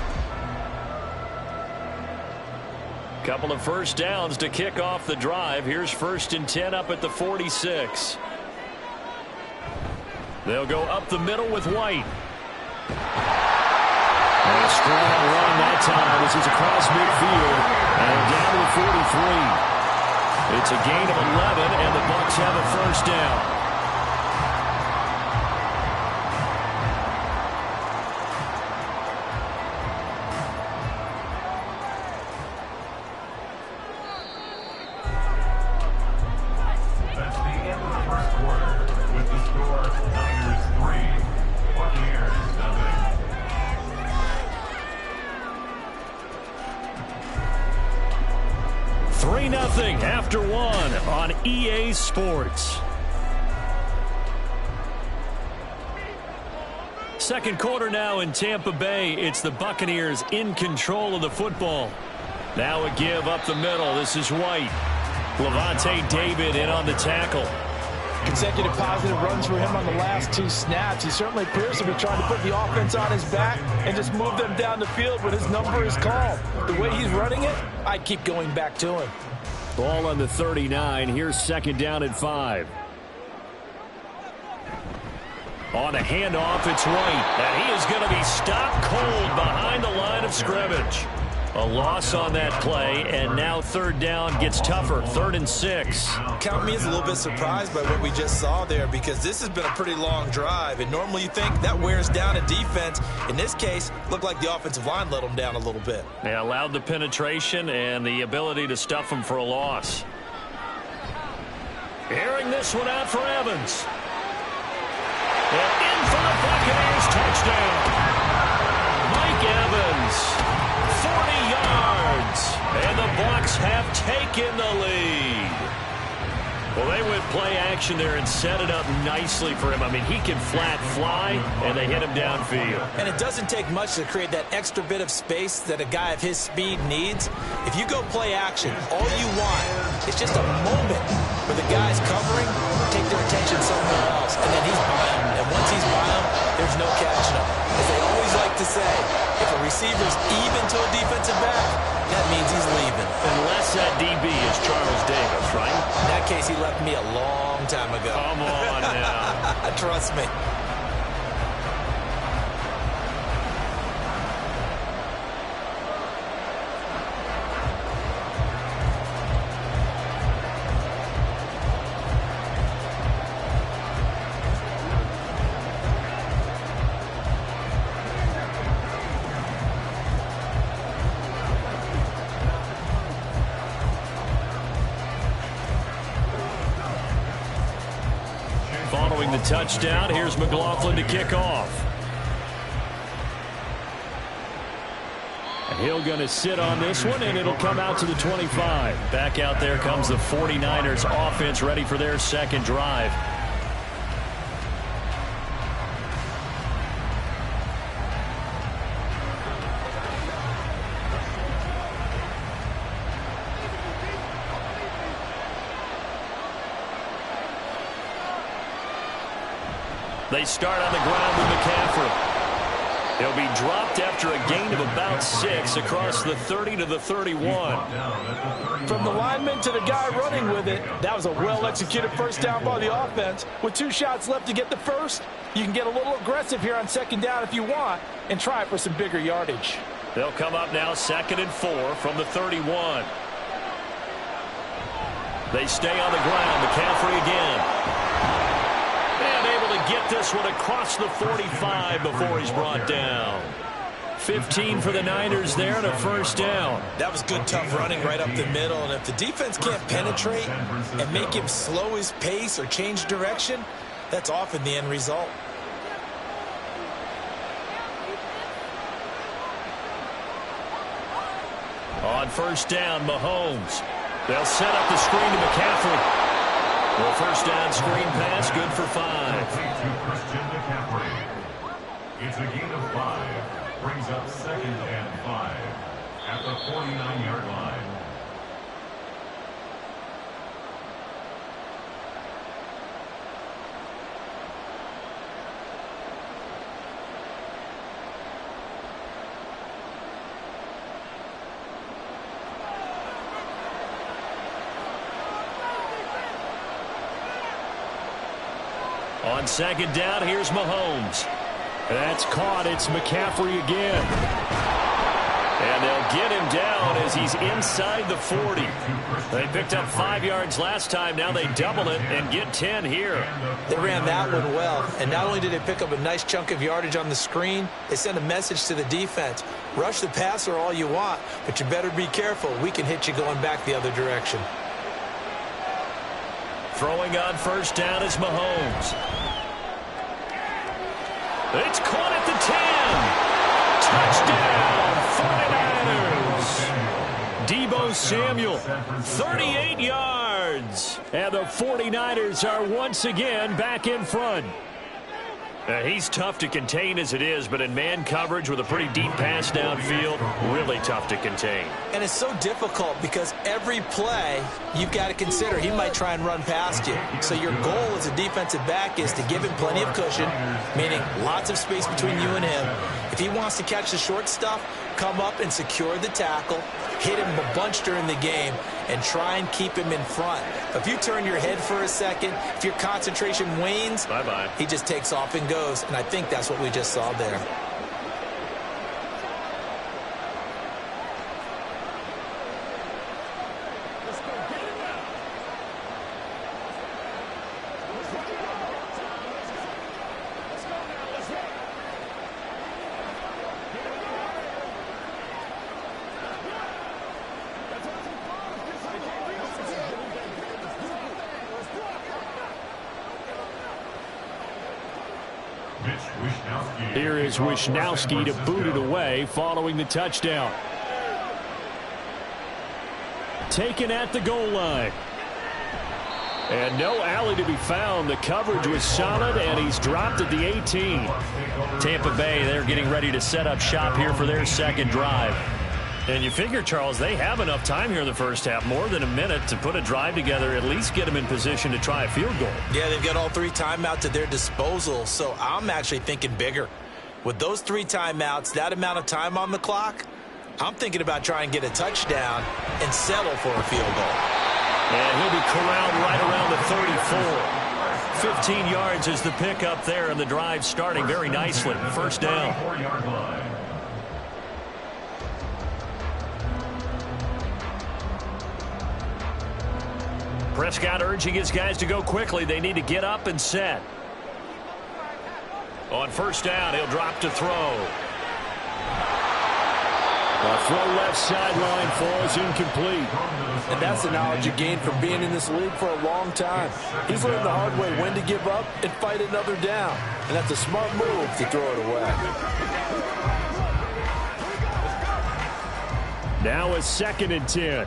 Couple of first downs to kick off the drive. Here's 1st and 10 up at the 46. They'll go up the middle with White. And a strong run that time. This is across midfield and down to the 43. It's a gain of 11, and the Bucs have a first down. score, Niners 3, Buccaneers 3-0 after one on EA Sports. Second quarter now in Tampa Bay. It's the Buccaneers in control of the football. Now a give up the middle. This is White. Lavonte David in on the tackle. Consecutive positive runs for him on the last 2 snaps. He certainly appears to be trying to put the offense on his back and just move them down the field when his number is called. The way he's running it, I'd keep going back to him. Ball on the 39. Here's second down at 5. On a handoff, it's White. And he is going to be stopped cold behind the line of scrimmage. A loss on that play, and now third down gets tougher. 3rd and 6. Count me as a little bit surprised by what we just saw there, because this has been a pretty long drive, and normally you think that wears down a defense. In this case, looked like the offensive line let them down a little bit. They allowed the penetration and the ability to stuff them for a loss. Airing this one out for Evans. And in for the Buccaneers, touchdown. Mike Evans. 40 yards, and the Bucs have taken the lead. Well, they went play action there and set it up nicely for him. I mean, he can flat fly, and they hit him downfield. And it doesn't take much to create that extra bit of space that a guy of his speed needs. If you go play action, all you want is just a moment where the guy's covering, take their attention somewhere else, and then he's by him. And once he's by him, there's no catching him. As they always like to say, if a receiver's even to a defensive back, that means he's leaving. Unless that DB is Charles Davis, right? In that case, he left me a long time ago. Come on now. Trust me. Following the touchdown, here's McLaughlin to kick off. And he'll going to sit on this one, and it'll come out to the 25. Back out there comes the 49ers offense, ready for their second drive. They start on the ground with McCaffrey. He'll be dropped after a gain of about 6 across the 30 to the 31. From the lineman to the guy running with it, that was a well-executed first down by the offense. With 2 shots left to get the first, you can get a little aggressive here on second down if you want and try it for some bigger yardage. They'll come up now 2nd and 4 from the 31. They stay on the ground. McCaffrey again. And able to get this one across the 45 before he's brought down. 15 for the Niners there and a first down. That was good, tough running right up the middle. And if the defense can't penetrate and make him slow his pace or change direction, that's often the end result. On first down, Mahomes. They'll set up the screen to McCaffrey. Well, first down screen pass, good for 5. to Christian McCaffrey. It's a gain of 5. Brings up 2nd and 5 at the 49-yard line. On second down, here's Mahomes. That's caught. It's McCaffrey again. And they'll get him down as he's inside the 40. They picked up 5 yards last time. Now they double it and get 10 here. They ran that one well. And not only did they pick up a nice chunk of yardage on the screen, they sent a message to the defense. Rush the passer all you want, but you better be careful. We can hit you going back the other direction. Throwing on first down is Mahomes. It's caught at the 10. Touchdown, 49ers. Deebo Samuel, 38 yards. And the 49ers are once again back in front. He's tough to contain as it is, but in man coverage with a pretty deep pass downfield, really tough to contain. And it's so difficult because every play you've got to consider he might try and run past you. So your goal as a defensive back is to give him plenty of cushion, meaning lots of space between you and him. If he wants to catch the short stuff, come up and secure the tackle, hit him a bunch during the game, and try and keep him in front. If you turn your head for a second, if your concentration wanes, bye-bye. He just takes off and goes, and I think that's what we just saw there. Here is Wishnowsky to boot it away following the touchdown. Taken at the goal line. And no alley to be found. The coverage was solid, and he's dropped at the 18. Tampa Bay, they're getting ready to set up shop here for their second drive. And you figure, Charles, they have enough time here in the first half, more than a minute, to put a drive together, at least get them in position to try a field goal. Yeah, they've got all 3 timeouts at their disposal, so I'm actually thinking bigger. With those 3 timeouts, that amount of time on the clock, I'm thinking about trying to get a touchdown and settle for a field goal. And he'll be corralled right around the 34. 15 yards is the pickup there, and the drive starting very nicely. First down. Prescott urging his guys to go quickly. They need to get up and set. On first down, he'll drop to throw. The throw left sideline falls incomplete. And that's the knowledge you gain from being in this league for a long time. He's learned the hard way when to give up and fight another down. And that's a smart move to throw it away. Now a 2nd and 10.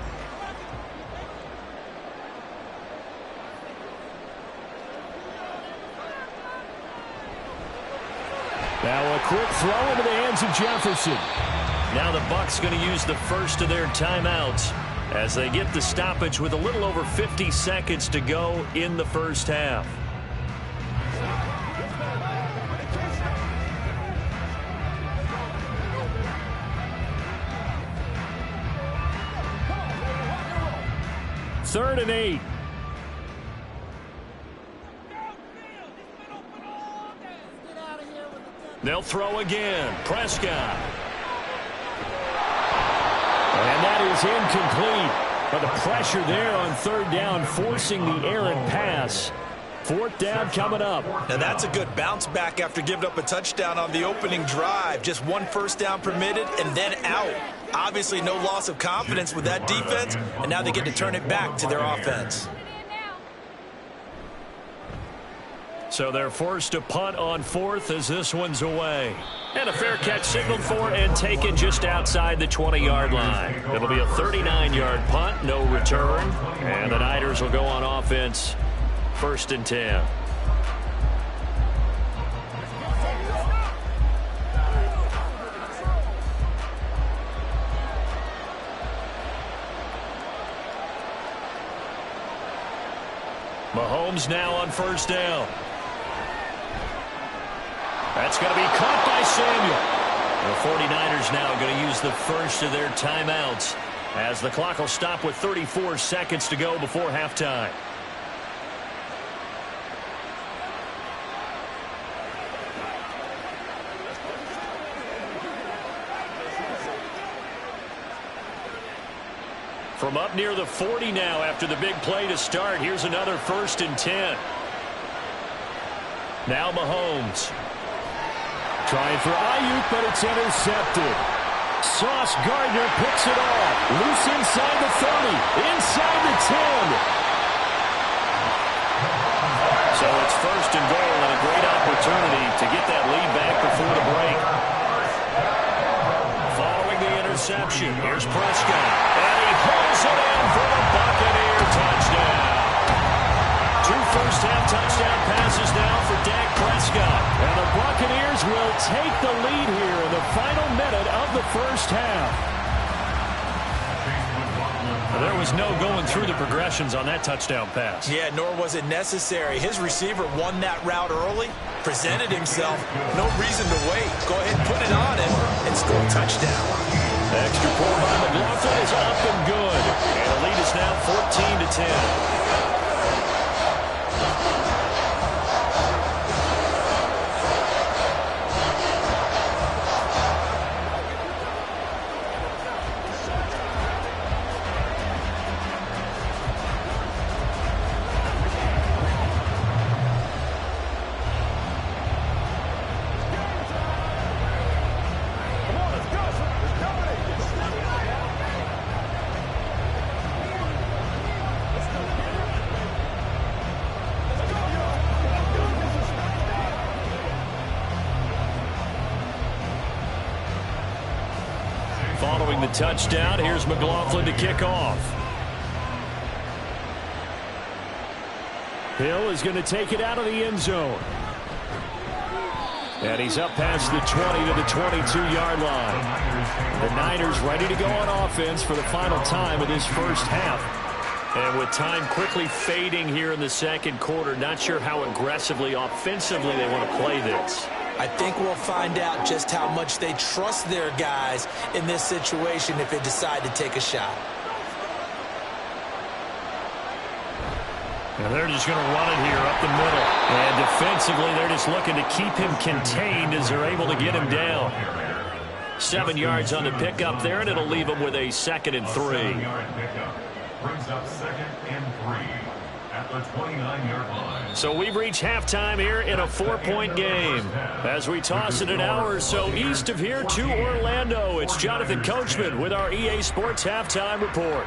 Now a quick throw into the hands of Jefferson. Now the Bucs going to use the first of their timeouts as they get the stoppage with a little over 50 seconds to go in the first half. Third and 8. They'll throw again. Prescott. And that is incomplete. But the pressure there on third down, forcing the errant pass. Fourth down coming up. Now that's a good bounce back after giving up a touchdown on the opening drive. Just 1 first down permitted and then out. Obviously no loss of confidence with that defense, and now they get to turn it back to their offense. So they're forced to punt on 4th as this one's away. And a fair catch signaled for and taken just outside the 20-yard line. It'll be a 39-yard punt, no return. And the Niners will go on offense, 1st and 10. Mahomes now on first down. That's going to be caught by Samuel. The 49ers now going to use the first of their timeouts as the clock will stop with 34 seconds to go before halftime. From up near the 40 now after the big play to start. Here's another 1st and 10. Now Mahomes. Trying for Ayuk, but it's intercepted. Sauce Gardner picks it off. Loose inside the 30. Inside the 10. So it's 1st and goal and a great opportunity to get that lead back reception. Here's Prescott. And he pulls it in for the Buccaneer touchdown. 2 first-half touchdown passes now for Dak Prescott. And the Buccaneers will take the lead here in the final minute of the first half. There was no going through the progressions on that touchdown pass. Yeah, nor was it necessary. His receiver won that route early, presented himself. No reason to wait. Go ahead and put it on him and score a touchdown. Extra point by McLaughlin is up and good. And the lead is now 14-10. Following the touchdown, here's McLaughlin to kick off. Hill is going to take it out of the end zone. And he's up past the 20 to the 22-yard line. The Niners ready to go on offense for the final time of this first half. And with time quickly fading here in the second quarter, not sure how aggressively, offensively they want to play this. I think we'll find out just how much they trust their guys in this situation if they decide to take a shot. And they're just going to run it here up the middle. And defensively, they're just looking to keep him contained as they're able to get him down. 7 yards on the pickup there, and it'll leave him with a 2nd and 3. 7-yard pickup brings up 2nd and 3 at the 29-yard line. So we've reached halftime here in a 4-point game. As we toss it an hour or so east of here to Orlando, it's Jonathan Coachman with our EA Sports Halftime Report.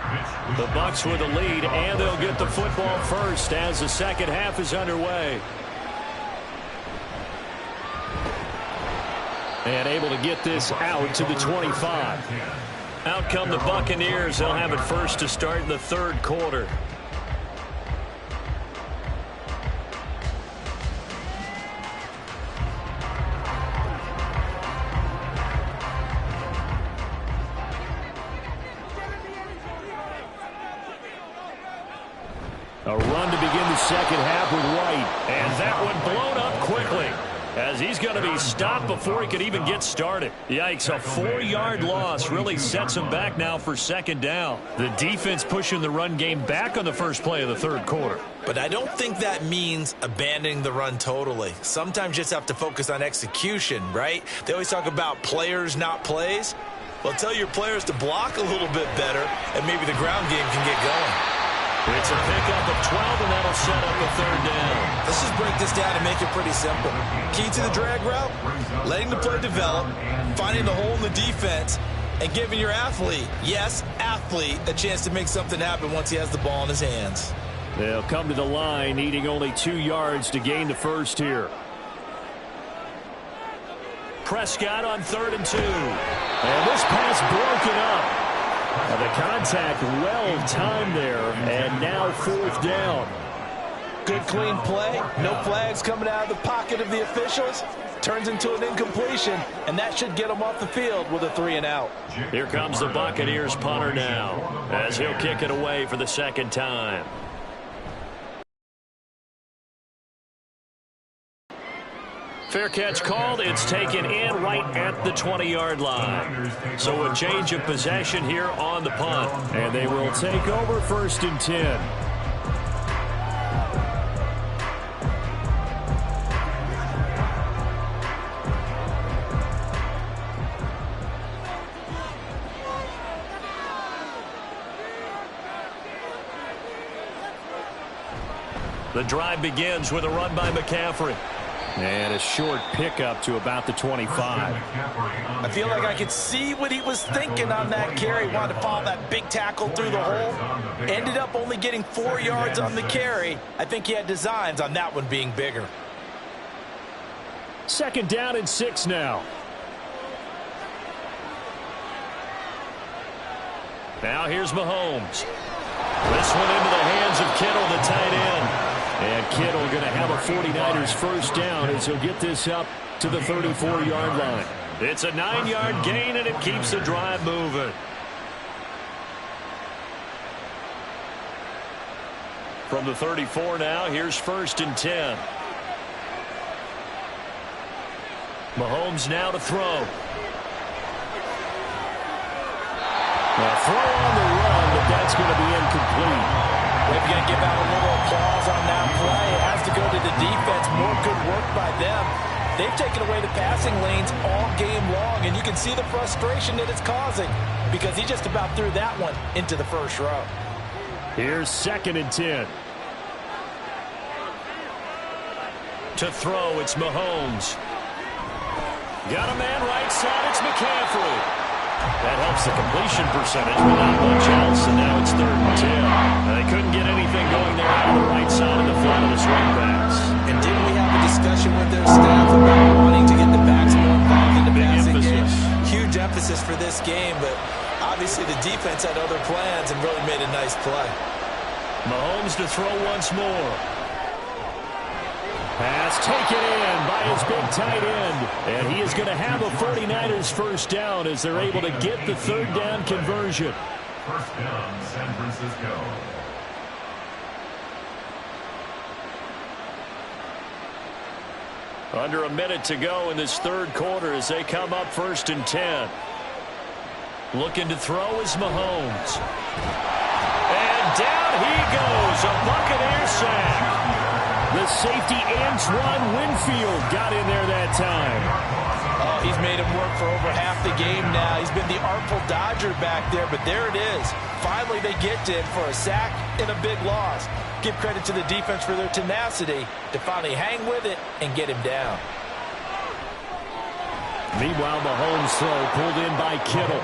The Bucs with the lead, and they'll get the football first as the second half is underway. And able to get this out to the 25. Out come the Buccaneers. They'll have it first to start in the third quarter. A run to begin the second half with White. And that one blown up quickly as he's going to be stopped before he could even get started. Yikes, a 4-yard loss really sets him back now for second down. The defense pushing the run game back on the first play of the third quarter. But I don't think that means abandoning the run totally. Sometimes you just have to focus on execution, right? They always talk about players, not plays. Well, tell your players to block a little bit better, and maybe the ground game can get going. It's a pickup of 12, and that'll set up a third down. Let's just break this down and make it pretty simple. Key to the drag route, letting the play develop, finding the hole in the defense, and giving your athlete, yes, athlete, a chance to make something happen once he has the ball in his hands. They'll come to the line, needing only 2 yards to gain the first here. Prescott on 3rd and 2. And this pass broken up. The contact well timed there, and now 4th down. Good clean play, no flags coming out of the pocket of the officials. Turns into an incompletion, and that should get them off the field with a 3 and out. Here comes the Buccaneers punter now, as he'll kick it away for the second time. Fair catch called. It's taken in right at the 20-yard line. So a change of possession here on the punt. And they will take over 1st and 10. The drive begins with a run by McCaffrey. And a short pickup to about the 25. I feel like I could see what he was thinking on that carry. Wanted to follow that big tackle through the hole. Ended up only getting 4 yards on the carry. I think he had designs on that one being bigger. 2nd down and 6 now. Now here's Mahomes. This one into the hands of Kittle, the tight end. And Kittle going to have a 49ers first down as he'll get this up to the 34-yard line. It's a 9-yard gain, and it keeps the drive moving. From the 34 now, here's 1st and 10. Mahomes now to throw. Now throw on the run, but that's going to be incomplete. We're going to give out a little applause on that play. It has to go to the defense. More good work by them. They've taken away the passing lanes all game long, and you can see the frustration that it's causing because he just about threw that one into the first row. Here's 2nd and 10. To throw, it's Mahomes. Got a man right side, it's McCaffrey. That helps the completion percentage, but not much else, and now it's 3rd and 10. They couldn't get anything going there out of the right side of the flat of the swing backs. And didn't we have a discussion with their staff about wanting to get the backs more involved in the passing game? Huge emphasis for this game, but obviously the defense had other plans and really made a nice play. Mahomes to throw once more. Pass taken in by his big tight end. And he is going to have a 49ers first down as they're able to get the 3rd down conversion. First down, San Francisco. Under a minute to go in this 3rd quarter as they come up 1st and 10. Looking to throw is Mahomes. And down he goes. A Buccaneer sack. The safety Antoine Winfield got in there that time. Oh, he's made him work for over half the game now. He's been the artful dodger back there, but there it is. Finally, they get to him for a sack and a big loss. Give credit to the defense for their tenacity to finally hang with it and get him down. Meanwhile, Mahomes' throw pulled in by Kittle.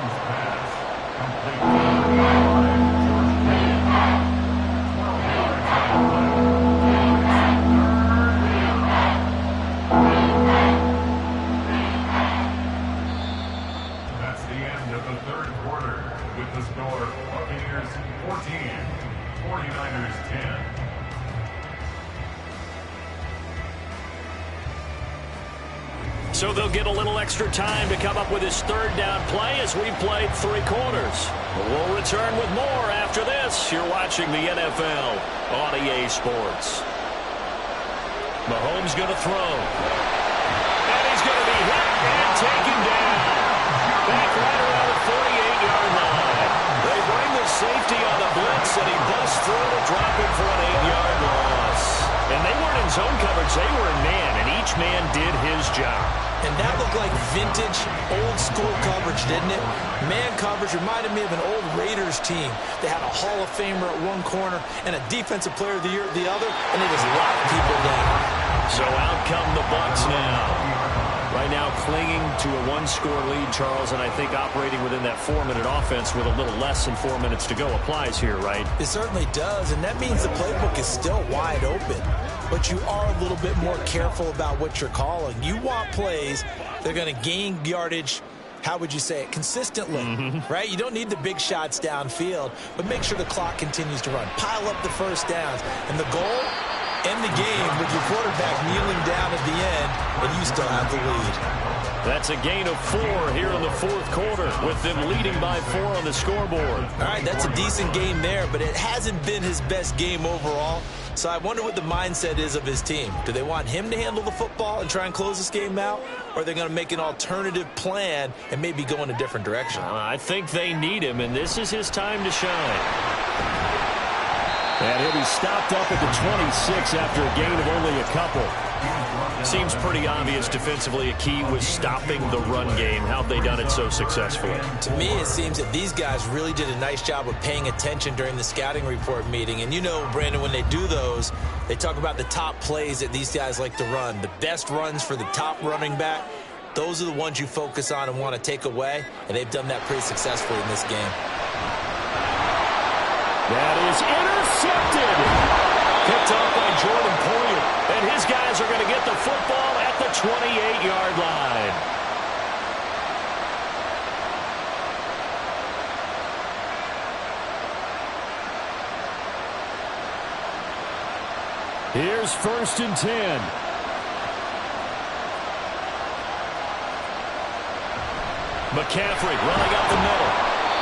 That's the end of the 3rd quarter with the score Buccaneers 14, 49ers 10. So they'll get a little extra time to come up with his 3rd down play as we played 3 quarters. We'll return with more after this. You're watching the NFL on EA Sports. Mahomes going to throw. And he's going to be hit and taken down. Back right around the 48-yard line. They bring the safety on the blitz, and he busts through to drop him for an 8-yard loss. And they weren't in zone coverage. They were in man, and each man did his job. And that looked like vintage, old-school coverage, didn't it? Man coverage reminded me of an old Raiders team. They had a Hall of Famer at one corner and a Defensive Player of the Year at the other, and they just locked people down. So out come the Bucs now. Right now clinging to a 1-score lead, Charles, and I think operating within that 4-minute offense with a little less than 4 minutes to go applies here, right? It certainly does, and that means the playbook is still wide open. But you are a little bit more careful about what you're calling. You want plays that are going to gain yardage, how would you say it, consistently, right? You don't need the big shots downfield, but make sure the clock continues to run. Pile up the first downs. And the goal, end the game with your quarterback kneeling down at the end, and you still have the lead. That's a gain of 4 here in the 4th quarter with them leading by 4 on the scoreboard. All right, that's a decent game there, but it hasn't been his best game overall. So I wonder what the mindset is of his team. Do they want him to handle the football and try and close this game out? Or are they going to make an alternative plan and maybe go in a different direction? I think they need him, and this is his time to shine. And he'll be stopped up at the 26 after a gain of only a couple. Seems pretty obvious defensively a key was stopping the run game. How have they done it so successfully? To me, it seems that these guys really did a nice job of paying attention during the scouting report meeting. And you know, Brandon, when they do those, they talk about the top plays that these guys like to run. The best runs for the top running back, those are the ones you focus on and want to take away. And they've done that pretty successfully in this game. That is intercepted. Picked off by Jordan Poyer. And his guys are going to get the football at the 28-yard line. Here's 1st and 10. McCaffrey running up the middle.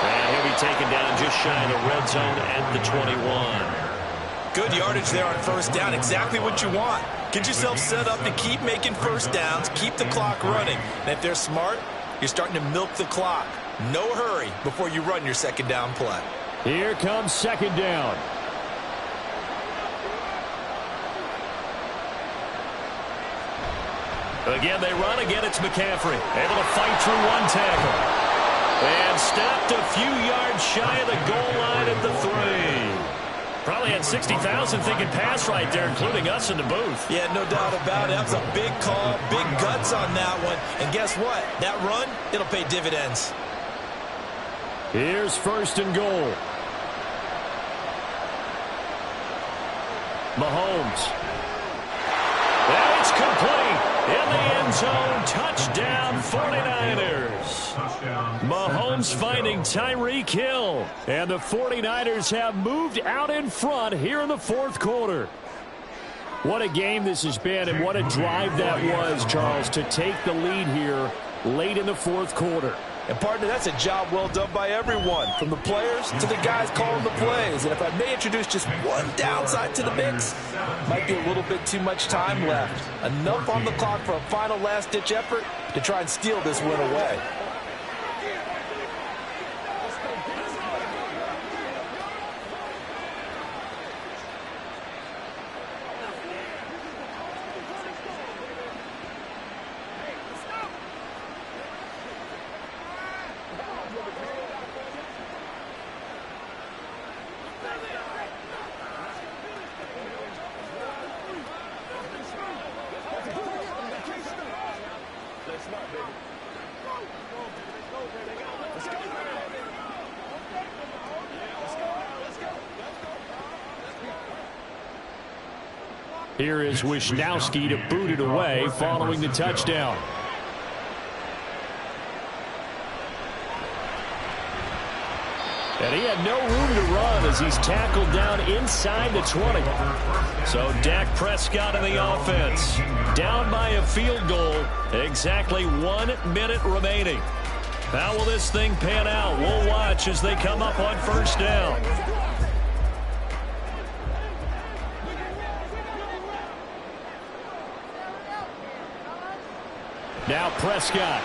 And he'll be taken down just shy of the red zone at the 21. Good yardage there on 1st down. Exactly what you want. Get yourself set up to keep making 1st downs, keep the clock running. And if they're smart, you're starting to milk the clock. No hurry before you run your 2nd down play. Here comes 2nd down. Again, they run. Again, it's McCaffrey. Able to fight through one tackle. And stopped a few yards shy of the goal line at the 3. Probably had 60,000 thinking pass right there, including us in the booth. Yeah, no doubt about it. That was a big call, big guts on that one. And guess what? That run, it'll pay dividends. Here's 1st and goal. Mahomes. And it's complete. In the end zone, touchdown 49ers. Mahomes finding Tyreek Hill. And the 49ers have moved out in front here in the 4th quarter. What a game this has been, and what a drive that was, Charles, to take the lead here late in the 4th quarter. And, partner, that's a job well done by everyone, from the players to the guys calling the plays. And if I may introduce just one downside to the mix, might be a little bit too much time left. Enough on the clock for a final last-ditch effort to try and steal this win away. Here is Wisnowski to boot it away following the touchdown. And he had no room to run as he's tackled down inside the 20. So Dak Prescott in the offense. Down by a field goal. Exactly 1 minute remaining. How will this thing pan out? We'll watch as they come up on 1st down. Now Prescott.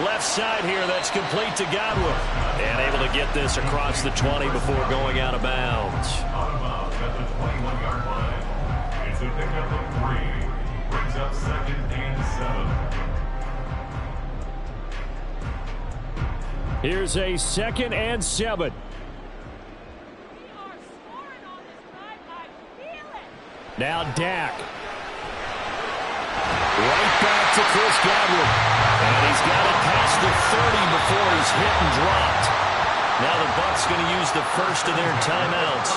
Left side here, that's complete to Godwin. And able to get this across the 20 before going out of bounds. Out of bounds at the 21-yard line. It's a pickup of 3. Brings up 2nd and 7. Here's a 2nd and 7. Now Dak. Right back to Chris Godwin. And he's got it past the 30 before he's hit and dropped. Now the Bucs going to use the first of their timeouts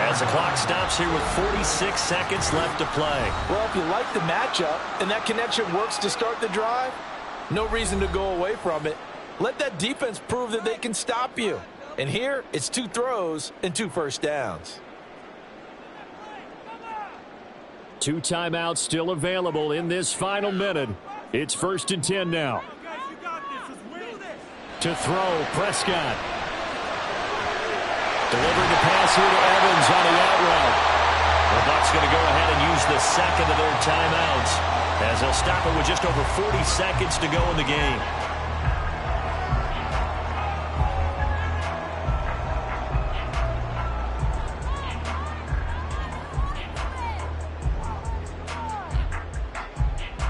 as the clock stops here with 46 seconds left to play. Well, if you like the matchup and that connection works to start the drive, no reason to go away from it. Let that defense prove that they can stop you. And here, it's 2 throws and 2 first downs. 2 timeouts still available in this final minute. It's 1st and 10 now. To throw, Prescott. Delivering the pass here to Evans on the out route. The Bucs going to go ahead and use the second of their timeouts as they'll stop it with just over 40 seconds to go in the game.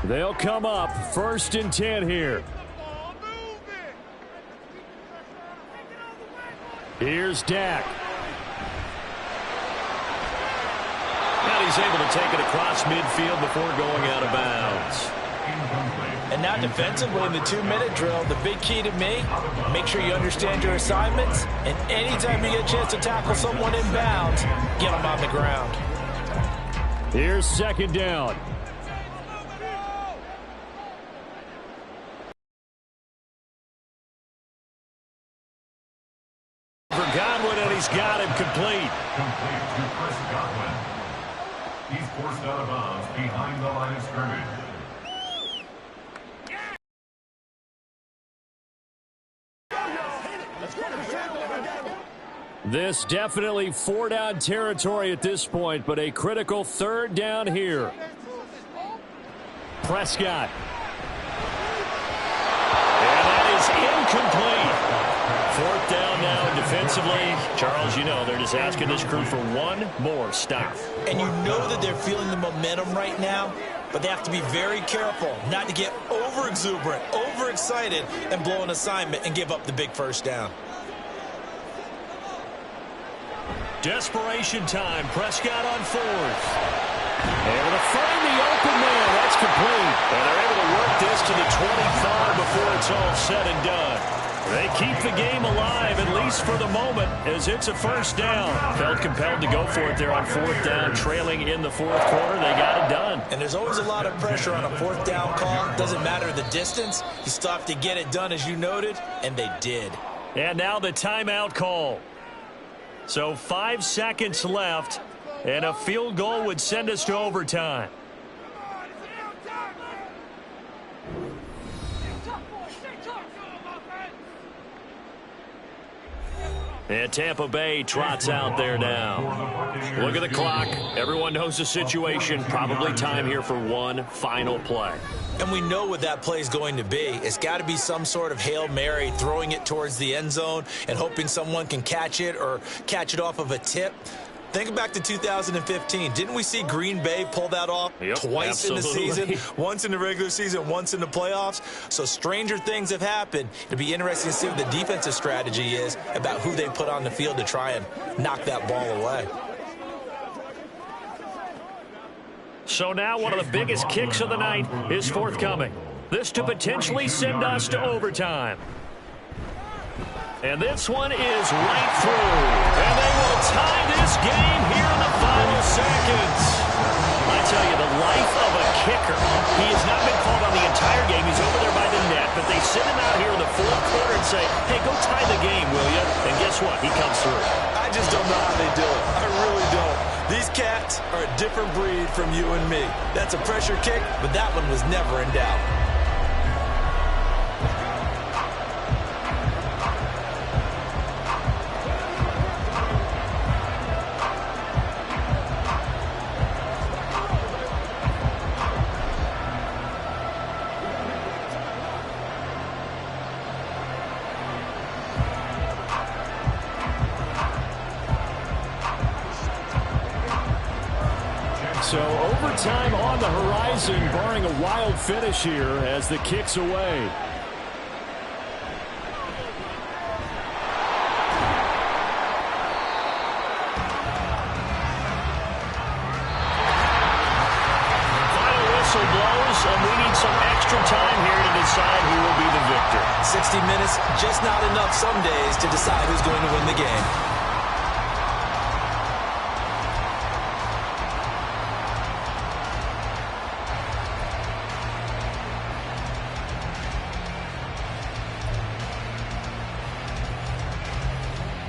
They'll come up 1st and 10 here. Here's Dak. And he's able to take it across midfield before going out of bounds. And now defensively in the 2-minute drill, the big key to me, make sure you understand your assignments. And anytime you get a chance to tackle someone in bounds, get them on the ground. Here's 2nd down. For Godwin, and he's got him complete. Complete to Chris Godwin. He's forced out of bounds behind the line of scrimmage. This definitely 4-down territory at this point, but a critical 3rd down here. Prescott. And that is incomplete. 4th down now defensively. Charles, you know, they're just asking this crew for one more stop. And you know that they're feeling the momentum right now, but they have to be very careful not to get over-exuberant, over-excited, and blow an assignment and give up the big 1st down. Desperation time. Prescott on 4th. Able to find the open man. That's complete. And they're able to work this to the 25 before it's all said and done. They keep the game alive, at least for the moment, as it's a 1st down. Felt compelled to go for it there on 4th down, trailing in the 4th quarter. They got it done. And there's always a lot of pressure on a 4th down call. Doesn't matter the distance. You still have to get it done, as you noted, and they did. And now the timeout call. So 5 seconds left, and a field goal would send us to overtime. And Tampa Bay trots out there now. Look at the clock. Everyone knows the situation. Probably time here for one final play. And we know what that play is going to be. It's got to be some sort of Hail Mary, throwing it towards the end zone and hoping someone can catch it or catch it off of a tip. Think back to 2015. Didn't we see Green Bay pull that off twice in the season? Once in the regular season, once in the playoffs. So stranger things have happened. It'll be interesting to see what the defensive strategy is about who they put on the field to try and knock that ball away. So now one of the biggest kicks of the night is forthcoming. This to potentially send us to overtime. And this one is right through. And they will tie this game here in the final seconds. I tell you, the life of a kicker. He has not been called on the entire game. He's over there by the net. But they send him out here in the 4th quarter and say, hey, go tie the game, will you? And guess what? He comes through. I just don't know how they do it. I really don't. These cats are a different breed from you and me. That's a pressure kick, but that one was never in doubt. So overtime on the horizon, barring a wild finish here as the kick's away. Final whistle blows, and we need some extra time here to decide who will be the victor. 60 minutes, just not enough some days to decide who's going to win the game.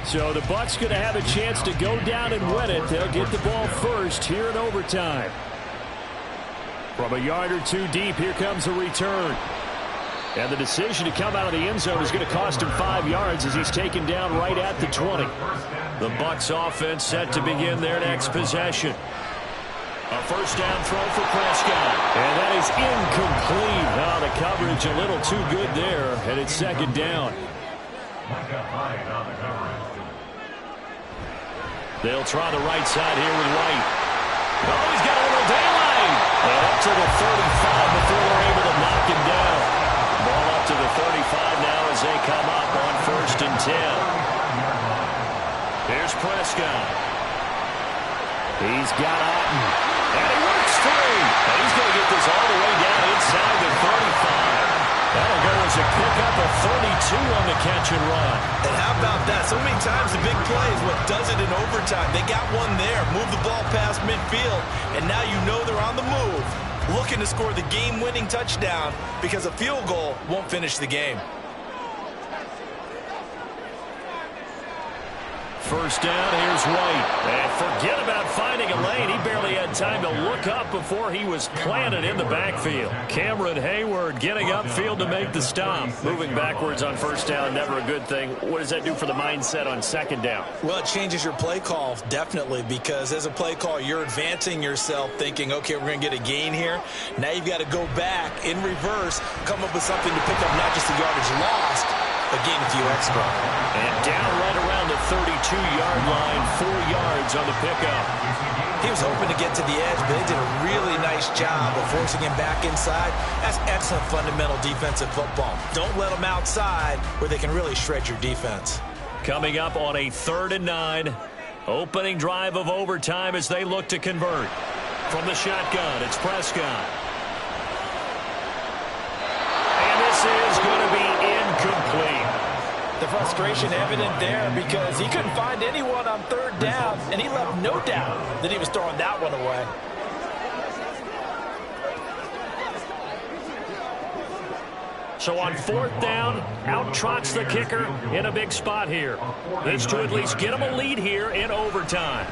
So the Bucs going to have a chance to go down and win it. They'll get the ball first here in overtime. From a yard or two deep, here comes the return. And the decision to come out of the end zone is going to cost him 5 yards as he's taken down right at the 20. The Bucs offense set to begin their next possession. A 1st down throw for Prescott. And that is incomplete. Oh, the coverage a little too good there, and it's 2nd down. They'll try the right side here with White. Oh, he's got a little daylight. And up to the 35 before they're able to knock him down. Ball up to the 35 now as they come up on 1st and 10. Here's Prescott. He's got Otten. And he works free. And he's going to get this all the way down inside the 35. That'll go as a pickup of 32 on the catch and run. And how about that? So many times the big play is what does it in overtime. They got one there, move the ball past midfield, and now you know they're on the move, looking to score the game-winning touchdown because a field goal won't finish the game. First down, here's White. And forget about finding a lane. He barely had time to look up before he was planted in the backfield. Cameron Hayward getting upfield to make the stop. Moving backwards on first down, never a good thing. What does that do for the mindset on second down? Well, it changes your play call, definitely, because as a play call, you're advancing yourself thinking, okay, we're going to get a gain here. Now you've got to go back in reverse, come up with something to pick up not just the yardage lost, but gain a few extra. And down right around the 32-yard line, 4 yards on the pickup. He was hoping to get to the edge, but they did a really nice job of forcing him back inside. That's excellent fundamental defensive football. Don't let them outside where they can really shred your defense. Coming up on a 3rd and 9. Opening drive of overtime as they look to convert. From the shotgun, it's Prescott. And this is going to be incomplete. The frustration evident there because he couldn't find anyone on 3rd down, and he left no doubt that he was throwing that one away. So on 4th down, out trots the kicker in a big spot here. This to at least get him a lead here in overtime.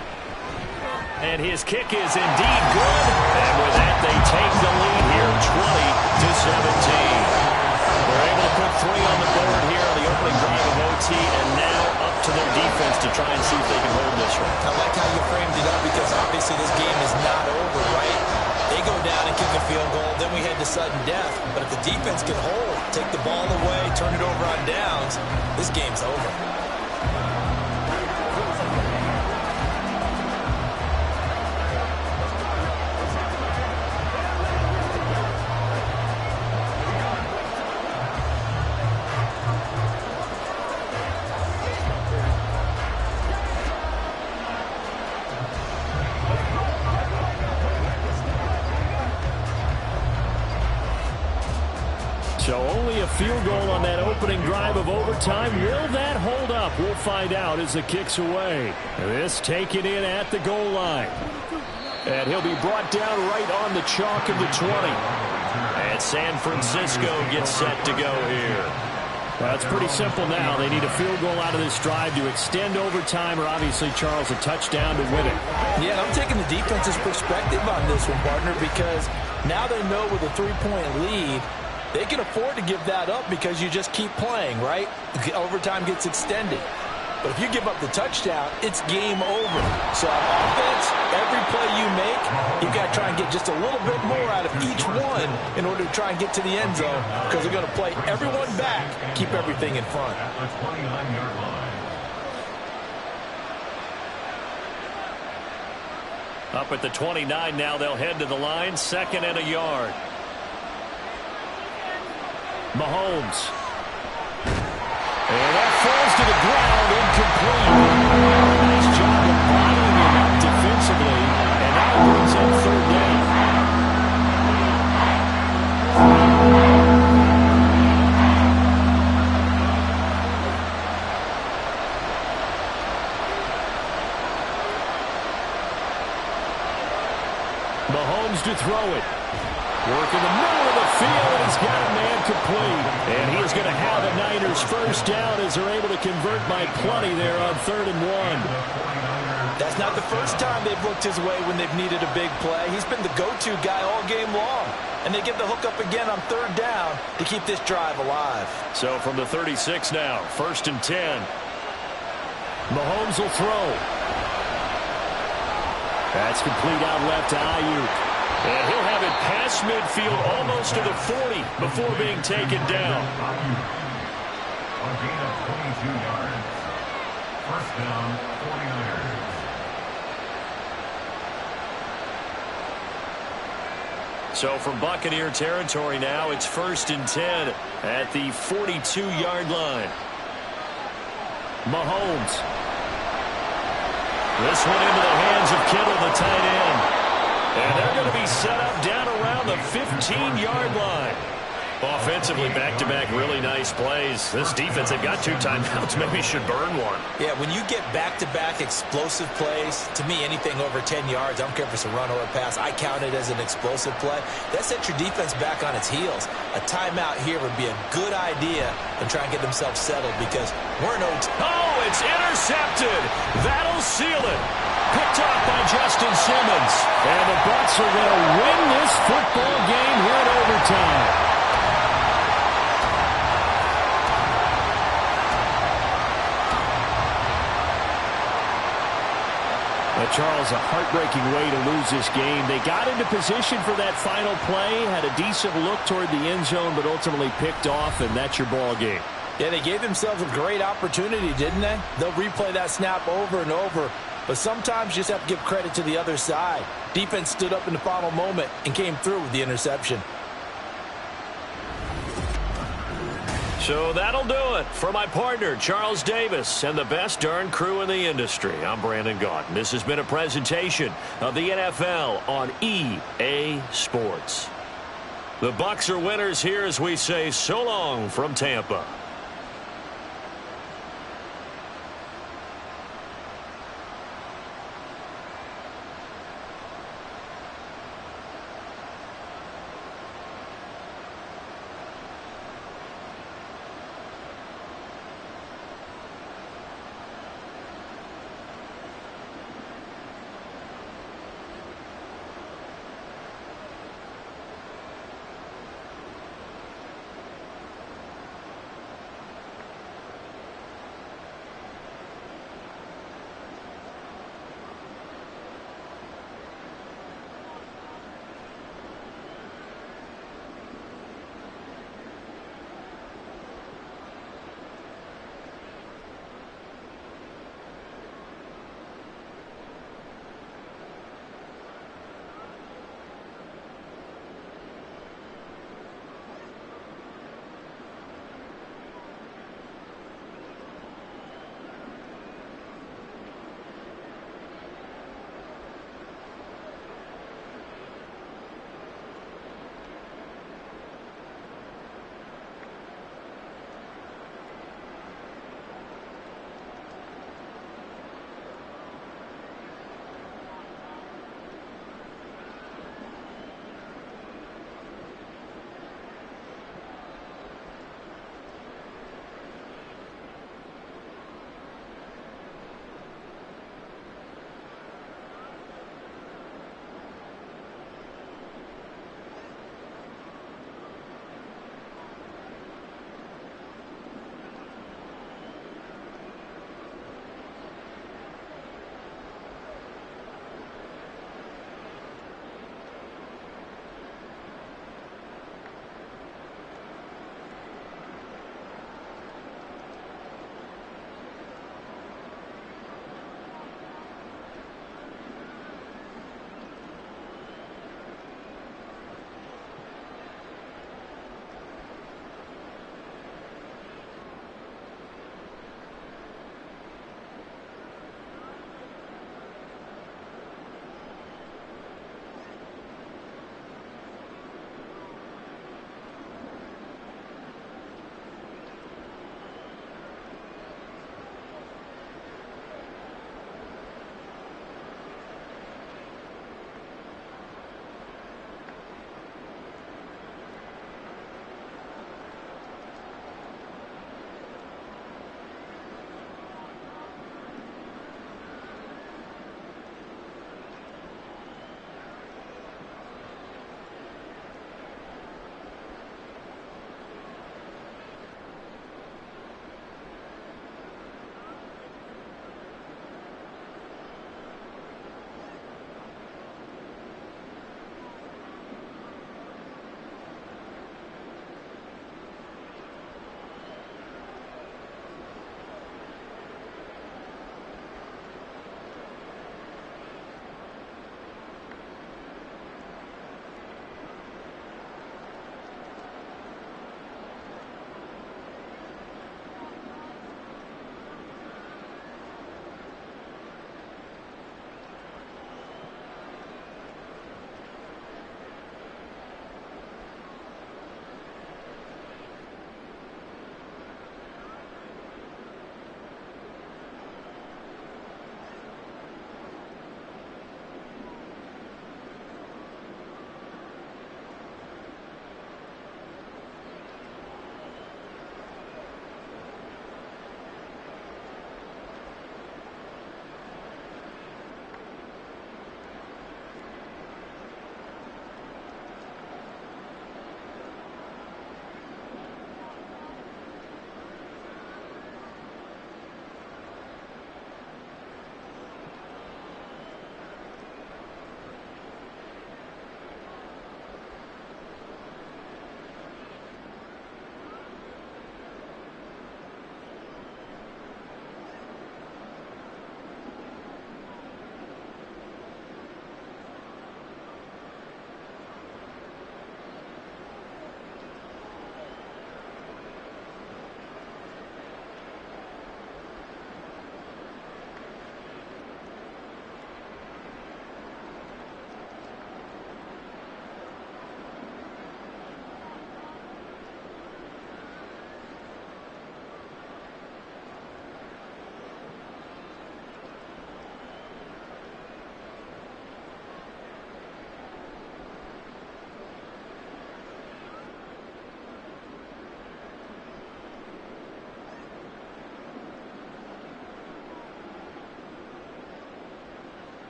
And his kick is indeed good. And with that, they take the lead here 20-17. They're able to put 3 on the board here on the opening drive of OT, and now up to their defense to try and see if they can hold this one. I like how you framed it up because obviously this game is not over, right? They go down and kick a field goal, then we head to sudden death. But if the defense can hold, take the ball away, turn it over on downs, this game's over. So only a field goal on that opening drive of overtime. Will that hold up? We'll find out as the kick's away. This taken in at the goal line. And he'll be brought down right on the chalk of the 20. And San Francisco gets set to go here. Well, it's pretty simple now. They need a field goal out of this drive to extend overtime, or obviously, Charles, a touchdown to win it. Yeah, I'm taking the defense's perspective on this one, partner, because now they know with a 3-point lead, they can afford to give that up because you just keep playing, right? Overtime gets extended. But if you give up the touchdown, it's game over. So on offense, every play you make, you've got to try and get just a little bit more out of each one in order to try and get to the end zone because they're going to play everyone back, keep everything in front. At the 29-yard line. Up at the 29 now, they'll head to the line, 2nd and a yard. Mahomes. And that falls to the ground, incomplete. Nice job of bottling him up defensively, and that brings up 3rd down. Mahomes to throw it. Work in the middle of the field, and he's got a man complete. And he is going to have a Niners first down as they're able to convert by plenty there on 3rd and 1. That's not the first time they've looked his way when they've needed a big play. He's been the go-to guy all game long. And they get the hook up again on 3rd down to keep this drive alive. So from the 36 now, 1st and 10. Mahomes will throw. That's complete out left to Ayuk. And he'll have it past midfield almost to the 40 before being taken down. A gain of 22 yards. First down, 49ers. So from Buccaneer territory now, it's 1st and 10 at the 42-yard line. Mahomes. This one into the hands of Kittle, the tight end. And they're going to be set up down around the 15-yard line. Offensively, back-to-back really nice plays. This defense, they've got 2 timeouts. Maybe should burn one. Yeah, when you get back-to-back explosive plays, to me, anything over 10 yards, I don't care if it's a run or a pass, I count it as an explosive play. That sets your defense back on its heels. A timeout here would be a good idea to try and get themselves settled because we're no... Oh, it's intercepted. That'll seal it. Picked off by Justin Simmons. And the Bucs are going to win this football game here in overtime. Charles, a heartbreaking way to lose this game. They got into position for that final play, had a decent look toward the end zone, but ultimately picked off, and that's your ball game. Yeah, they gave themselves a great opportunity, didn't they? They'll replay that snap over and over, but sometimes you just have to give credit to the other side. Defense stood up in the final moment and came through with the interception. So that'll do it for my partner, Charles Davis, and the best darn crew in the industry. I'm Brandon Gaudin. This has been a presentation of the NFL on EA Sports. The Bucs are winners here as we say so long from Tampa.